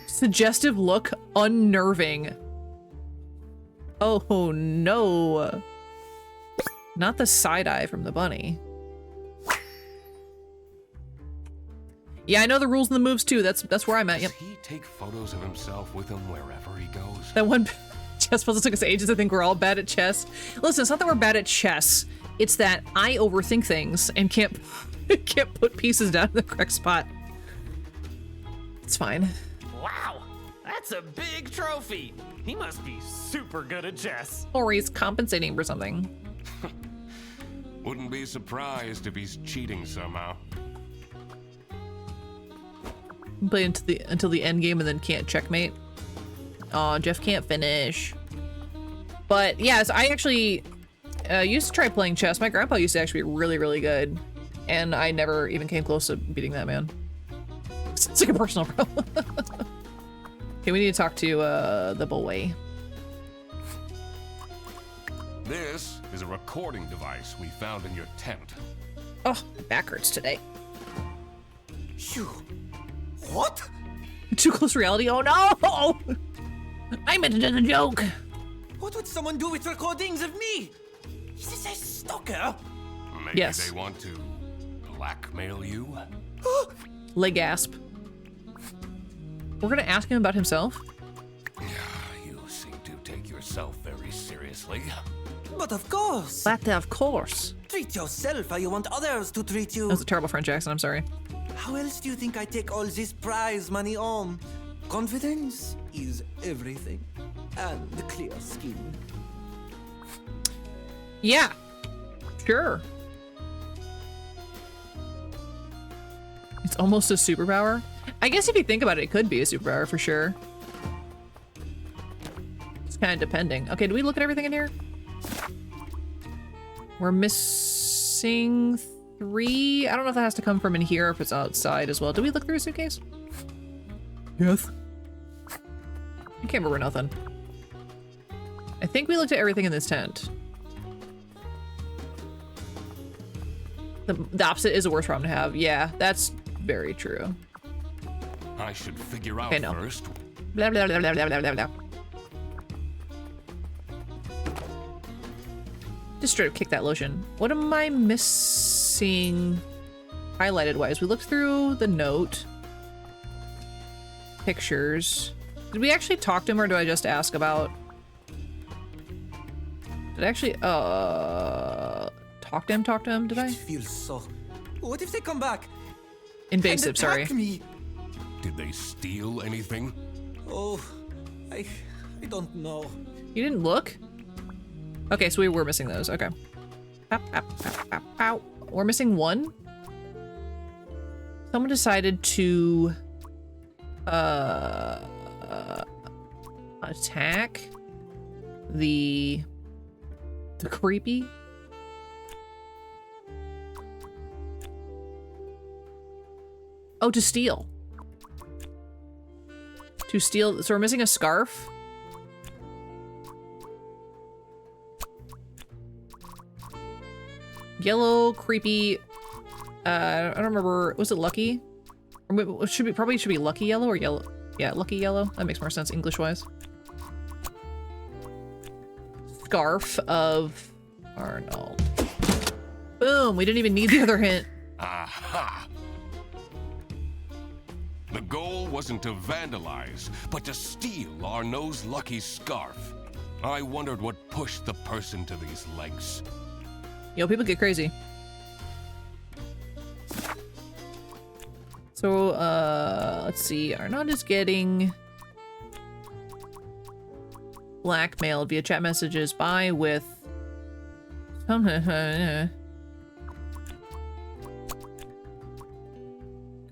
[SPEAKER 3] Suggestive look, unnerving. Oh no. Not the side eye from the bunny. Yeah, I know the rules and the moves too. That's where I'm at. Yep.
[SPEAKER 5] Does he take photos of himself with him wherever he goes?
[SPEAKER 3] That one chess puzzle took us ages. I think we're all bad at chess. Listen, it's not that we're bad at chess. It's that I overthink things and can't put pieces down in the correct spot. It's fine.
[SPEAKER 8] Wow, that's a big trophy. He must be super good at chess.
[SPEAKER 3] Or he's compensating for something.
[SPEAKER 5] Wouldn't be surprised if he's cheating somehow.
[SPEAKER 3] Play until the end game and then can't checkmate. Oh, Jeff can't finish. But yes, I actually used to try playing chess. My grandpa used to actually be really, really good. And I never even came close to beating that man. It's like a personal problem. Okay, we need to talk to the boy.
[SPEAKER 5] This is a recording device we found in your tent.
[SPEAKER 3] Oh, my back hurts today.
[SPEAKER 13] Phew. What?
[SPEAKER 3] Too close to reality? Oh no! I meant it as a joke.
[SPEAKER 13] What would someone do with recordings of me? Is this a stalker?
[SPEAKER 5] Maybe
[SPEAKER 3] yes.
[SPEAKER 5] They want to blackmail you?
[SPEAKER 3] Leg gasp. We're gonna ask him about himself?
[SPEAKER 5] You seem to take yourself very seriously.
[SPEAKER 13] But of course.
[SPEAKER 3] But of course.
[SPEAKER 13] Treat yourself how you want others to treat you.
[SPEAKER 3] That was a terrible French accent, I'm sorry.
[SPEAKER 13] How else do you think I take all this prize money home? Confidence is everything. And the clear skin.
[SPEAKER 3] Yeah. Sure. It's almost a superpower. I guess if you think about it, it could be a superpower for sure. It's kind of depending. Okay, do we look at everything in here? We're missing 3. I don't know if that has to come from in here or if it's outside as well. Did we look through a suitcase? Yes. I can't remember nothing. I think we looked at everything in this tent. The opposite is a worse problem to have. Yeah, that's very true.
[SPEAKER 5] I should figure out first.
[SPEAKER 3] Blah, blah, blah, blah, blah, blah, blah. Just straight up kick that lotion. What am I missing highlighted wise? We looked through the note. Pictures. Did we actually talk to him or do I just ask about... Did I actually, talk to him? Did I?
[SPEAKER 13] It feels so... What if they come back?
[SPEAKER 3] Invasive, sorry.
[SPEAKER 13] Me?
[SPEAKER 5] Did they steal anything?
[SPEAKER 13] Oh, I don't know.
[SPEAKER 3] You didn't look? Okay, so we were missing those. Okay. Ow, ow, ow, ow, ow. We're missing 1. Someone decided to attack the creepy. Oh, to steal. To steal. So we're missing a scarf. Yellow, creepy. I don't remember. Was it Lucky? Or probably should be Lucky Yellow or Yellow. Yeah, Lucky Yellow. That makes more sense English-wise. Scarf of Arnold. Boom! We didn't even need the other hint.
[SPEAKER 5] Aha! The goal wasn't to vandalize, but to steal Arnaud's lucky scarf. I wondered what pushed the person to these lengths.
[SPEAKER 3] Yo, people get crazy. So, let's see. Arnaud is getting blackmailed via chat messages by with...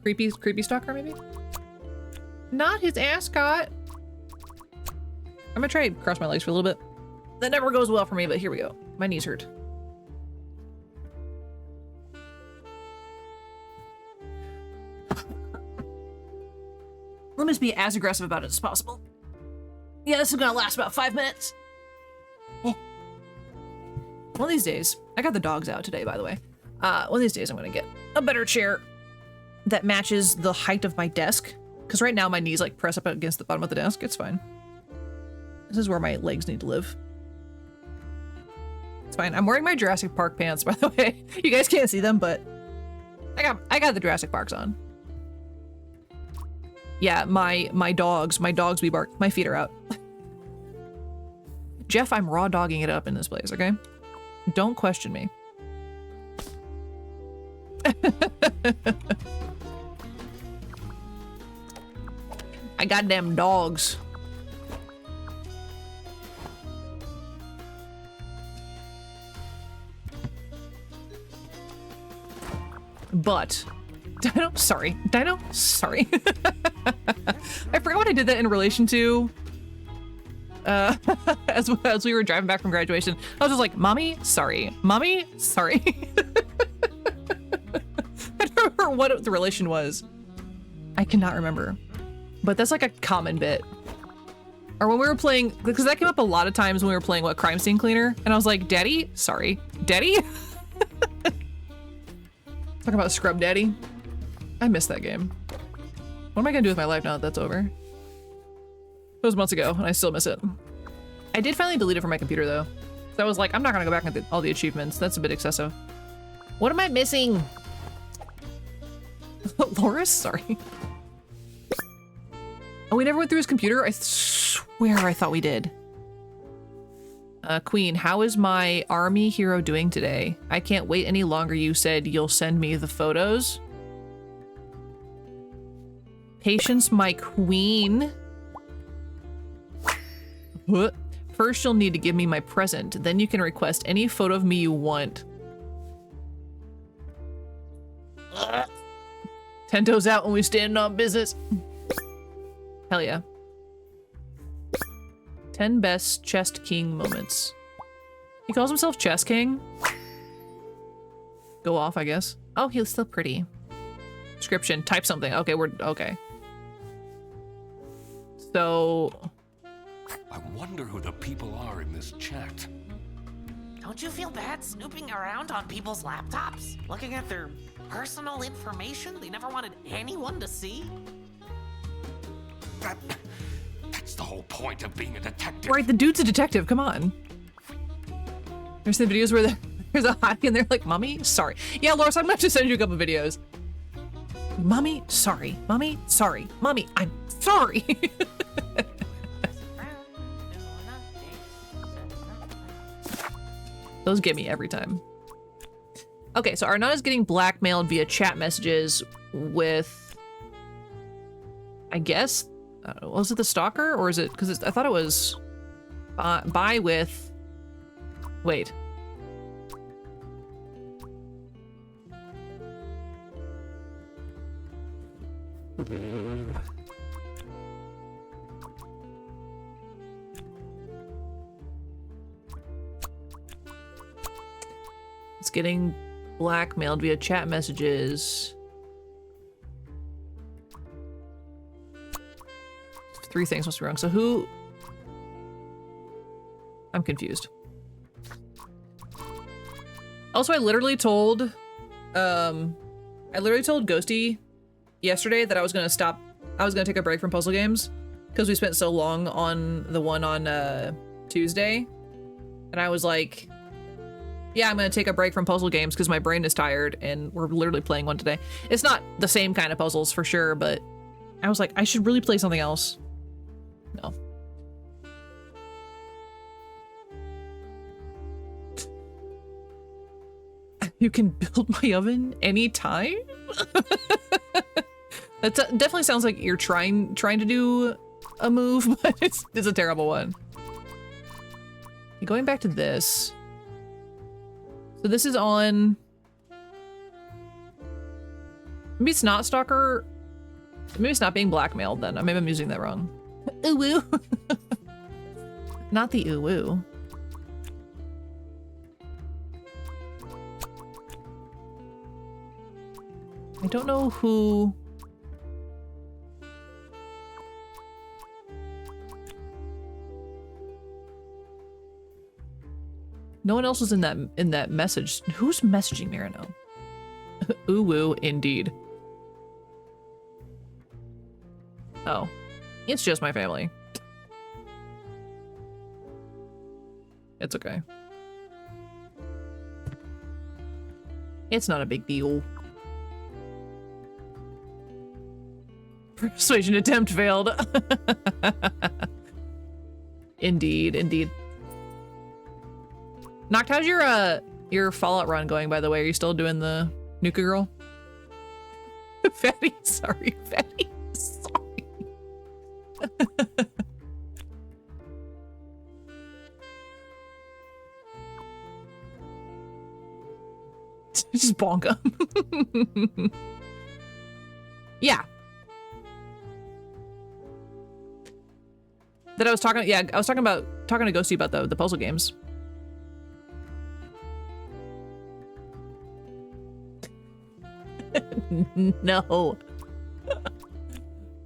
[SPEAKER 3] Creepy stalker, maybe? Not his ascot. I'm gonna try to cross my legs for a little bit. That never goes well for me, but here we go. My knees hurt. Let me just be as aggressive about it as possible. Yeah, this is gonna last about 5 minutes. One of these days, I got the dogs out today, by the way. One of these days I'm gonna get a better chair that matches the height of my desk. Because right now my knees like press up against the bottom of the desk. It's fine. This is where my legs need to live. It's fine. I'm wearing my Jurassic Park pants, by the way. You guys can't see them, but I got the Jurassic Parks on. Yeah, my dogs we bark. My feet are out. Jeff, I'm raw dogging it up in this place, okay? Don't question me. I got them dogs. But Dino, sorry. Dino, sorry. I forgot what I did that in relation to. As we were driving back from graduation, I was just like, "Mommy, sorry. Mommy, sorry." I don't remember what the relation was. I cannot remember, but that's like a common bit. Or when we were playing, because that came up a lot of times when we were playing Crime Scene Cleaner, and I was like, "Daddy, sorry, Daddy." Talking about Scrub Daddy. I miss that game. What am I gonna do with my life now that that's over? It was months ago, and I still miss it. I did finally delete it from my computer, though. So I was like, I'm not gonna go back and all the achievements. That's a bit excessive. What am I missing? Loris? Sorry. Oh, we never went through his computer? I swear I thought we did. Queen, how is my army hero doing today? I can't wait any longer. You said you'll send me the photos. Patience, my queen. What? First, you'll need to give me my present. Then you can request any photo of me you want. 10 toes out when we stand on business. Hell yeah. 10 best chest king moments. He calls himself chess king. Go off, I guess. Oh, he's still pretty. Description, type something. Okay, we're okay. So
[SPEAKER 5] I wonder who the people are in this chat.
[SPEAKER 8] Don't you feel bad snooping around on people's laptops? Looking at their personal information they never wanted anyone to see?
[SPEAKER 5] That's the whole point of being a detective.
[SPEAKER 3] right, the dude's a detective. Come on. There's the videos where there's a hottie and they're like, "Mommy, sorry." Yeah, Loris, I'm gonna have to send you a couple videos. Mommy, sorry. Mommy, sorry. Mommy, I'm sorry. Those get me every time. Okay, so Arnau's getting blackmailed via chat messages with, I guess, was it the stalker or is it, because I thought it was buy with, wait. It's getting blackmailed via chat messages. 3 things must be wrong. So who? I'm confused. Also, I literally told Ghosty yesterday that I was gonna stop. I was gonna take a break from puzzle games because we spent so long on the one on Tuesday, and I was like, yeah, I'm gonna take a break from puzzle games because my brain is tired, and we're literally playing one today. It's not the same kind of puzzles for sure, but I was like, I should really play something else. No. You can build my oven anytime? That definitely sounds like you're trying to do a move, but it's a terrible one. Going back to this. So this is on... Maybe it's not Stalker. Maybe it's not being blackmailed then. Maybe I'm using that wrong. Ooh woo. Not the ooh woo. I don't know who... No one else was in that message. Who's messaging me right now? Ooh woo, indeed. Oh, it's just my family. It's okay. It's not a big deal. Persuasion attempt failed. Indeed, indeed. Noct, how's your Fallout run going, by the way? Are you still doing the Nuka Girl? Fatty, sorry, Fatty, sorry. Just bonk him. Yeah. That I was talking, yeah, I was talking to Ghosty about the puzzle games. No.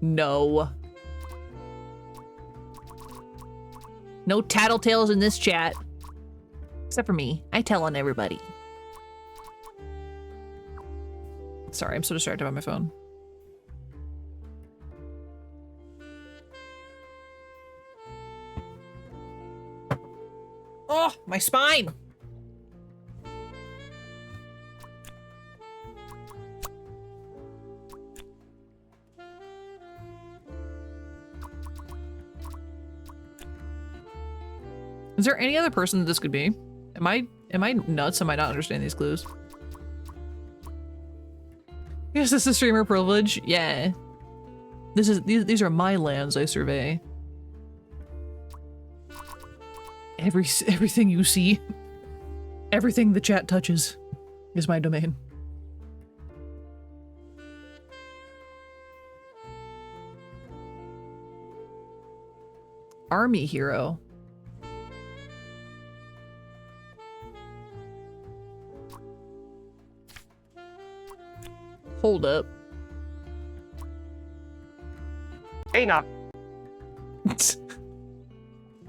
[SPEAKER 3] No. No tattletales in this chat. Except for me. I tell on everybody. Sorry, I'm so distracted by my phone. Oh, my spine! Is there any other person that this could be? Am I nuts? Am I not understanding these clues? Yes, this is streamer privilege. Yeah. These are my lands I survey. Everything you see, everything the chat touches is my domain. Army hero. Hold up.
[SPEAKER 17] Hey, now.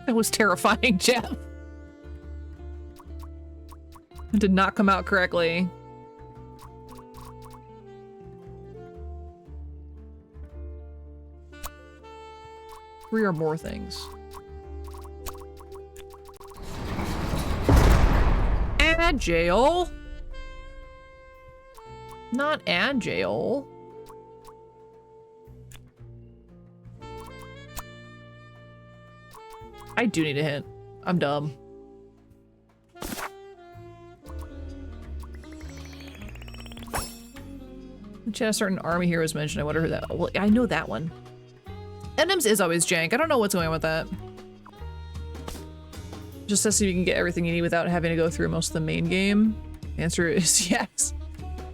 [SPEAKER 3] That was terrifying, Jeff. It did not come out correctly. Three or more things. Agile. Not agile. I do need a hint. I'm dumb. A certain army hero is mentioned. I wonder who that. Well, I know that one. Endems is always jank. I don't know what's going on with that. Just to see if you can get everything you need without having to go through most of the main game. The answer is yes.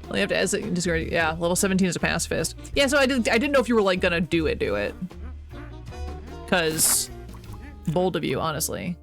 [SPEAKER 3] Well, you have to discard. Yeah, level 17 is a pacifist. Yeah, so I didn't know if you were like gonna do it. Cause bold of you, honestly.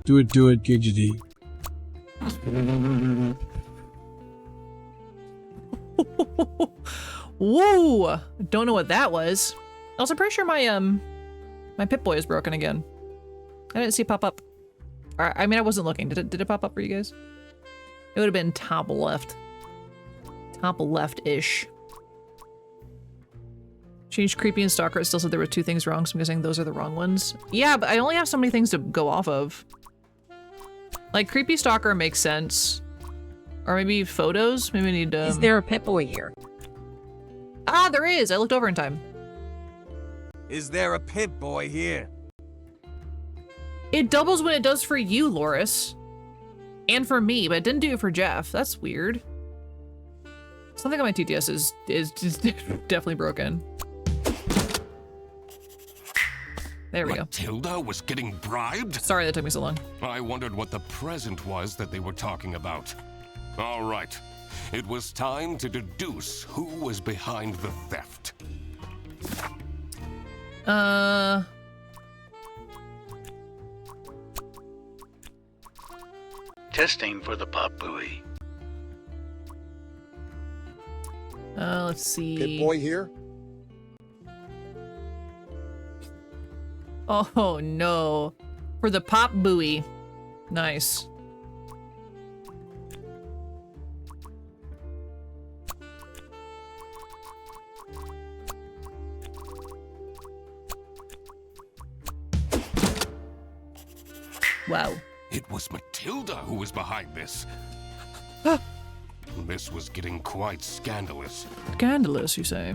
[SPEAKER 18] Do it, Gidgety.
[SPEAKER 3] Whoa! Don't know what that was. Also, pretty sure my Pip-Boy is broken again. I didn't see it pop up. I mean, I wasn't looking. Did it pop up for you guys? It would have been top left. Top left-ish. Changed creepy and stalker. It still said there were 2 things wrong, so I'm guessing those are the wrong ones. Yeah, but I only have so many things to go off of. Like, creepy stalker makes sense. Or maybe photos? Maybe we need
[SPEAKER 19] Is there a Pip-Boy here?
[SPEAKER 3] Ah, there is! I looked over in time.
[SPEAKER 20] Is there a Pip-Boy here?
[SPEAKER 3] It doubles when it does for you, Loris. And for me, but it didn't do it for Jeff. That's weird. Something on my TTS is just definitely broken. There we go.
[SPEAKER 5] Matilda was getting bribed?
[SPEAKER 3] Sorry that took me so long.
[SPEAKER 5] I wondered what the present was that they were talking about. All right. It was time to deduce who was behind the theft.
[SPEAKER 18] Testing for the pop buoy.
[SPEAKER 3] Let's see.
[SPEAKER 21] Pip-Boy here?
[SPEAKER 3] Oh no. For the pop buoy. Nice. Wow.
[SPEAKER 5] It was Matilda who was behind this. This was getting quite scandalous.
[SPEAKER 3] Scandalous, you say?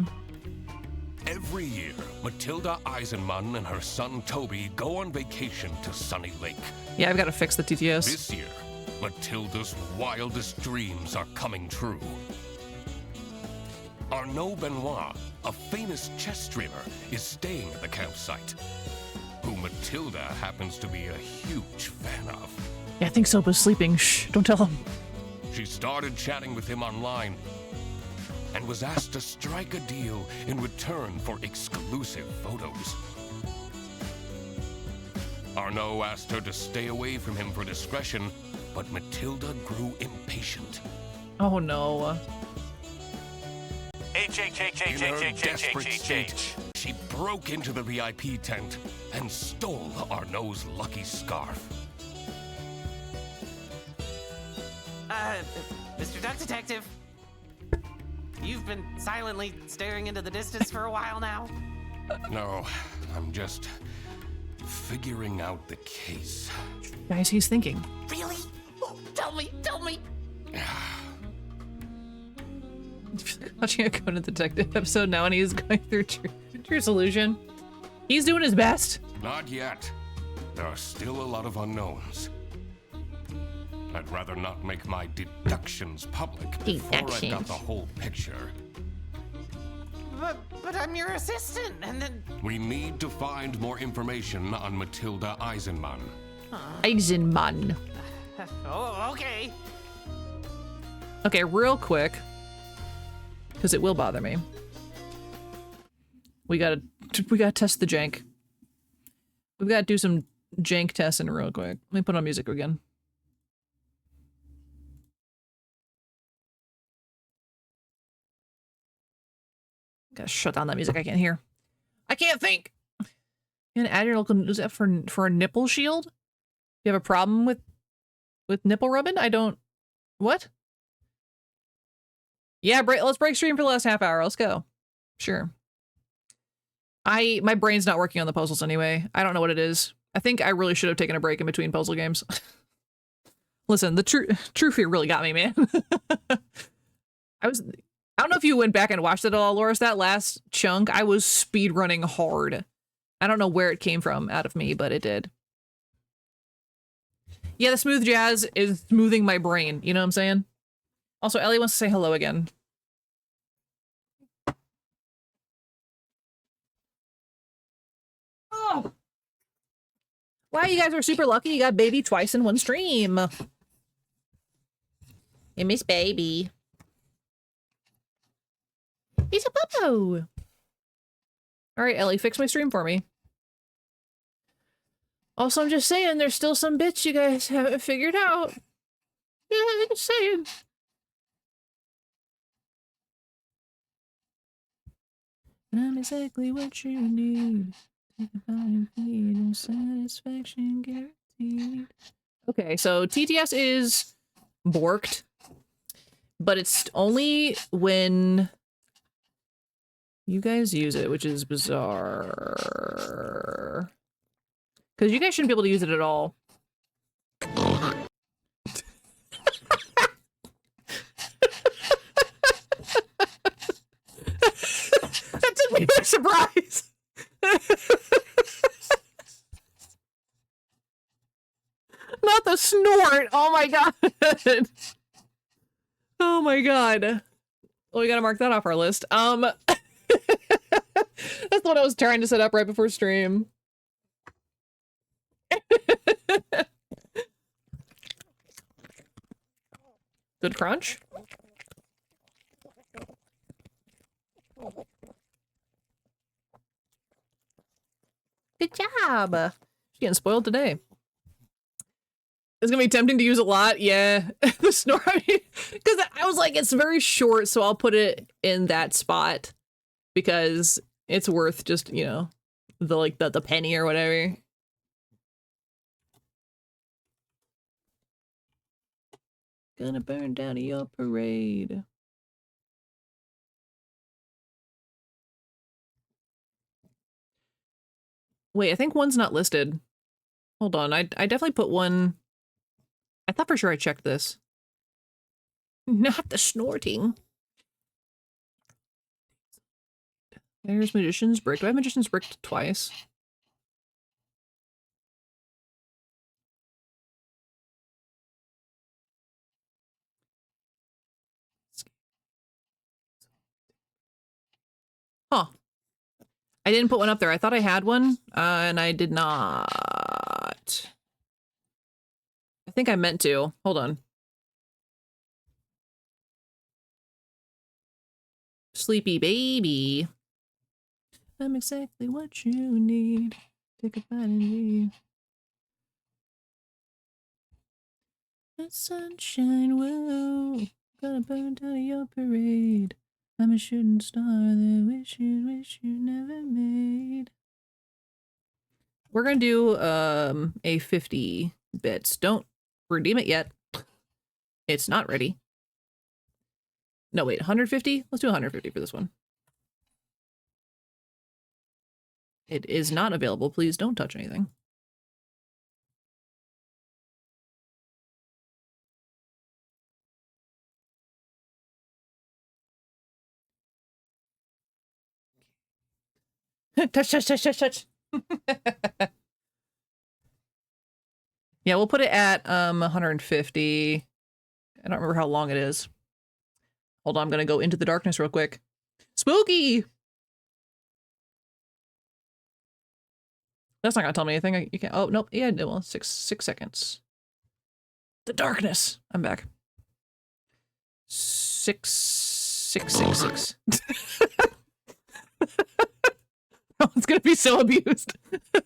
[SPEAKER 5] Every year, Matilda Eisenman and her son Toby go on vacation to Sunny Lake.
[SPEAKER 3] Yeah, I've got to fix the TTS.
[SPEAKER 5] This year, Matilda's wildest dreams are coming true. Arnaud Benoit, a famous chess streamer, is staying at the campsite, who Matilda happens to be a huge fan of.
[SPEAKER 3] Yeah, I think Sopa's sleeping. Shh, don't tell him.
[SPEAKER 5] She started chatting with him online and was asked to strike a deal in return for exclusive photos. Arnaud asked her to stay away from him for discretion, but Matilda grew impatient.
[SPEAKER 3] Oh no.
[SPEAKER 5] In her desperate state, she broke into the VIP tent and stole Arnaud's lucky scarf.
[SPEAKER 8] Mr. Duck Detective, you've been silently staring into the distance for a while now.
[SPEAKER 5] No, I'm just figuring out the case.
[SPEAKER 3] Guys, he's thinking.
[SPEAKER 8] Really? Oh, tell me!
[SPEAKER 3] Watching a Conan Detective episode now, and he's going through True Solution. He's doing his best.
[SPEAKER 5] Not yet. There are still a lot of unknowns. I'd rather not make my deductions public before I got the whole picture.
[SPEAKER 8] But I'm your assistant, and then...
[SPEAKER 5] We need to find more information on Matilda Eisenman.
[SPEAKER 3] Eisenman.
[SPEAKER 8] Oh, okay.
[SPEAKER 3] Okay, real quick, because it will bother me. We gotta test the jank. We've got to do some jank testing real quick. Let me put on music again. Gotta shut down that music. I can't hear. I can't think. And add your local. Is that for a nipple shield? You have a problem with nipple rubbing? I don't. What? Yeah, let's break stream for the last half hour. Let's go. Sure. My brain's not working on the puzzles anyway. I don't know what it is. I think I really should have taken a break in between puzzle games. Listen, the true fear really got me, man. I don't know if you went back and watched it at all, Loris. That last chunk, I was speedrunning hard. I don't know where it came from out of me, but it did. Yeah, the smooth jazz is smoothing my brain. You know what I'm saying? Also, Ellie wants to say hello again. Oh! Wow, you guys are super lucky. You got baby twice in one stream. You miss baby. He's a puppo. All right, Ellie, fix my stream for me. Also, I'm just saying, there's still some bits you guys haven't figured out. Yeah, I'm just saying. And I'm exactly what you need. Take a bite and feed and satisfaction guaranteed. Okay, so TTS is borked, but it's only when you guys use it, which is bizarre. Because you guys shouldn't be able to use it at all. That took me by surprise. Not the snort. Oh my god. Oh my god. Well, we gotta mark that off our list. That's what I was trying to set up right before stream. Good crunch. Good job. She's getting spoiled today. It's gonna be tempting to use a lot. Yeah, the snore. Because I was like, it's very short, so I'll put it in that spot because it's worth just, you know, the penny or whatever. Gonna burn down your parade. Wait, I think one's not listed. Hold on, I definitely put one. I thought for sure I checked this. Not the snorting. There's Magician's Brick. Do I have Magician's Brick twice? Huh. I didn't put one up there. I thought I had one, and I did not. I think I meant to. Hold on. Sleepy baby. I'm exactly what you need. Take a bite and leave. The sunshine, whoa. Gonna burn down your parade. I'm a shooting star that wish you never made. We're gonna do a 50 bits. Don't redeem it yet. It's not ready. No, wait, 150? Let's do 150 for this one. It is not available. Please don't touch anything. Touch, touch, touch, touch, touch. Yeah, we'll put it at 150. I don't remember how long it is. Hold on, I'm gonna go into the darkness real quick. Spooky! That's not gonna tell me anything. You can't. Oh nope. Yeah, well, six seconds. The darkness. I'm back. 6. Oh, it's gonna be so abused.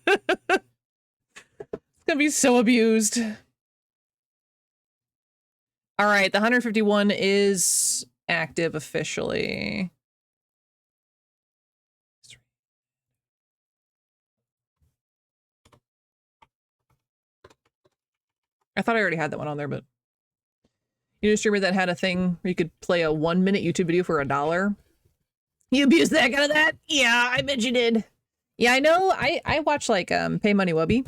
[SPEAKER 3] It's gonna be so abused. All right, the 151 is active officially. I thought I already had that one on there, but you know, a streamer that had a thing where you could play a 1-minute YouTube video for $1. You abused the heck out of that? Yeah, I bet you did. Yeah, I know. I watch like Pay Money Wubby.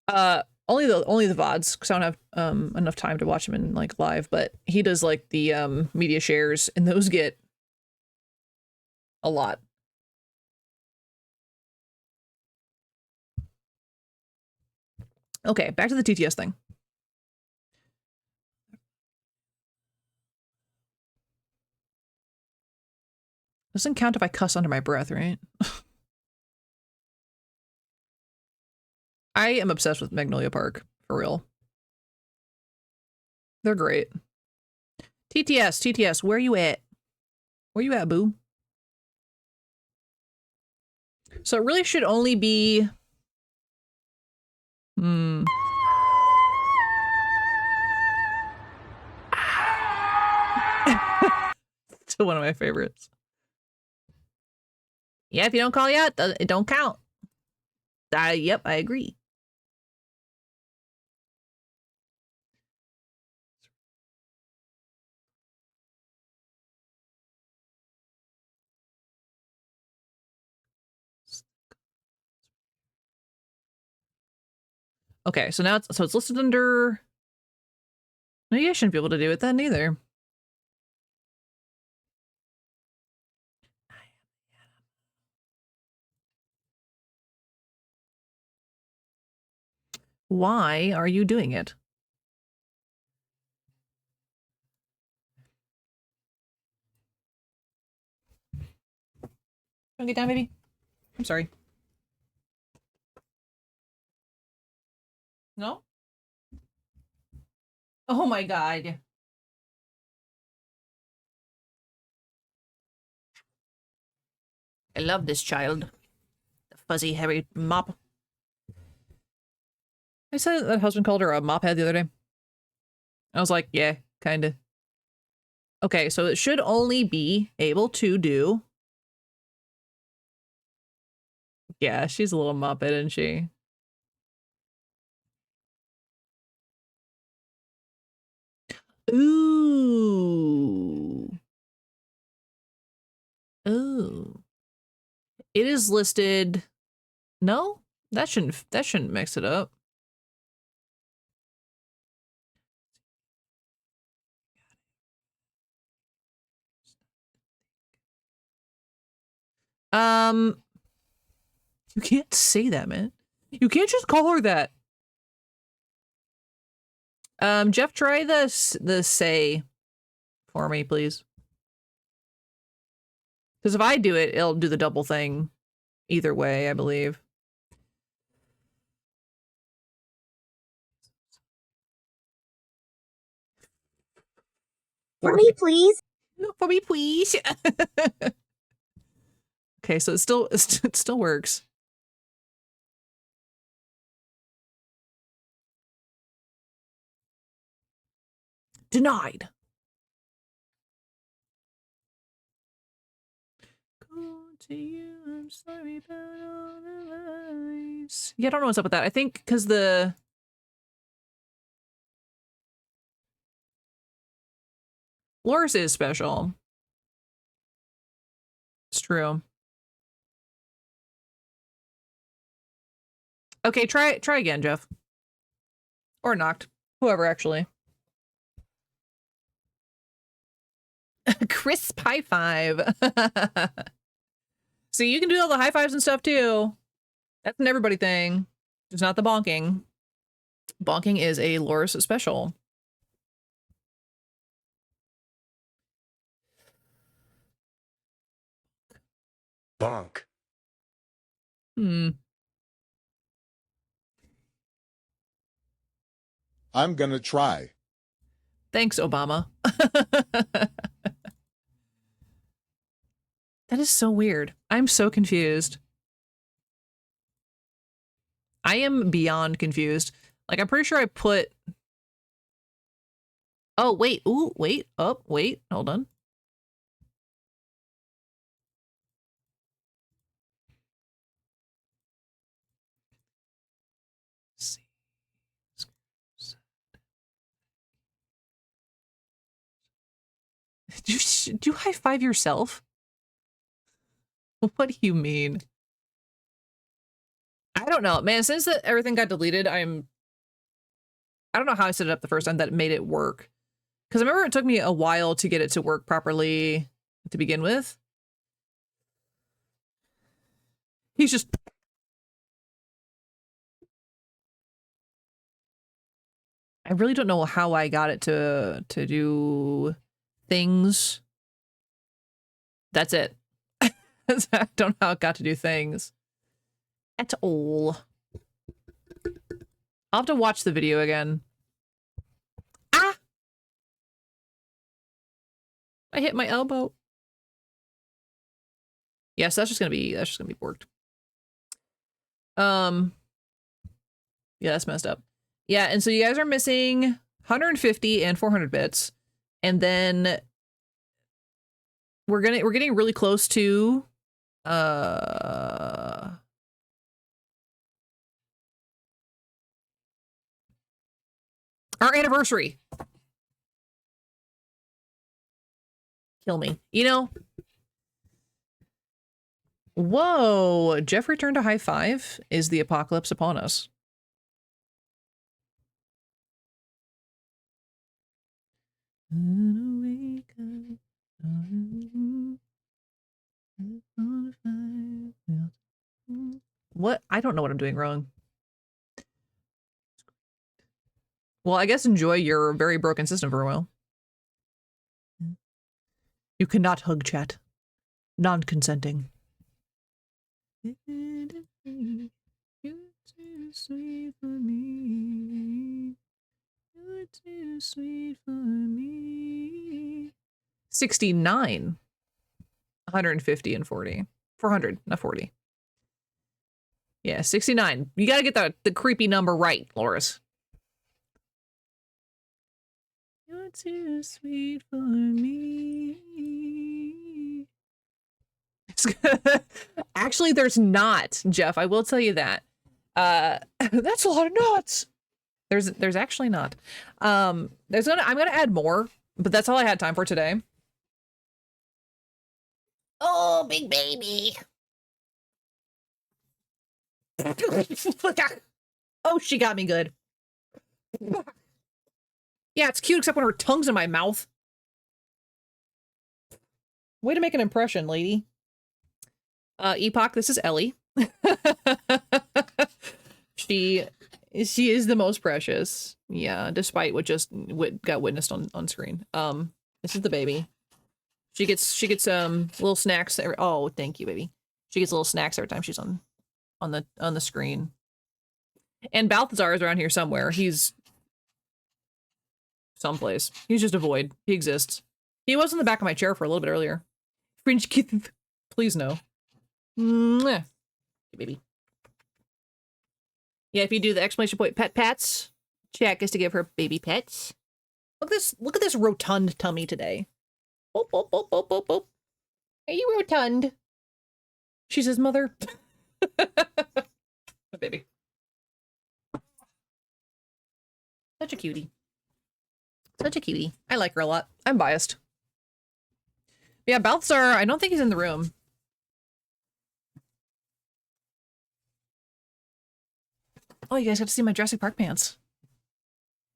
[SPEAKER 3] Only the VODs because I don't have enough time to watch them in like live, but he does like the media shares and those get a lot. Okay, back to the TTS thing. Doesn't count if I cuss under my breath, right? I am obsessed with Magnolia Park, for real. They're great. TTS, where you at? Where you at, boo? So it really should only be... Still one of my favorites. Yeah, if you don't call yet, it don't count. Yep, I agree. Okay, so now it's listed under... No, you shouldn't be able to do it then either. Why are you doing it? Wanna get down, baby? I'm sorry. No? Oh my god. I love this child. The fuzzy, hairy mop. I said that husband called her a mop head the other day. I was like, yeah, kinda. Okay, so it should only be able to do... Yeah, she's a little muppet, isn't she? Ooh. Ooh. It is listed... No? That shouldn't mix it up. You can't say that, man. You can't just call her that. Jeff, try the say for me, please. Because if I do it, it'll do the double thing either way, I believe.
[SPEAKER 12] For me, please.
[SPEAKER 3] For me, please. Okay, so it still works. Denied. To you, I'm sorry about all the lies. Yeah, I don't know what's up with that. I think because the Loris is special. It's true. Okay, try again, Jeff. Or Knocked. Whoever, actually. Crisp high five. See, you can do all the high fives and stuff too. That's an everybody thing. It's not the bonking. Bonking is a Loris special.
[SPEAKER 9] Bonk.
[SPEAKER 19] I'm gonna try.
[SPEAKER 3] Thanks, Obama. That is so weird. I'm so confused. I am beyond confused. Like, I'm pretty sure I put... Oh, wait. Ooh, wait. Oh, wait. Hold on. Do you high five yourself? What do you mean? I don't know, man. Since everything got deleted, I don't know how I set it up the first time that made it work. Because I remember it took me a while to get it to work properly to begin with. He's just... I really don't know how I got it to do things. That's it. I don't know how it got to do things at all. I'll have to watch the video again. Ah! I hit my elbow. Yes, that's just gonna be borked. Yeah, that's messed up. Yeah, and so you guys are missing 150 and 400 bits, and then we're getting really close to our anniversary. Kill me. You know? Whoa, Jeff returned to high five. Is the apocalypse upon us? What? I don't know what I'm doing wrong. Well, I guess enjoy your very broken system for a while. You cannot hug chat. Non-consenting. You're too sweet for me. You're too sweet for me. 69. 150 and 40. 400, not 40. Yeah, 69. You gotta get the creepy number right, Loris. You're too sweet for me. Actually, there's not, Jeff. I will tell you that. That's a lot of nuts. There's actually not. I'm gonna add more, but that's all I had time for today.
[SPEAKER 12] Oh, big baby.
[SPEAKER 3] Oh, she got me good. Yeah, it's cute, except when her tongue's in my mouth. Way to make an impression, lady. Epoch, this is Ellie. She is the most precious. Yeah, despite what got witnessed on screen. This is the baby. She gets little snacks oh, thank you, baby. She gets little snacks every time she's on the screen. And Balthazar is around here somewhere. He's someplace. He's just a void. He exists. He was in the back of my chair for a little bit earlier. Fringe kitten. Please no. Mwah. Hey, baby. Yeah, if you do the exclamation point pet pats, check is to give her baby pets. Look at this rotund tummy today. Boop, boop, boop, boop, boop, boop. Are you rotund? She says, mother. My baby. Such a cutie. Such a cutie. I like her a lot. I'm biased. Yeah, Balthazar, I don't think he's in the room. Oh, you guys have to see my Jurassic Park pants.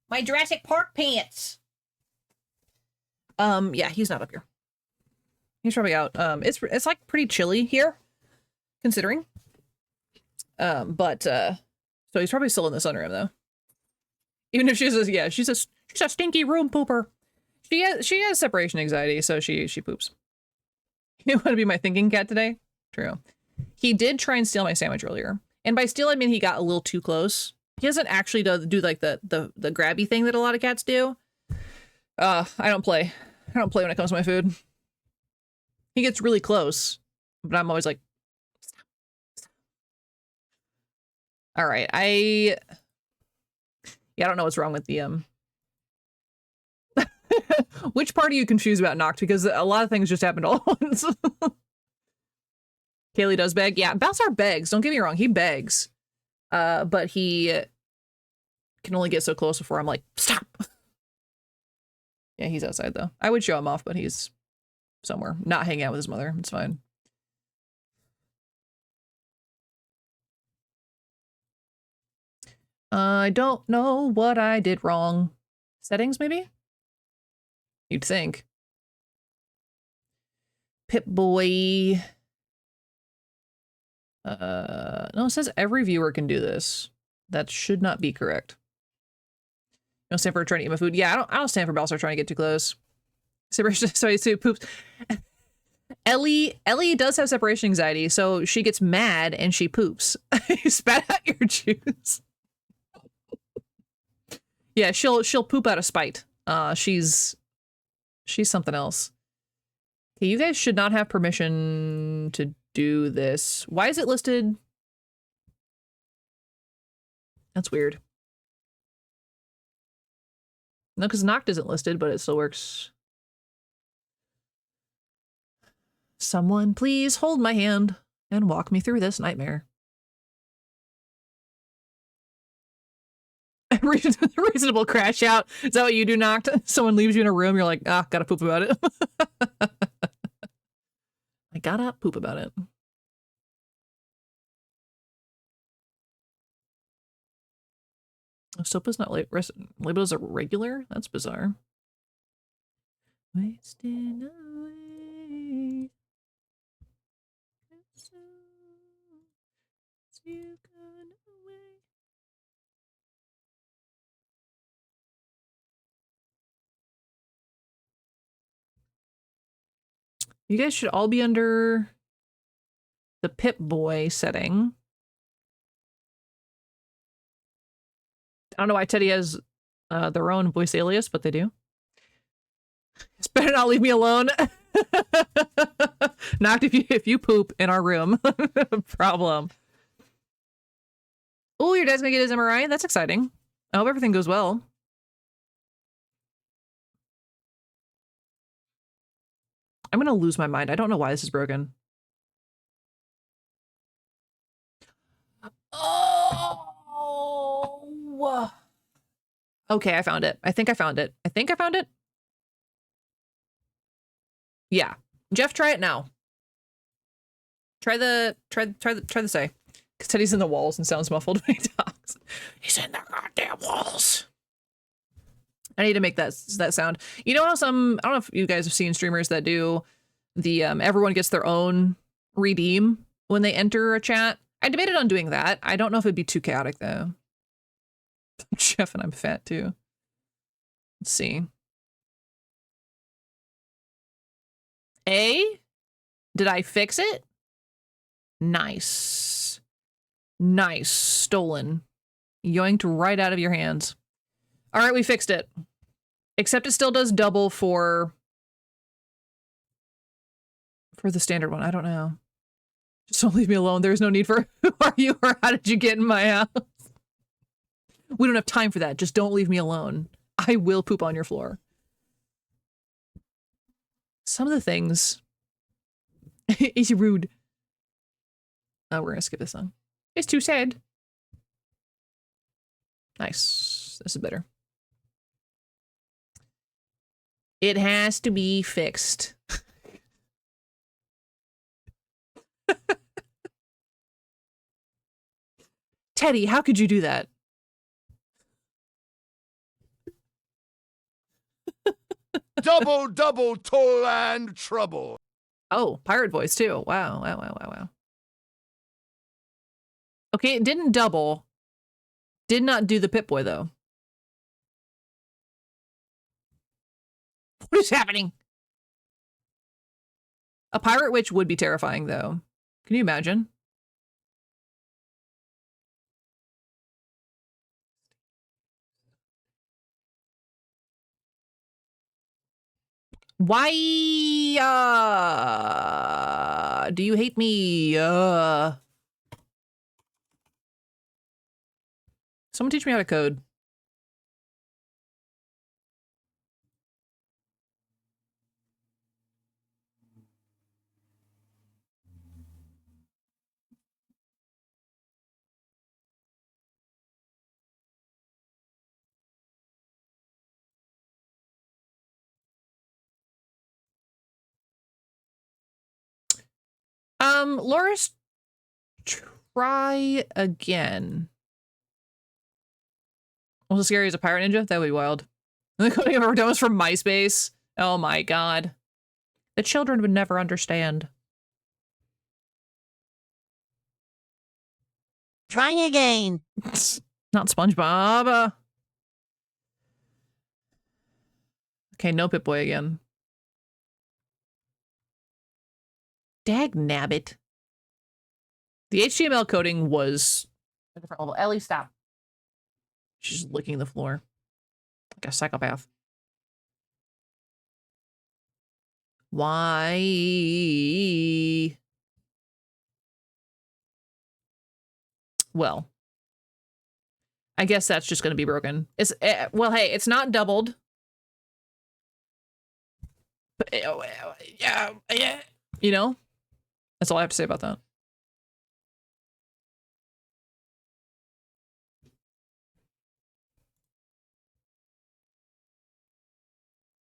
[SPEAKER 3] My Jurassic Park pants! Yeah, he's not up here. He's probably out. It's like pretty chilly here, considering. So he's probably still in the sunroom though. Even if she's a stinky room pooper. She has separation anxiety, so she poops. You want to be my thinking cat today? True. He did try and steal my sandwich earlier. And by steal, I mean he got a little too close. He doesn't actually do like the grabby thing that a lot of cats do. I don't play. I don't play when it comes to my food. He gets really close, but I'm always like, stop. All right, I don't know what's wrong with the Which part are you confused about, Noct? Because a lot of things just happened all at once. Kaylee does beg. Yeah, Balthazar begs. Don't get me wrong. He begs. But he can only get so close before I'm like, stop. Yeah, he's outside though. I would show him off, but he's somewhere. Not hanging out with his mother. It's fine. I don't know what I did wrong. Settings, maybe? You'd think. Pip-Boy. No, it says every viewer can do this. That should not be correct. You don't stand for trying to eat my food. Yeah, I don't stand for Balthazar trying to get too close. Separation, so he poops. Ellie does have separation anxiety, so she gets mad and she poops. You spat out your juice. Yeah, she'll poop out of spite. She's something else. Okay, you guys should not have permission to do this. Why is it listed? That's weird. No, because Noct isn't listed, but it still works. Someone please hold my hand and walk me through this nightmare. Reasonable crash out. Is that what you do, Noct? Someone leaves you in a room, you're like, ah, gotta poop about it. I gotta poop about it. Sopa's not labeled as a regular? That's bizarre. Wasting away. You gone away. You guys should all be under the Pip-Boy setting. I don't know why Teddy has their own voice alias, but they do. It's better not leave me alone. Not if you poop in our room. Problem. Oh, your dad's gonna get his MRI? That's exciting. I hope everything goes well. I'm gonna lose my mind. I don't know why this is broken. Oh! Okay, I found it. I think I found it. I think I found it. Yeah. Jeff, try it now. Try the say. Because Teddy's in the walls and sounds muffled when he talks. He's in the goddamn walls. I need to make that sound. You know how I don't know if you guys have seen streamers that do the everyone gets their own redeem when they enter a chat. I debated on doing that. I don't know if it'd be too chaotic though. I'm Chef and I'm fat too. Let's see. Did I fix it? Nice. Nice. Stolen. Yoinked right out of your hands. All right, we fixed it. Except it still does double for the standard one. I don't know. Just don't leave me alone. There's no need for who are you or how did you get in my house? We don't have time for that. Just don't leave me alone. I will poop on your floor. Some of the things is rude. Oh, we're gonna skip this song. It's too sad. Nice. This is better. It has to be fixed. Teddy, how could you do that?
[SPEAKER 21] Double, double, toil and trouble.
[SPEAKER 3] Oh, pirate voice too. Wow, wow, wow, wow, wow. Okay, it didn't double. Did not do the Pip-Boy though. What is happening? A pirate witch would be terrifying though. Can you imagine? Why do you hate me? Someone teach me how to code. Loris, try again. Was as scary as a pirate ninja? That would be wild. The coding I've ever done was from MySpace. Oh my god. The children would never understand.
[SPEAKER 22] Try again.
[SPEAKER 3] Not SpongeBob. Okay, no Pip-Boy again. Dag nabbit. The HTML coding was a different level. Ellie, stop. She's licking the floor. Like a psychopath. Why? Well, I guess that's just going to be broken. It's well, hey, it's not doubled. But, yeah. You know? That's all I have to say about that.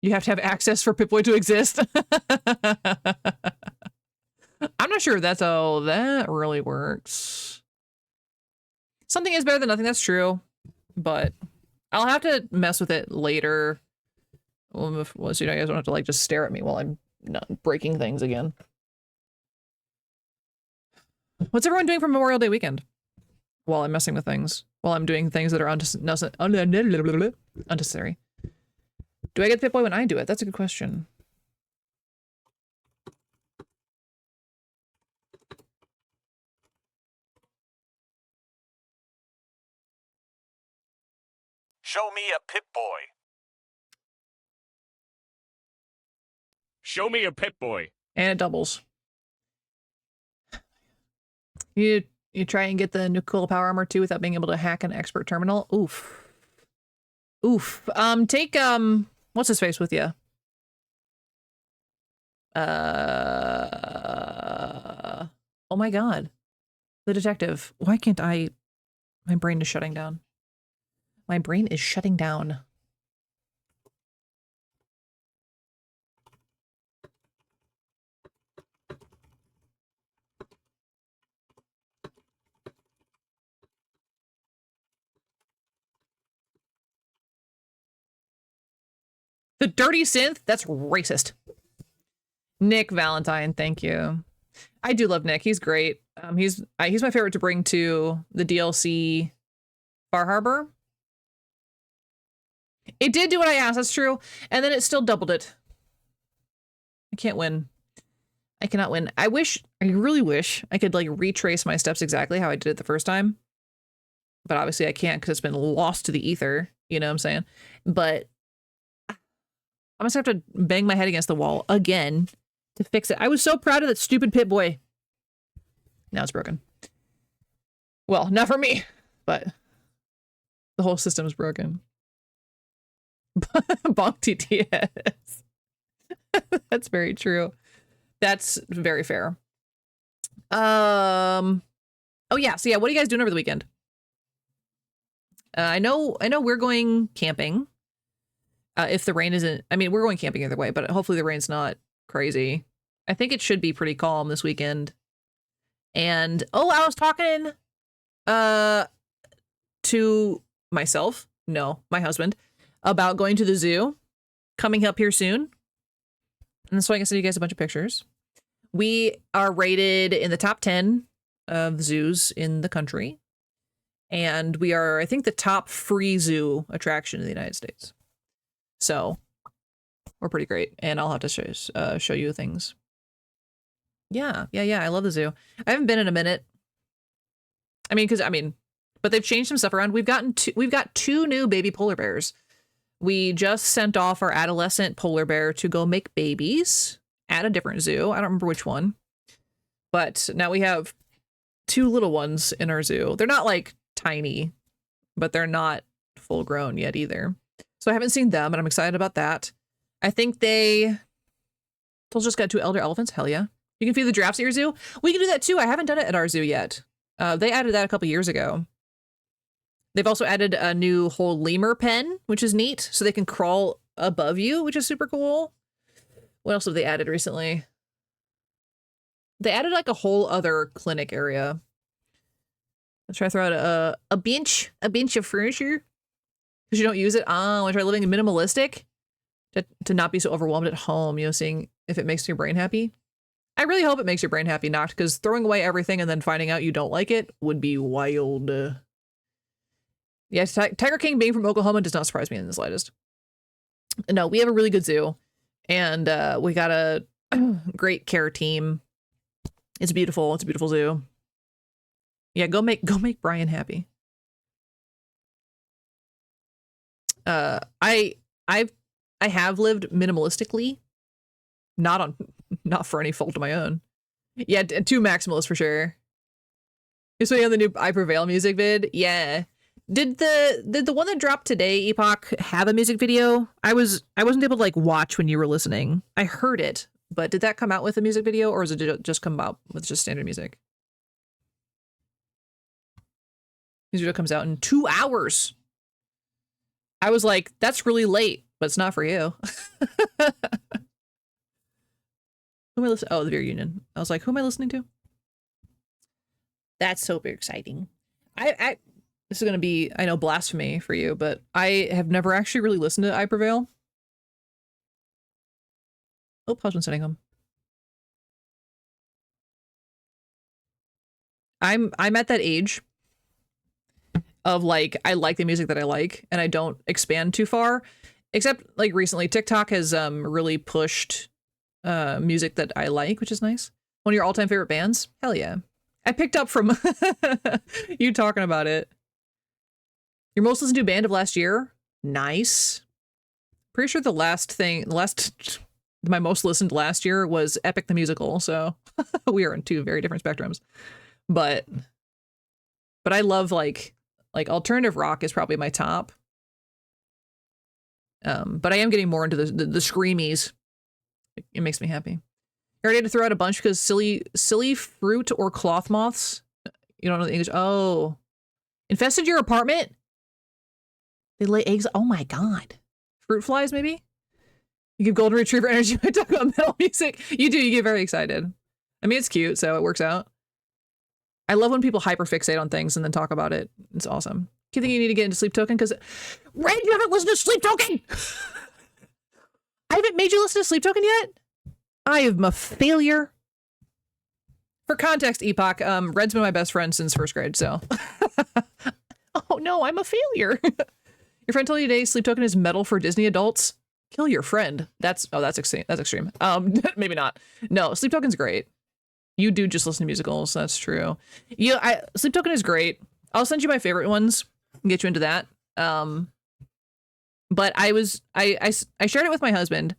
[SPEAKER 3] You have to have access for Pip-Boy to exist. I'm not sure that's how that really works. Something is better than nothing, that's true. But I'll have to mess with it later. Well, so you guys don't have to like just stare at me while I'm not breaking things again. What's everyone doing for Memorial Day weekend? While I'm messing with things. While I'm doing things that are unnecessary. Do I get Pip-Boy when I do it? That's a good question.
[SPEAKER 21] Show me a Pip-Boy. Show me a Pip-Boy.
[SPEAKER 3] And it doubles. You try and get the nuclear power armor too without being able to hack an expert terminal. Oof. Oof. Take what's his face with you? Oh my god. The detective. Why can't I? My brain is shutting down. My brain is shutting down. The dirty synth? That's racist. Nick Valentine, thank you. I do love Nick. He's great. He's my favorite to bring to the DLC Far Harbor. It did do what I asked, that's true. And then it still doubled it. I can't win. I cannot win. I really wish I could like retrace my steps exactly how I did it the first time. But obviously I can't because it's been lost to the ether. You know what I'm saying? But I'm just gonna have to bang my head against the wall again to fix it. I was so proud of that stupid Pip-Boy. Now it's broken. Well, not for me, but the whole system is broken. Bonk TTS. That's very true. That's very fair. Oh yeah. So yeah, what are you guys doing over the weekend? I know we're going camping. If the rain isn't, I mean, we're going camping either way, but hopefully the rain's not crazy. I think it should be pretty calm this weekend. And I was talking to myself, no, my husband, about going to the zoo coming up here soon. And so I can send you guys a bunch of pictures. We are rated in the top 10 of zoos in the country. And we are, I think, the top free zoo attraction in the United States. So we're pretty great. And I'll have to show you things. Yeah. I love the zoo. I haven't been in a minute. But they've changed some stuff around. We've got two new baby polar bears. We just sent off our adolescent polar bear to go make babies at a different zoo. I don't remember which one. But now we have two little ones in our zoo. They're not like tiny, but they're not full grown yet either. So I haven't seen them, and I'm excited about that. I think they'll just got two elder elephants. Hell yeah. You can feed the giraffes at your zoo. We can do that too. I haven't done it at our zoo yet. They added that a couple years ago. They've also added a new whole lemur pen, which is neat. So they can crawl above you, which is super cool. What else have they added recently? They added like a whole other clinic area. Let's try to throw out a bench of furniture. Because you don't use it. I want to try living minimalistic. To not be so overwhelmed at home, seeing if it makes your brain happy. I really hope it makes your brain happy, not because throwing away everything and then finding out you don't like it would be wild. Yeah, Tiger King being from Oklahoma does not surprise me in the slightest. No, we have a really good zoo, and we got a great care team. It's beautiful. It's a beautiful zoo. Yeah, go make Brian happy. I have lived minimalistically, not for any fault of my own. Yeah, too maximalist for sure. Especially on the new I Prevail music vid. Yeah. Did the one that dropped today, Epoch, have a music video? I wasn't able to like watch when you were listening. I heard it, but did that come out with a music video, or did it just come out with just standard music? Music video comes out in 2 hours. I was like, that's really late, but it's not for you. Who am I listening? Oh, the Beer Union. I was like, who am I listening to? That's super exciting. This is going to be, I know, blasphemy for you, but I have never actually really listened to I Prevail. Oh, husband's sending home. I'm at that age of like, I like the music that I like, and I don't expand too far. Except like recently, TikTok has really pushed music that I like, which is nice. One of your all-time favorite bands? Hell yeah. I picked up from you talking about it. Your most listened to band of last year? Nice. Pretty sure my most listened last year was Epic the Musical, so we are in two very different spectrums. But I love like alternative rock is probably my top. But I am getting more into the screamies. It makes me happy. I already had to throw out a bunch because silly fruit or cloth moths. You don't know the English. Oh, infested your apartment? They lay eggs. Oh my god. Fruit flies, maybe? You give golden retriever energy when I talk about metal music. You do. You get very excited. I mean, it's cute, so it works out. I love when people hyperfixate on things and then talk about it. It's awesome. Do you think you need to get into Sleep Token? Because Red, you haven't listened to Sleep Token. I haven't made you listen to Sleep Token yet. I am a failure. For context, Epoch, Red's been my best friend since first grade, so. Oh no, I'm a failure. Your friend told you today Sleep Token is metal for Disney adults. Kill your friend. That's extreme. That's extreme. Maybe not. No, Sleep Token's great. You do just listen to musicals. That's true. Yeah, Sleep Token is great. I'll send you my favorite ones and get you into that. But I shared it with my husband,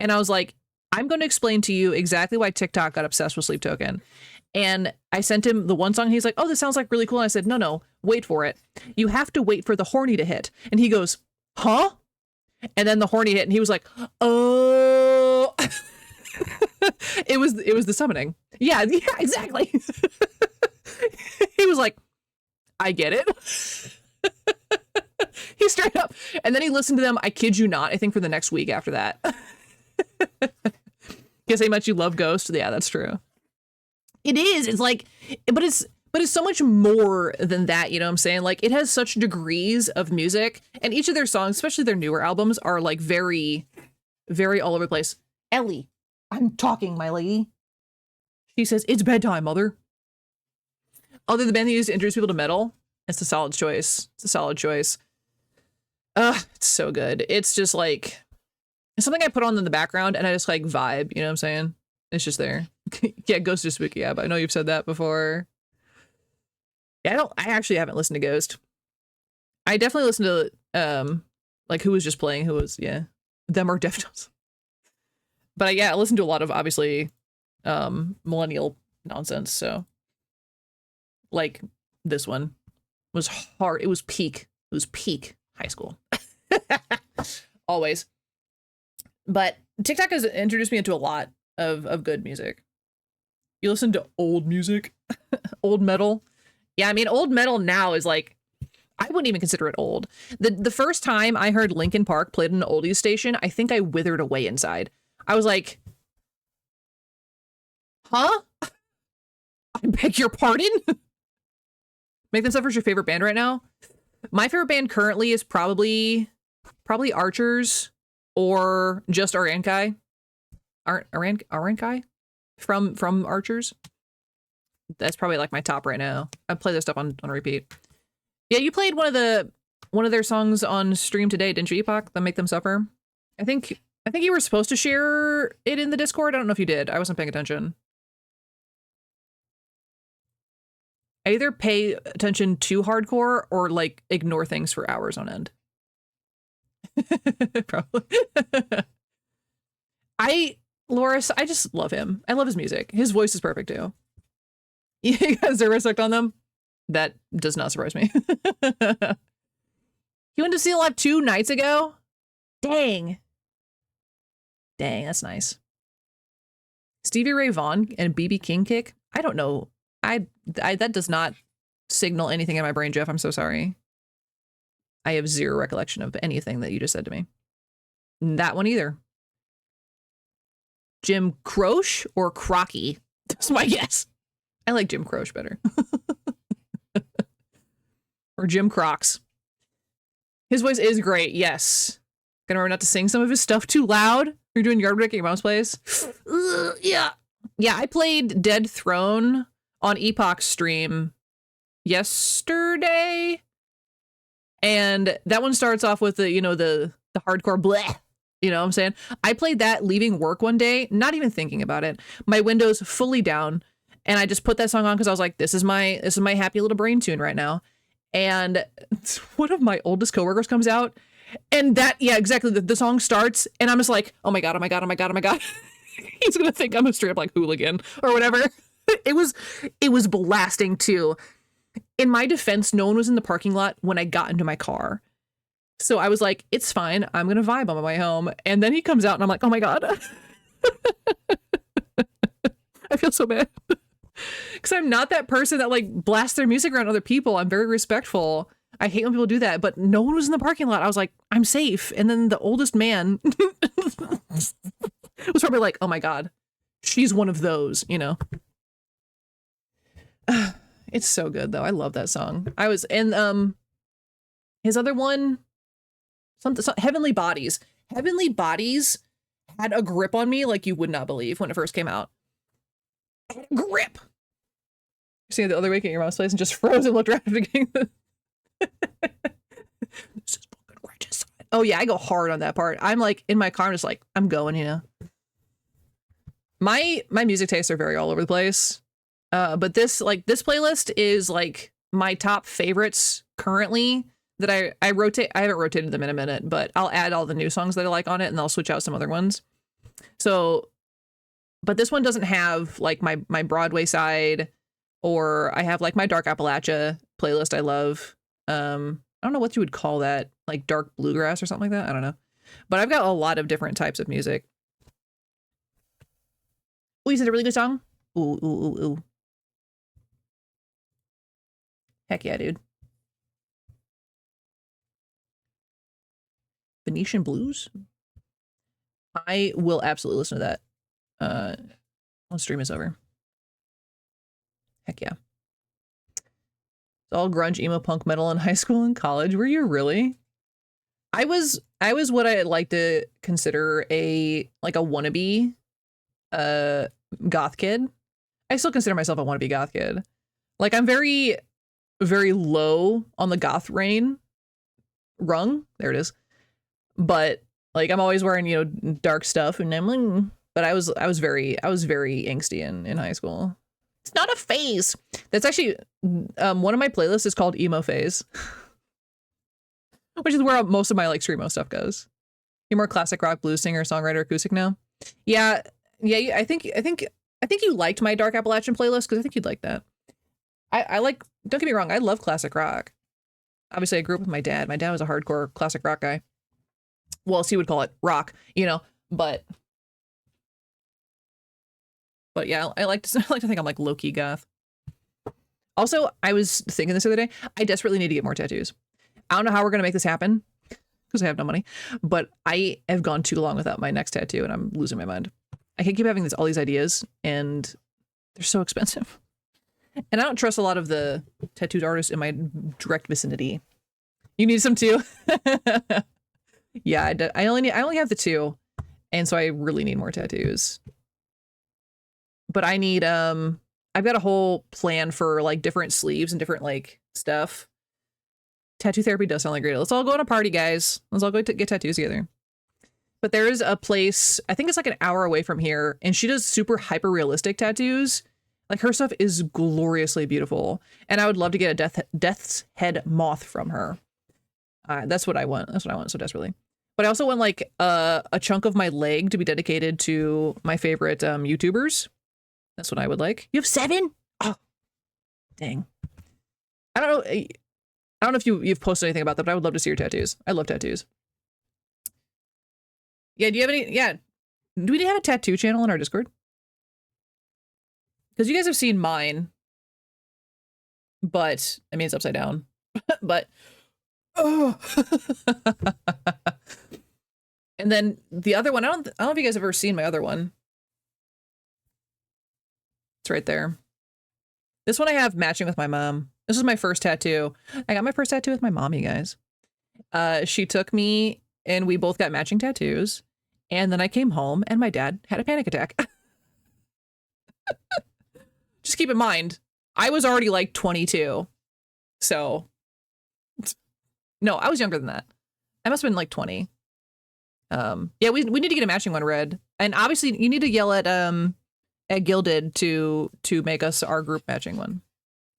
[SPEAKER 3] and I was like, I'm going to explain to you exactly why TikTok got obsessed with Sleep Token. And I sent him the one song. He's like, oh, this sounds like really cool. And I said, no, wait for it. You have to wait for the horny to hit. And he goes, huh? And then the horny hit, and he was like, oh. It was the summoning. Yeah, exactly. He was like, I get it. He straight up. And then he listened to them, I kid you not, I think for the next week after that. Guess how much you love Ghost? Yeah, that's true. It is. It's like, but it's so much more than that, you know what I'm saying? Like, it has such degrees of music, and each of their songs, especially their newer albums, are like very, very all over the place. Ellie, I'm talking, my lady. She says, it's bedtime, mother. Although the band they used to introduce people to metal, it's a solid choice. It's a solid choice. It's so good. It's just like, it's something I put on in the background and I just like vibe, you know what I'm saying? It's just there. Yeah, Ghost is spooky. Yeah, but I know you've said that before. Yeah, I actually haven't listened to Ghost. I definitely listened to like who was just playing, who was, yeah, them or Deftones. But I listened to a lot of obviously millennial nonsense, so like this one was hard. It was peak high school. Always. But TikTok has introduced me into a lot of good music. You listen to old music, old metal. Yeah, I mean, old metal now is like, I wouldn't even consider it old. The first time I heard Linkin Park played on an oldies station, I think I withered away inside. I was like, huh? I beg your pardon? Make Them Suffer's your favorite band right now? My favorite band currently is probably Archers or just Arankai. Arankai from Archers. That's probably like my top right now. I play this stuff on repeat. Yeah, you played one of their songs on stream today, didn't you, Epoch? That Make Them Suffer. I think you were supposed to share it in the Discord. I don't know if you did. I wasn't paying attention. I either pay attention to hardcore or like ignore things for hours on end. Probably. Loris, I just love him. I love his music. His voice is perfect too. You guys are respect on them? That does not surprise me. He went to see Live 2 nights ago? Dang, that's nice. Stevie Ray Vaughan and BB King kick? I don't know. I that does not signal anything in my brain, Jeff. I'm so sorry. I have zero recollection of anything that you just said to me. That one either. Jim Croce or Crocky? That's my guess. I like Jim Croce better. Or Jim Crocs. His voice is great, yes. Gonna remember not to sing some of his stuff too loud. You're doing yard work at your mom's place. Yeah. Yeah, I played Dead Throne on Epoch's stream yesterday. And that one starts off with the hardcore bleh. You know what I'm saying? I played that leaving work one day, not even thinking about it. My window's fully down. And I just put that song on because I was like, this is my happy little brain tune right now. And one of my oldest coworkers comes out, and that, yeah, exactly. The song starts, and I'm just like, oh my god, oh my god, oh my god, oh my god. He's gonna think I'm a straight up like hooligan or whatever. It was blasting too. In my defense, no one was in the parking lot when I got into my car. So I was like, it's fine. I'm gonna vibe on my way home. And then he comes out, and I'm like, oh my god. I feel so bad. Because I'm not that person that like blasts their music around other people. I'm very respectful. I hate when people do that, but no one was in the parking lot. I was like, I'm safe. And then the oldest man was probably like, oh my god, she's one of those, you know. It's so good though. I love that song. I was in his other one, something Heavenly Bodies. Heavenly Bodies had a grip on me like you would not believe when it first came out. Grip. Seeing the other week at your mom's place and just froze and looked around at the game. This is fucking regicide. Oh yeah, I go hard on that part. I'm like in my car, I'm just like, I'm going, you know. My music tastes are very all over the place. But this playlist is like my top favorites currently that I rotate. I haven't rotated them in a minute, but I'll add all the new songs that I like on it and I'll switch out some other ones. So, but this one doesn't have like my Broadway side, or I have like my Dark Appalachia playlist I love. I don't know what you would call that, like dark bluegrass or something like that. I don't know. But I've got a lot of different types of music. Oh, you said a really good song? Ooh, ooh, ooh, ooh. Heck yeah, dude. Venetian Blues? I will absolutely listen to that. Once stream is over. Heck yeah. It's all grunge, emo, punk, metal in high school and college. Were you really? I was what I'd like to consider a wannabe goth kid. I still consider myself a wannabe goth kid. Like I'm very, very low on the goth rung. There it is. But like I'm always wearing, you know, dark stuff and I'm like, but I was very angsty in high school. It's not a phase. That's actually one of my playlists is called Emo Phase. Which is where most of my like screamo stuff goes. You're more classic rock, blues singer, songwriter, acoustic now. Yeah. I think you liked my Dark Appalachian playlist because I think you'd like that. I like. Don't get me wrong. I love classic rock. Obviously, I grew up with my dad. My dad was a hardcore classic rock guy. Well, as he would call it, rock. You know, but yeah, I like to think I'm like low key goth. Also, I was thinking this the other day. I desperately need to get more tattoos. I don't know how we're gonna make this happen because I have no money, but I have gone too long without my next tattoo and I'm losing my mind. I keep having all these ideas and they're so expensive. And I don't trust a lot of the tattooed artists in my direct vicinity. You need some too? Yeah, I only have the 2. And so I really need more tattoos. But I need, I've got a whole plan for like different sleeves and different like stuff. Tattoo therapy does sound like great. Let's all go on a party, guys. Let's all go get tattoos together. But there is a place, I think it's like an hour away from here, and she does super hyper realistic tattoos. Like her stuff is gloriously beautiful. And I would love to get a death's head moth from her. That's what I want. That's what I want so desperately. But I also want like a chunk of my leg to be dedicated to my favorite YouTubers. That's what I would like. You have 7? Oh, dang. I don't know if you've posted anything about that, but I would love to see your tattoos. I love tattoos. Yeah, do you have any? Yeah. Do we have a tattoo channel in our Discord? Because you guys have seen mine. But, I mean, it's upside down. But, oh. And then the other one, I don't know if you guys have ever seen my other one. It's right there. This one I have matching with my mom. This is my first tattoo. I got my first tattoo with my mom, you guys. She took me and we both got matching tattoos. And then I came home and my dad had a panic attack. Just keep in mind, I was already like 22. So, no, I was younger than that. I must have been like 20. Yeah, we need to get a matching one, Red. And obviously you need to yell at Gilded to make us our group matching one.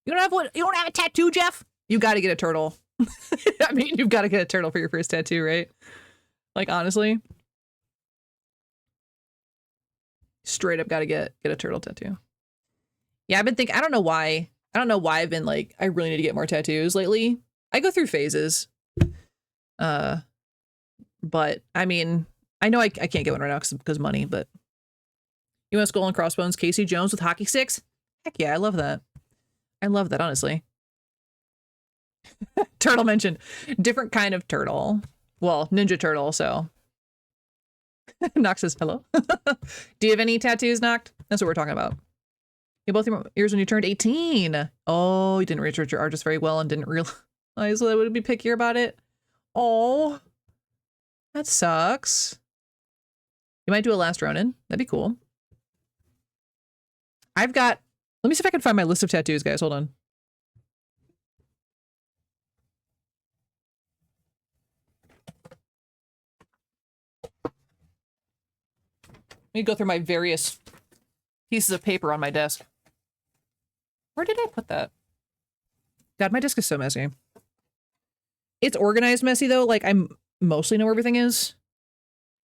[SPEAKER 3] You don't have a tattoo, Jeff? You got to get a turtle. I mean, you've got to get a turtle for your first tattoo, right? Like, honestly. Straight up got to get a turtle tattoo. Yeah, I've been thinking, I don't know why I've been like, I really need to get more tattoos lately. I go through phases. But I mean, I know I can't get one right now because money, but you want skull and crossbones, Casey Jones with hockey sticks? Heck yeah, I love that. I love that, honestly. Turtle mentioned. Different kind of turtle. Well, Ninja Turtle, so. Nox says hello. Do you have any tattoos, Noct? That's what we're talking about. You both your ears when you turned 18. Oh, you didn't research your artist very well and didn't realize that I would be pickier about it. Oh, that sucks. You might do a Last Ronin. That'd be cool. I've got Let me see if I can find my list of tattoos, guys. Hold on. Let me go through my various pieces of paper on my desk. Where did I put that? God, my desk is so messy. It's organized messy, though. Like, I mostly know where everything is.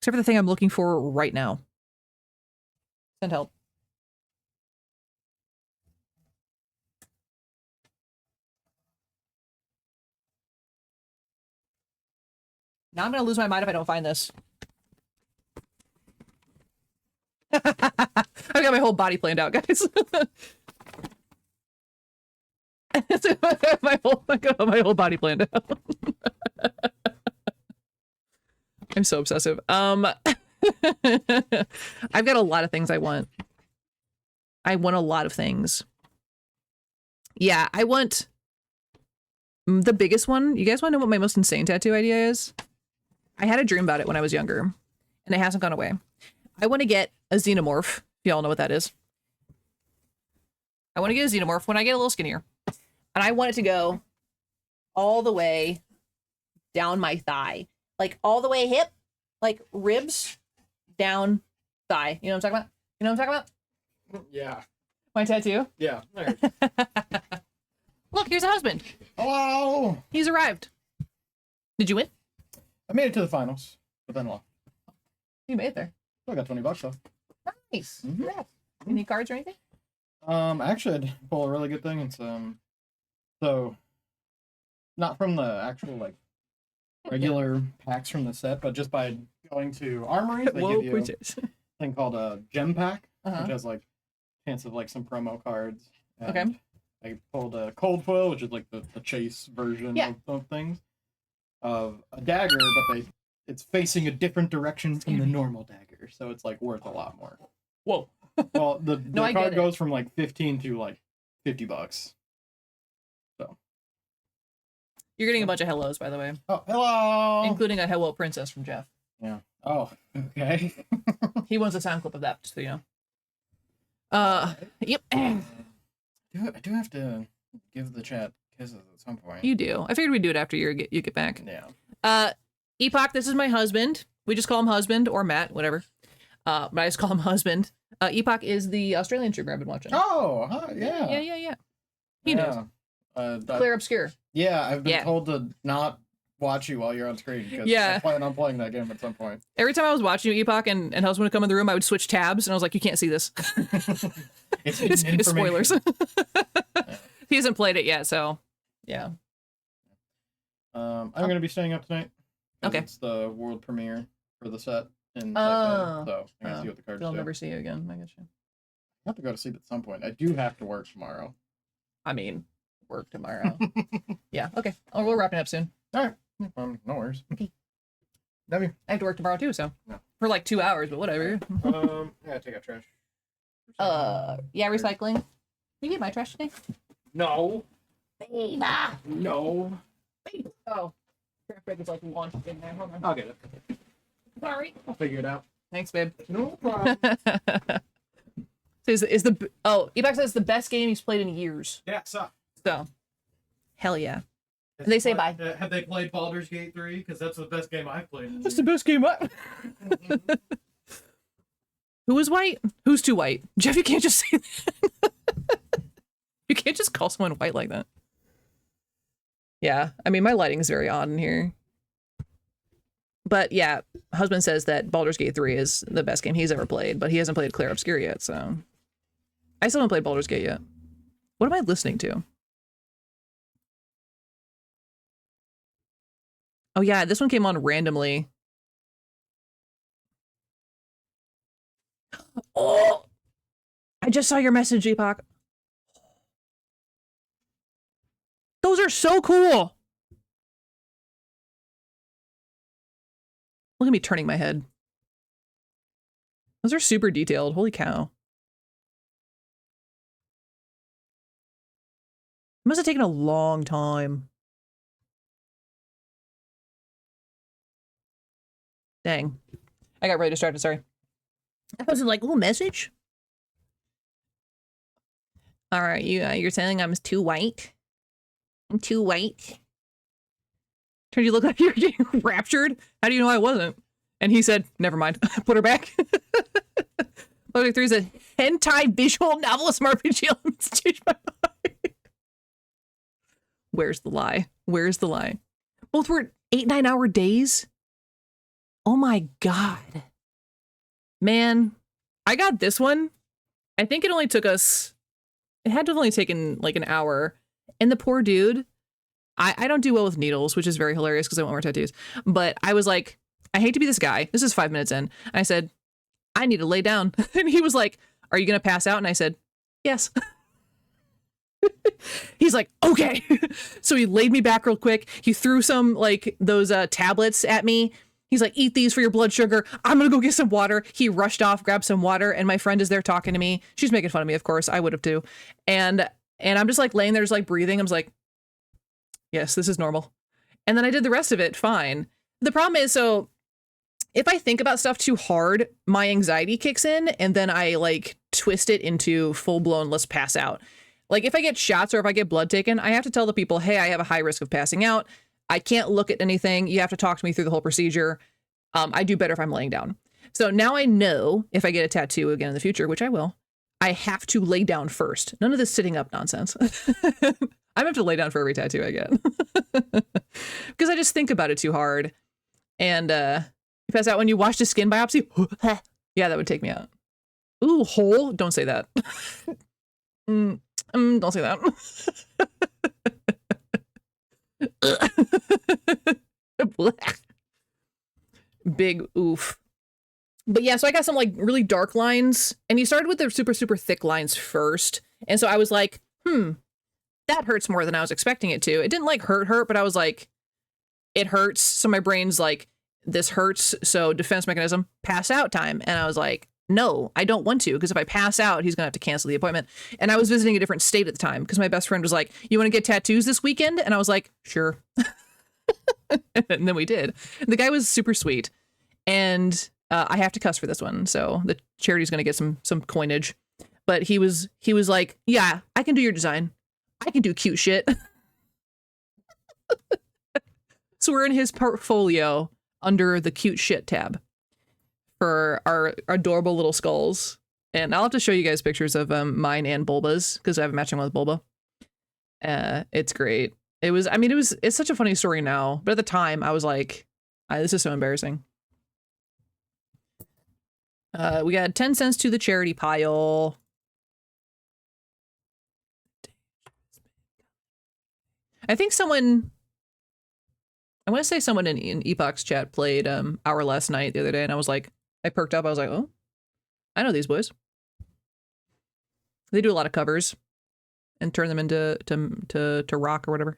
[SPEAKER 3] Except for the thing I'm looking for right now. Send help. Now I'm going to lose my mind if I don't find this. I've got my whole body planned out, guys. I got my whole body planned out. I'm so obsessive. I've got a lot of things I want. I want a lot of things. Yeah, I want the biggest one. You guys want to know what my most insane tattoo idea is? I had a dream about it when I was younger, and it hasn't gone away. I want to get a xenomorph. If y'all know what that is. I want to get a xenomorph when I get a little skinnier. And I want it to go all the way down my thigh. Like all the way hip, like ribs, down thigh. You know what I'm talking about? You know what I'm talking about?
[SPEAKER 2] Yeah.
[SPEAKER 3] My tattoo?
[SPEAKER 2] Yeah.
[SPEAKER 3] Look, here's a husband.
[SPEAKER 2] Hello.
[SPEAKER 3] He's arrived. Did you win?
[SPEAKER 2] I made it to the finals, but then lost.
[SPEAKER 3] You made it there.
[SPEAKER 2] I got $20 though.
[SPEAKER 3] Nice. Any cards or anything?
[SPEAKER 2] Actually, I did pull a really good thing. It's so not from the actual like regular packs from the set, but just by going to armories, they give you a thing called a gem pack, which has like chance of like some promo cards. And
[SPEAKER 3] okay.
[SPEAKER 2] I pulled a cold foil, which is like the chase version of things, of a dagger, but it's facing a different direction from the normal dagger, so it's like worth a lot more.
[SPEAKER 3] Whoa.
[SPEAKER 2] Well, the card goes from like 15 to like $50. So
[SPEAKER 3] you're getting a bunch of hellos, by the way.
[SPEAKER 2] Oh, hello!
[SPEAKER 3] Including a hello princess from Jeff.
[SPEAKER 2] Yeah. Oh, okay.
[SPEAKER 3] He wants a sound clip of that, just so you know. Yep.
[SPEAKER 2] I do have to give the chat kisses at some point.
[SPEAKER 3] You do. I figured we'd do it after you get back.
[SPEAKER 2] Yeah.
[SPEAKER 3] Epoch, this is my husband. We just call him husband or Matt, whatever. But I just call him husband. Epoch is the Australian streamer I've been watching.
[SPEAKER 2] Oh, yeah.
[SPEAKER 3] Yeah. He knows. Clear Obscure.
[SPEAKER 2] Yeah, I've been told to not watch you while you're on screen because I plan on playing that game at some point.
[SPEAKER 3] Every time I was watching you, Epoch, and husband would come in the room, I would switch tabs, and I was like, you can't see this. It's spoilers. He hasn't played it yet, so yeah.
[SPEAKER 2] I'm going to be staying up tonight.
[SPEAKER 3] Okay.
[SPEAKER 2] It's the world premiere for the set. So I'm going to see what the cards
[SPEAKER 3] They'll
[SPEAKER 2] do.
[SPEAKER 3] never see you again. I get you.
[SPEAKER 2] I have to go to sleep at some point. I do have to work tomorrow.
[SPEAKER 3] I mean, work tomorrow. Yeah, okay. Oh, we're wrapping up soon.
[SPEAKER 2] All right. No worries.
[SPEAKER 3] Okay.
[SPEAKER 2] Love you.
[SPEAKER 3] I have to work tomorrow too, so. For like 2 hours, but whatever.
[SPEAKER 2] Yeah, take out trash.
[SPEAKER 3] Yeah, recycling. Can you get my trash today?
[SPEAKER 2] No.
[SPEAKER 3] Babe.
[SPEAKER 2] No.
[SPEAKER 3] Oh. Trash bag is like launched in there. Hold on.
[SPEAKER 2] I'll get it.
[SPEAKER 3] Sorry.
[SPEAKER 2] I'll figure it out.
[SPEAKER 3] Thanks, babe.
[SPEAKER 2] No problem.
[SPEAKER 3] So Epoch says it's the best game he's played in years.
[SPEAKER 2] Yeah, so.
[SPEAKER 3] Hell yeah. And they say bye.
[SPEAKER 2] Have they played Baldur's Gate 3? Because that's the best game I've played.
[SPEAKER 3] That's the best game Who is white? Who's too white? Jeff, you can't just say that. You can't just call someone white like that. Yeah, I mean, my lighting is very odd in here. But yeah, husband says that Baldur's Gate 3 is the best game he's ever played, but he hasn't played Clair Obscur yet, so. I still haven't played Baldur's Gate yet. What am I listening to? Oh yeah, this one came on randomly. Oh! I just saw your message, Epoch. Those are so cool! Look at me turning my head. Those are super detailed. Holy cow. It must have taken a long time. Dang. I got really distracted, sorry. I was like, little message. All right, you're saying I'm too white? I'm too white? Turned you look like you're getting raptured? How do you know I wasn't? And he said, never mind. Put her back. Look, there's a hentai visual novelist RPG elements change my mind. Where's the lie? Where's the lie? Both were 8-9 hour days. Oh my God. Man, I got this one. I think it only took us, it had to have only taken like an hour. And the poor dude, I don't do well with needles, which is very hilarious because I want more tattoos. But I was like, I hate to be this guy. This is 5 minutes in. I said, I need to lay down. And he was like, are you going to pass out? And I said, yes. He's like, okay. So he laid me back real quick. He threw some like those tablets at me. He's like, eat these for your blood sugar. I'm going to go get some water. He rushed off, grabbed some water. And my friend is there talking to me. She's making fun of me, of course. I would have too. And I'm just like laying there, just like breathing. I'm just like, yes, this is normal. And then I did the rest of it fine. The problem is, so if I think about stuff too hard, my anxiety kicks in and then I like twist it into full blown, let's pass out. Like if I get shots or if I get blood taken, I have to tell the people, hey, I have a high risk of passing out. I can't look at anything. You have to talk to me through the whole procedure. I do better if I'm laying down. So now I know if I get a tattoo again in the future, which I will, I have to lay down first. None of this sitting up nonsense. I have to lay down for every tattoo I get. Because I just think about it too hard. And you pass out when you watch the skin biopsy. Yeah, that would take me out. Ooh, hole? Don't say that. Don't say that. Big oof. But yeah, so I got some like really dark lines, and he started with the super, super thick lines first. And so I was like, that hurts more than I was expecting it to. It didn't like hurt, but I was like, it hurts. So my brain's like, this hurts. So defense mechanism, pass out time. And I was like, no, I don't want to, because if I pass out, he's gonna have to cancel the appointment. And I was visiting a different state at the time because my best friend was like, you want to get tattoos this weekend? And I was like, sure. And then we did. And the guy was super sweet. And I have to cuss for this one, so the charity's gonna get some coinage. But he was like, yeah, I can do your design. I can do cute shit. So we're in his portfolio under the cute shit tab for our adorable little skulls. And I'll have to show you guys pictures of mine and Bulba's because I have a matching one with Bulba. It's great. It's such a funny story now, but at the time I was like, this is so embarrassing. We got 10 cents to the charity pile. I think someone, I want to say someone in Epoch's chat played Our Last Night the other day, and I was like, I perked up. I was like, oh, I know these boys. They do a lot of covers and turn them into rock or whatever.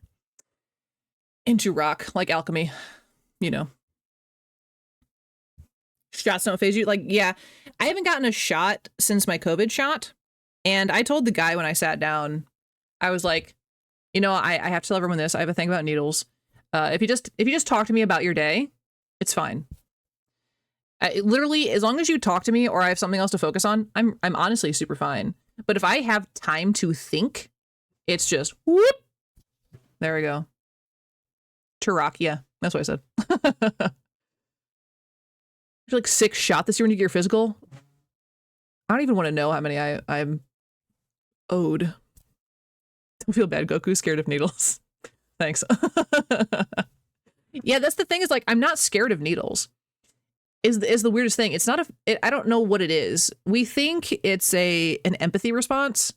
[SPEAKER 3] Into rock, like alchemy, you know. Shots don't phase you. Like, yeah, I haven't gotten a shot since my COVID shot. And I told the guy when I sat down, I was like, you know, I have to tell everyone this. I have a thing about needles. If you just talk to me about your day, it's fine. Literally, as long as you talk to me or I have something else to focus on, I'm honestly super fine. But if I have time to think, it's just whoop. There we go. To rock, yeah, that's what I said. You're like 6 shot this year when you get your physical. I don't even want to know how many I'm owed. Don't feel bad, Goku. Scared of needles. Thanks. Yeah, that's the thing is like, I'm not scared of needles. Is the weirdest thing. It's not I don't know what it is. We think it's an empathy response,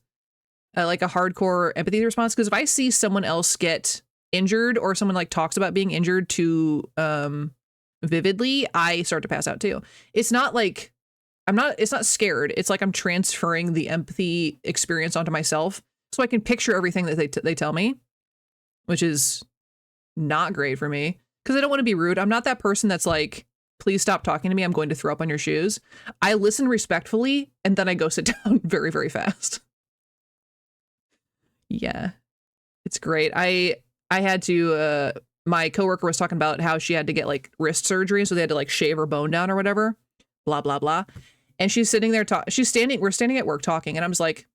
[SPEAKER 3] like a hardcore empathy response. Because if I see someone else get injured or someone like talks about being injured too vividly, I start to pass out too. It's not like it's not scared. It's like I'm transferring the empathy experience onto myself so I can picture everything that they tell me, which is not great for me because I don't want to be rude. I'm not that person that's like, please stop talking to me. I'm going to throw up on your shoes. I listen respectfully and then I go sit down very, very fast. Yeah, it's great. I had to, my coworker was talking about how she had to get like wrist surgery. So they had to like shave her bone down or whatever, blah, blah, blah. And she's sitting there, we're standing at work talking. And I'm just like,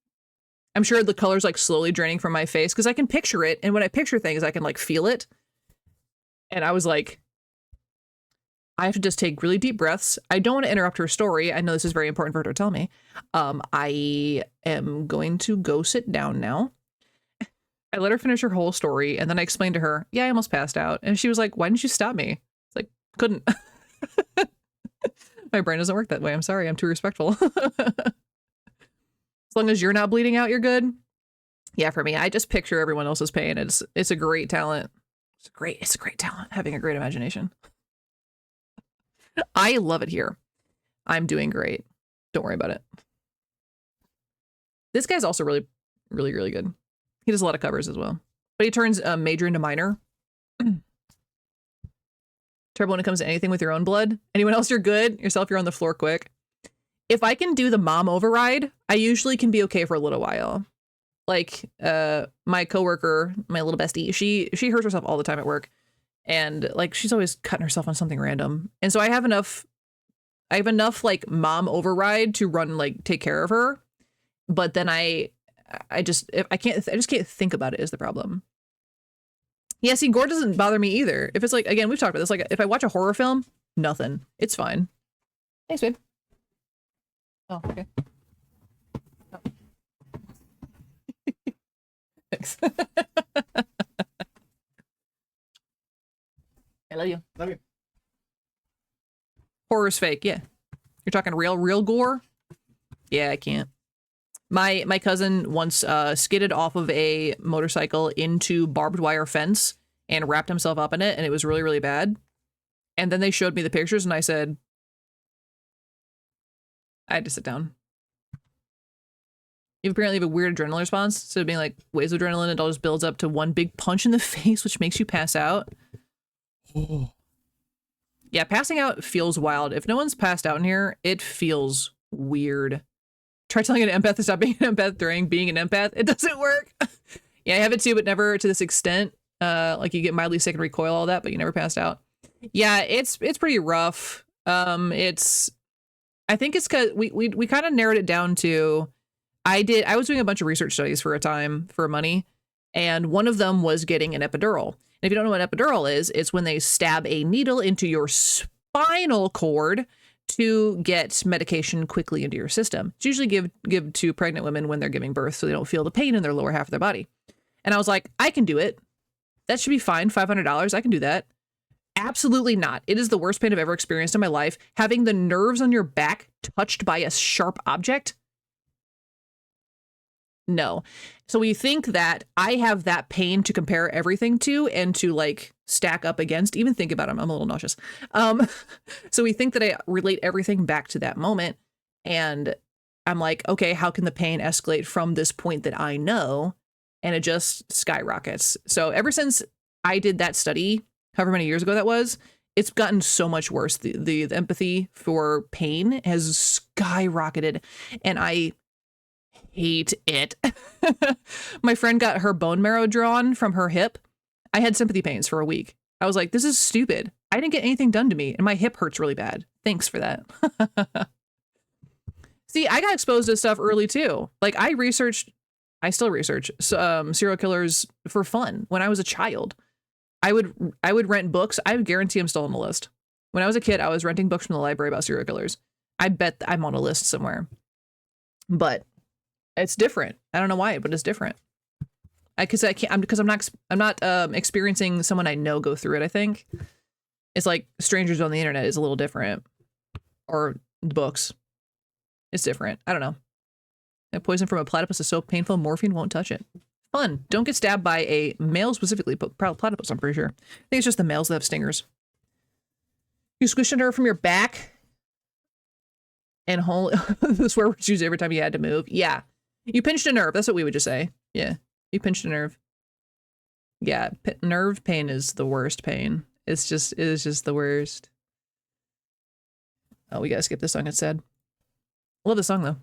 [SPEAKER 3] I'm sure the color's like slowly draining from my face because I can picture it. And when I picture things, I can like feel it. And I was like, I have to just take really deep breaths. I don't want to interrupt her story. I know this is very important for her to tell me. I am going to go sit down now. I let her finish her whole story. And then I explained to her, yeah, I almost passed out. And she was like, why didn't you stop me? It's like, couldn't. My brain doesn't work that way. I'm sorry. I'm too respectful. As long as you're not bleeding out, you're good. Yeah, for me, I just picture everyone else's pain. It's a great talent. It's a great talent, having a great imagination. I love it here. I'm doing great. Don't worry about it. This guy's also really, really, really good. He does a lot of covers as well. But he turns major into minor. Terrible when it comes to anything with your own blood. Anyone else, you're good. Yourself, you're on the floor quick. If I can do the mom override, I usually can be okay for a little while. Like my coworker, my little bestie, she hurts herself all the time at work. And like she's always cutting herself on something random. And so I have enough like mom override to run like take care of her. But then I just can't think about it is the problem. Yeah, see, gore doesn't bother me either. If it's like, again, we've talked about this, like if I watch a horror film, nothing. It's fine. Thanks, babe. Oh, okay. Oh. Thanks. I love you.
[SPEAKER 2] Love you.
[SPEAKER 3] Horror's fake, yeah. You're talking real gore? Yeah, I can't. My cousin once skidded off of a motorcycle into barbed wire fence and wrapped himself up in it, and it was really, really bad. And then they showed me the pictures, and I said, I had to sit down. You apparently have a weird adrenaline response. So being like waves of adrenaline, it all just builds up to one big punch in the face, which makes you pass out. Oh. Yeah, passing out feels wild. If no one's passed out in here, it feels weird. Try telling an empath to stop being an empath during being an empath. It doesn't work. Yeah, I have it too, but never to this extent. Like you get mildly sick and recoil, all that, but you never passed out. Yeah, it's pretty rough. I think it's because we kind of narrowed it down to I was doing a bunch of research studies for a time for money, and one of them was getting an epidural. And if you don't know what an epidural is, it's when they stab a needle into your spinal cord to get medication quickly into your system. It's usually give to pregnant women when they're giving birth so they don't feel the pain in their lower half of their body. And I was like, I can do it. That should be fine. $500. I can do that. Absolutely not. It is the worst pain I've ever experienced in my life. Having the nerves on your back touched by a sharp object. No. So we think that I have that pain to compare everything to and to like stack up against. Even think about it, I'm a little nauseous. So we think that I relate everything back to that moment. And I'm like, okay, how can the pain escalate from this point that I know? And it just skyrockets. So ever since I did that study, however many years ago that was, it's gotten so much worse. The empathy for pain has skyrocketed. And I hate it. My friend got her bone marrow drawn from her hip. I had sympathy pains for a week. I was like, this is stupid. I didn't get anything done to me and my hip hurts really bad. Thanks for that. See, I got exposed to stuff early too. Like I still research serial killers for fun. When I was a child, I would rent books. I would guarantee I'm still on the list. When I was a kid, I was renting books from the library about serial killers. I bet I'm on a list somewhere, but it's different. I don't know why, but it's different. Because I'm not experiencing someone I know go through it. I think it's like strangers on the internet is a little different, or books. It's different. I don't know. A poison from a platypus is so painful, morphine won't touch it. Fun. Don't get stabbed by a male specifically, but platypus, I'm pretty sure. I think it's just the males that have stingers. You squished a nerve from your back and swear words used every time you had to move. Yeah. You pinched a nerve. That's what we would just say. Yeah. You pinched a nerve. Yeah. Nerve pain is the worst pain. It is just the worst. Oh, we gotta skip this song. It's sad. I love the song though.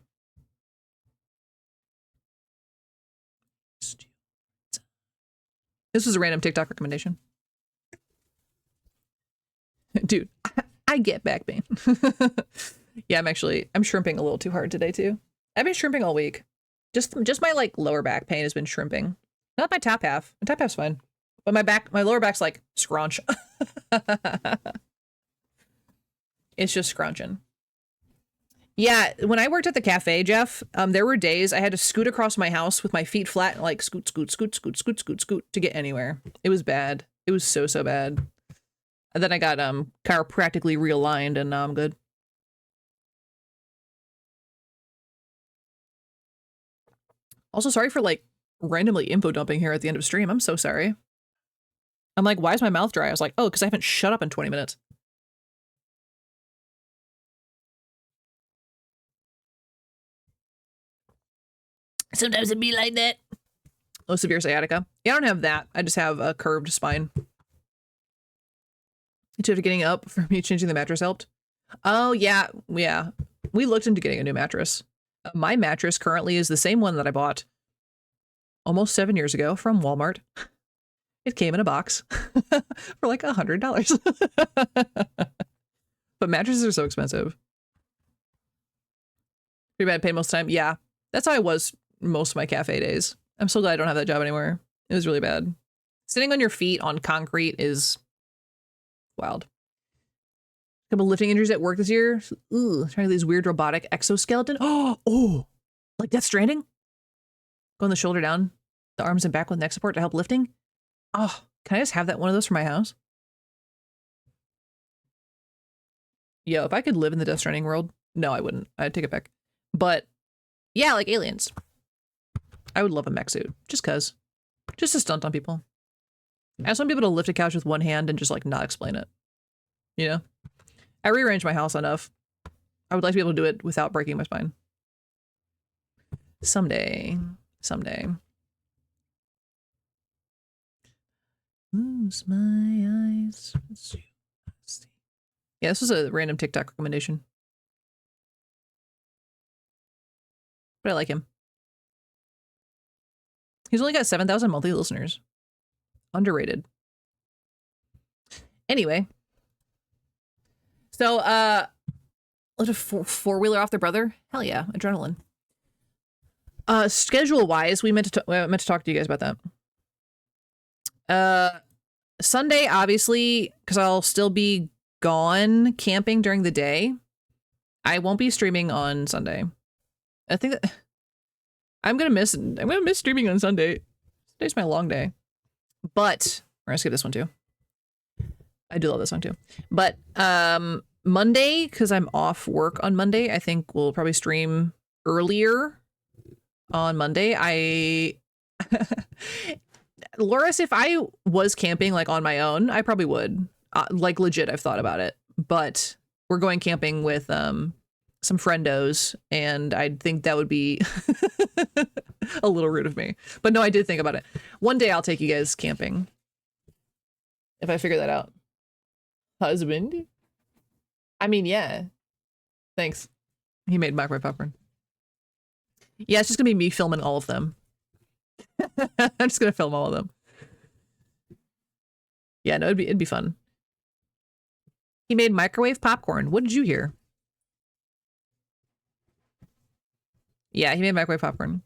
[SPEAKER 3] This was a random TikTok recommendation. Dude, I get back pain. Yeah, I'm shrimping a little too hard today too. I've been shrimping all week. Just my like lower back pain has been shrimping. Not my top half. My top half's fine. But my lower back's like scrunch. It's just scrunching. Yeah, when I worked at the cafe, Jeff, there were days I had to scoot across my house with my feet flat and like scoot, scoot, scoot, scoot, scoot, scoot, scoot to get anywhere. It was bad. It was so, so bad. And then I got chiropractically realigned and now I'm good. Also, sorry for like randomly info dumping here at the end of stream. I'm so sorry. I'm like, why is my mouth dry? I was like, oh, because I haven't shut up in 20 minutes. Sometimes it be like that. Oh, severe sciatica. Yeah, I don't have that. I just have a curved spine. Instead of getting up for me changing the mattress helped. Oh, yeah. Yeah. We looked into getting a new mattress. My mattress currently is the same one that I bought almost 7 years ago from Walmart. It came in a box for like $100. But mattresses are so expensive. Pretty bad pain most of the time. Yeah, that's how I was most of my cafe days. I'm so glad I don't have that job anymore. It was really bad. Sitting on your feet on concrete is wild. A couple lifting injuries at work this year. Ooh, trying these weird robotic exoskeleton. Oh, like Death Stranding? Going the shoulder down, the arms and back with neck support to help lifting. Oh, can I just have that one of those for my house? Yo, if I could live in the Death Stranding world, no, I wouldn't. I'd take it back. But yeah, like aliens. I would love a mech suit, just cause. Just to stunt on people. I just want people to lift a couch with one hand and just like not explain it. You know? I rearranged my house enough. I would like to be able to do it without breaking my spine. Someday. Someday. Close my eyes. Let's see. Yeah, this was a random TikTok recommendation. But I like him. He's only got 7,000 monthly listeners. Underrated. Anyway. So, let a four-wheeler off their brother? Hell yeah, adrenaline. Schedule-wise, we meant to talk to you guys about that. Sunday, obviously, because I'll still be gone camping during the day. I won't be streaming on Sunday. I think that I'm gonna miss streaming on Sunday. Today's my long day. But we're gonna skip this one too. I do love this song too. But Monday, because I'm off work on Monday, I think we'll probably stream earlier on Monday. Loris, if I was camping like on my own, I probably would. Like legit, I've thought about it. But we're going camping with some friendos, and I think that would be a little rude of me. But no, I did think about it. One day I'll take you guys camping. If I figure that out. Husband? I mean, yeah. Thanks. He made microwave popcorn. Yeah, it's just gonna be me filming all of them. I'm just gonna film all of them. Yeah, no, it'd be fun. He made microwave popcorn. What did you hear? Yeah, he made microwave popcorn.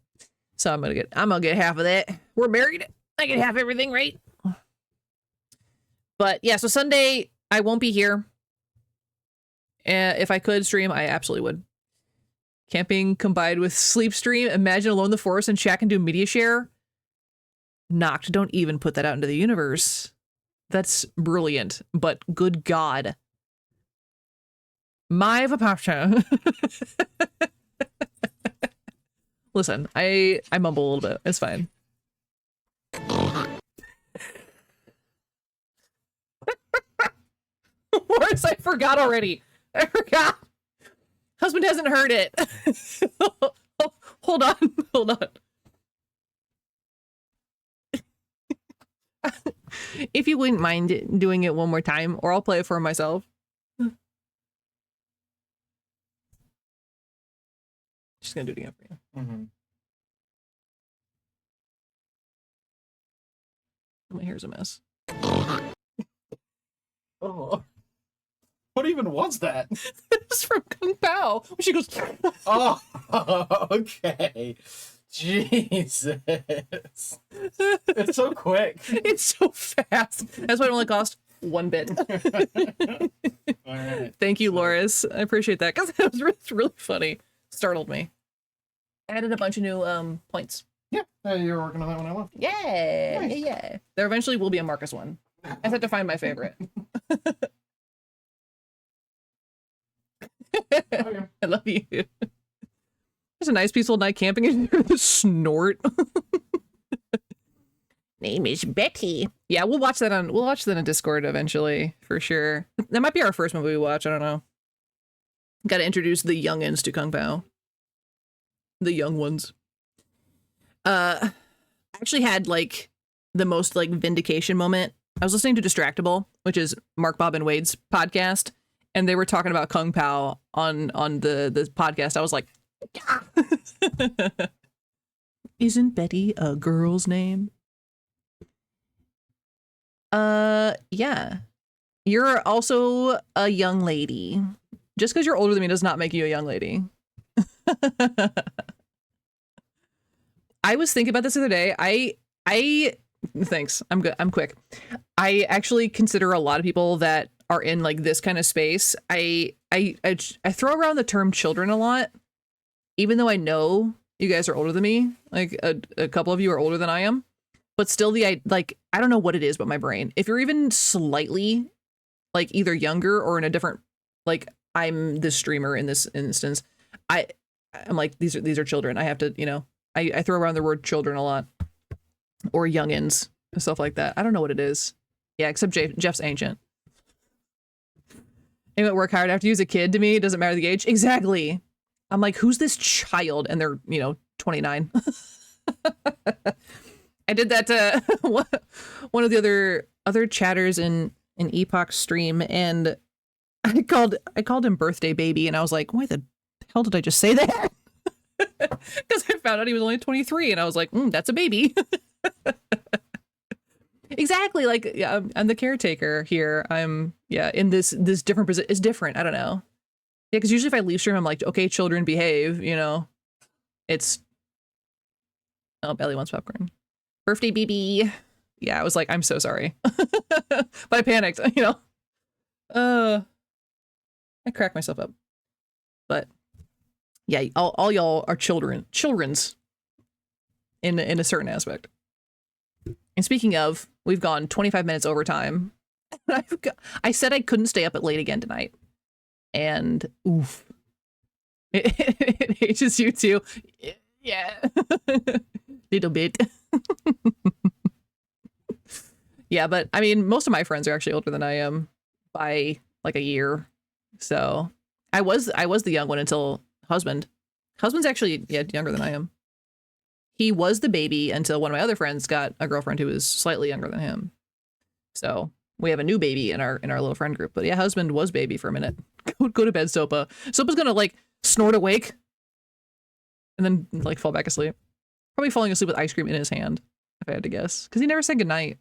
[SPEAKER 3] So I'm gonna get half of that. We're married. I get half everything, right? But yeah, so Sunday I won't be here. If I could stream, I absolutely would. Camping combined with sleep stream. Imagine Alone in the Forest and chat can do media share. Knocked. Don't even put that out into the universe. That's brilliant. But good God. My vapapcha. Listen, I mumble a little bit. It's fine. Worse, I forgot already. I forgot. Husband hasn't heard it. Hold on. If you wouldn't mind doing it one more time, or I'll play it for myself. Just gonna do it again for you.
[SPEAKER 2] Mm-hmm.
[SPEAKER 3] My hair's a mess.
[SPEAKER 2] Oh. What even was that?
[SPEAKER 3] It's from Kung Pao. She goes,
[SPEAKER 2] oh, okay. Jesus. It's so quick.
[SPEAKER 3] It's so fast. That's why it only cost 1 bit.
[SPEAKER 2] All right.
[SPEAKER 3] Thank you, Loris. I appreciate that because that was really funny. Startled me. Added a bunch of new points.
[SPEAKER 2] Yeah, you were working on that one I left.
[SPEAKER 3] Yeah,
[SPEAKER 2] Nice.
[SPEAKER 3] yeah. There eventually will be a Marcus one. I just have to find my favorite. I love you. There's a nice peaceful night camping and you hear the snort. Name is Betty. Yeah, we'll watch that on Discord eventually, for sure. That might be our first movie we watch, I don't know. Gotta introduce the youngins to Kung Pao. The young ones. I actually had like the most like vindication moment. I was listening to Distractable, which is Mark, Bob, and Wade's podcast, and they were talking about Kung Pao on the podcast. I was like, yeah. Isn't Betty a girl's name? Yeah. You're also a young lady. Just because you're older than me does not make you a young lady. I was thinking about this the other day. I thanks. I'm good. I'm quick. I actually consider a lot of people that are in like this kind of space. I throw around the term children a lot, even though I know you guys are older than me. Like a couple of you are older than I am, but still I don't know what it is, but my brain, if you're even slightly like either younger or in a different, like I'm the streamer in this instance, I'm like, these are children. I have to, you know, I throw around the word children a lot, or youngins and stuff like that. I don't know what it is. Yeah, except Jeff's ancient. Anyone work hard after you as a kid to me, it doesn't matter the age. Exactly. I'm like, who's this child? And they're, 29. I did that to one of the other chatters in Epoch's stream, and I called him birthday baby, and I was like, why the hell did I just say that? Because I found out he was only 23, and I was like, that's a baby. Exactly. Like, yeah, I'm the caretaker here. I'm, in this different position. It's different. I don't know. Yeah, because usually if I leave stream, I'm like, okay, children, behave, It's... Oh, Ellie wants popcorn. Birthday baby. Yeah, I was like, I'm so sorry. But I panicked, I cracked myself up. But yeah, all y'all are children's in a certain aspect. And speaking of, we've gone 25 minutes over time. I said I couldn't stay up at late again tonight. And oof. It ages you too. Yeah. Little bit. Yeah, but I mean, most of my friends are actually older than I am by like a year. So I was the young one until husband's actually younger than I am. He was the baby until one of my other friends got a girlfriend who was slightly younger than him. So we have a new baby in our little friend group. But yeah, husband was baby for a minute. Go to bed, Sopa. Sopa's gonna like snort awake and then like fall back asleep. Probably falling asleep with ice cream in his hand, if I had to guess. Because he never said goodnight.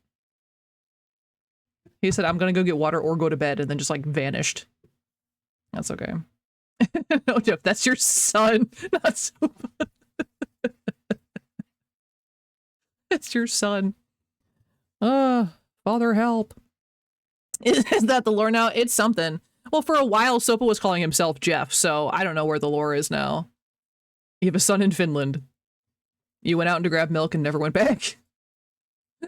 [SPEAKER 3] He said, I'm gonna go get water or go to bed, and then just like vanished. That's okay. No, Jeff, that's your son, not Sopa. It's your son. Father help. Is that the lore now? It's something. Well, for a while, Sopa was calling himself Jeff, so I don't know where the lore is now. You have a son in Finland. You went out to grab milk and never went back.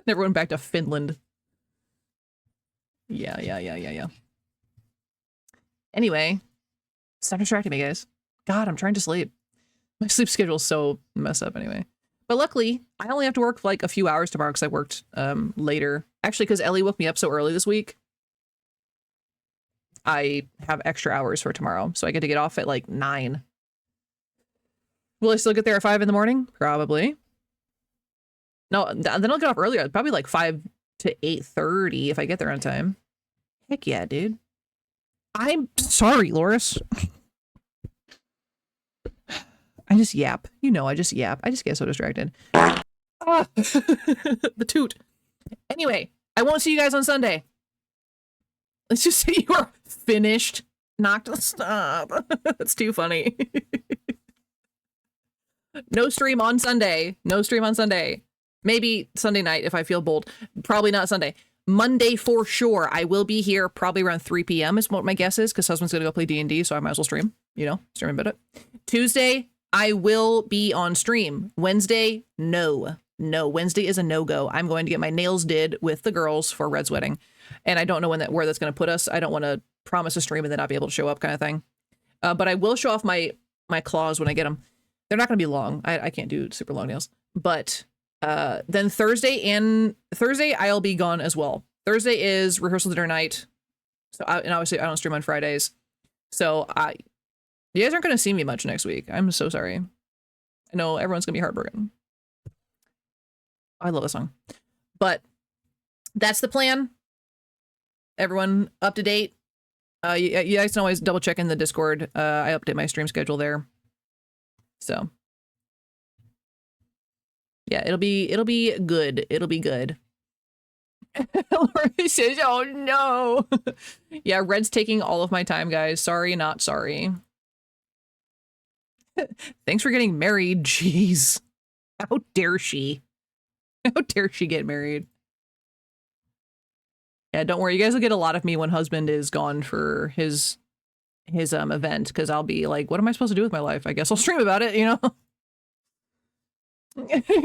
[SPEAKER 3] Never went back to Finland. Yeah. Anyway, stop distracting me, guys. God, I'm trying to sleep. My sleep schedule's so messed up anyway. But luckily, I only have to work for like a few hours tomorrow because I worked later. Actually, because Ellie woke me up so early this week, I have extra hours for tomorrow. So I get to get off at like 9. Will I still get there at 5 in the morning? Probably. No, then I'll get off earlier. Probably like 5 to 8:30 if I get there on time. Heck yeah, dude. I'm sorry, Loris. I just yap. I just yap. I just get so distracted. The toot. Anyway, I won't see you guys on Sunday. Let's just say you are finished. Stop. That's too funny. No stream on Sunday. No stream on Sunday. Maybe Sunday night if I feel bold. Probably not Sunday. Monday for sure. I will be here probably around 3 p.m. is what my guess is, because husband's gonna go play D&D, so I might as well stream. You know, stream a bit. Tuesday, I will be on stream. Wednesday, no. No, Wednesday is a no-go. I'm going to get my nails did with the girls for Red's wedding. And I don't know where that's going to put us. I don't want to promise a stream and then not be able to show up kind of thing. But I will show off my claws when I get them. They're not going to be long. I can't do super long nails. But then Thursday I'll be gone as well. Thursday is rehearsal dinner night. So and obviously I don't stream on Fridays. So you guys aren't going to see me much next week. I'm so sorry. I know everyone's going to be heartbroken. I love this song. But that's the plan. Everyone up to date. You guys can always double check in the Discord. I update my stream schedule there. So yeah, it'll be good. It'll be good. Lori says, oh no. Yeah, Red's taking all of my time, guys. Sorry, not sorry. Thanks for getting married. Jeez. How dare she? How dare she get married? Yeah, don't worry. You guys will get a lot of me when husband is gone for his event, because I'll be like, what am I supposed to do with my life? I guess I'll stream about it, you know?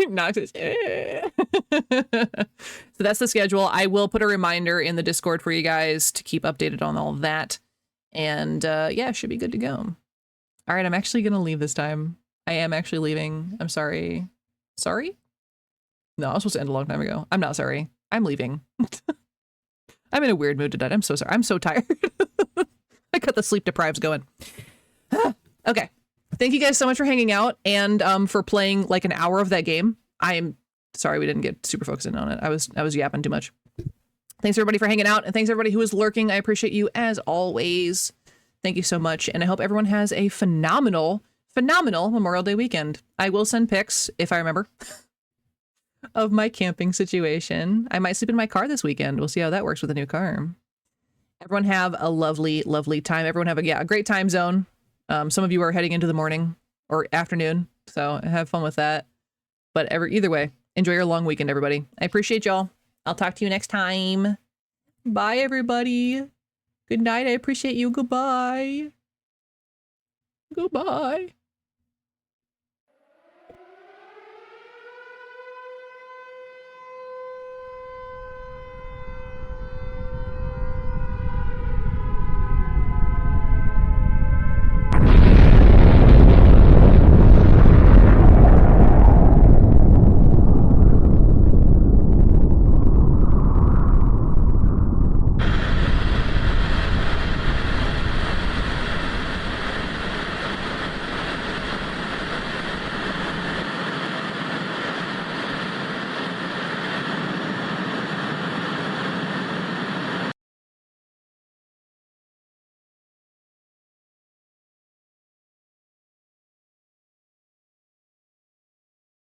[SPEAKER 3] Nox is, So that's the schedule. I will put a reminder in the Discord for you guys to keep updated on all that. And yeah, should be good to go. All right, I'm actually going to leave this time. I am actually leaving. I'm sorry. Sorry? No, I was supposed to end a long time ago. I'm not sorry. I'm leaving. I'm in a weird mood tonight. I'm so sorry. I'm so tired. I got the sleep deprives going. Okay. Thank you guys so much for hanging out and for playing like an hour of that game. I'm sorry we didn't get super focused in on it. I was yapping too much. Thanks everybody for hanging out, and thanks everybody who is lurking. I appreciate you as always. Thank you so much, and I hope everyone has a phenomenal Memorial Day weekend. I will send pics if I remember of my camping situation. I might sleep in my car this weekend. We'll see how that works with a new car. Everyone have a lovely, lovely time. Everyone have a great time zone. Some of you are heading into the morning or afternoon, so have fun with that. But either way, enjoy your long weekend, everybody. I appreciate y'all. I'll talk to you next time. Bye, everybody. Good night. I appreciate you. Goodbye. Goodbye.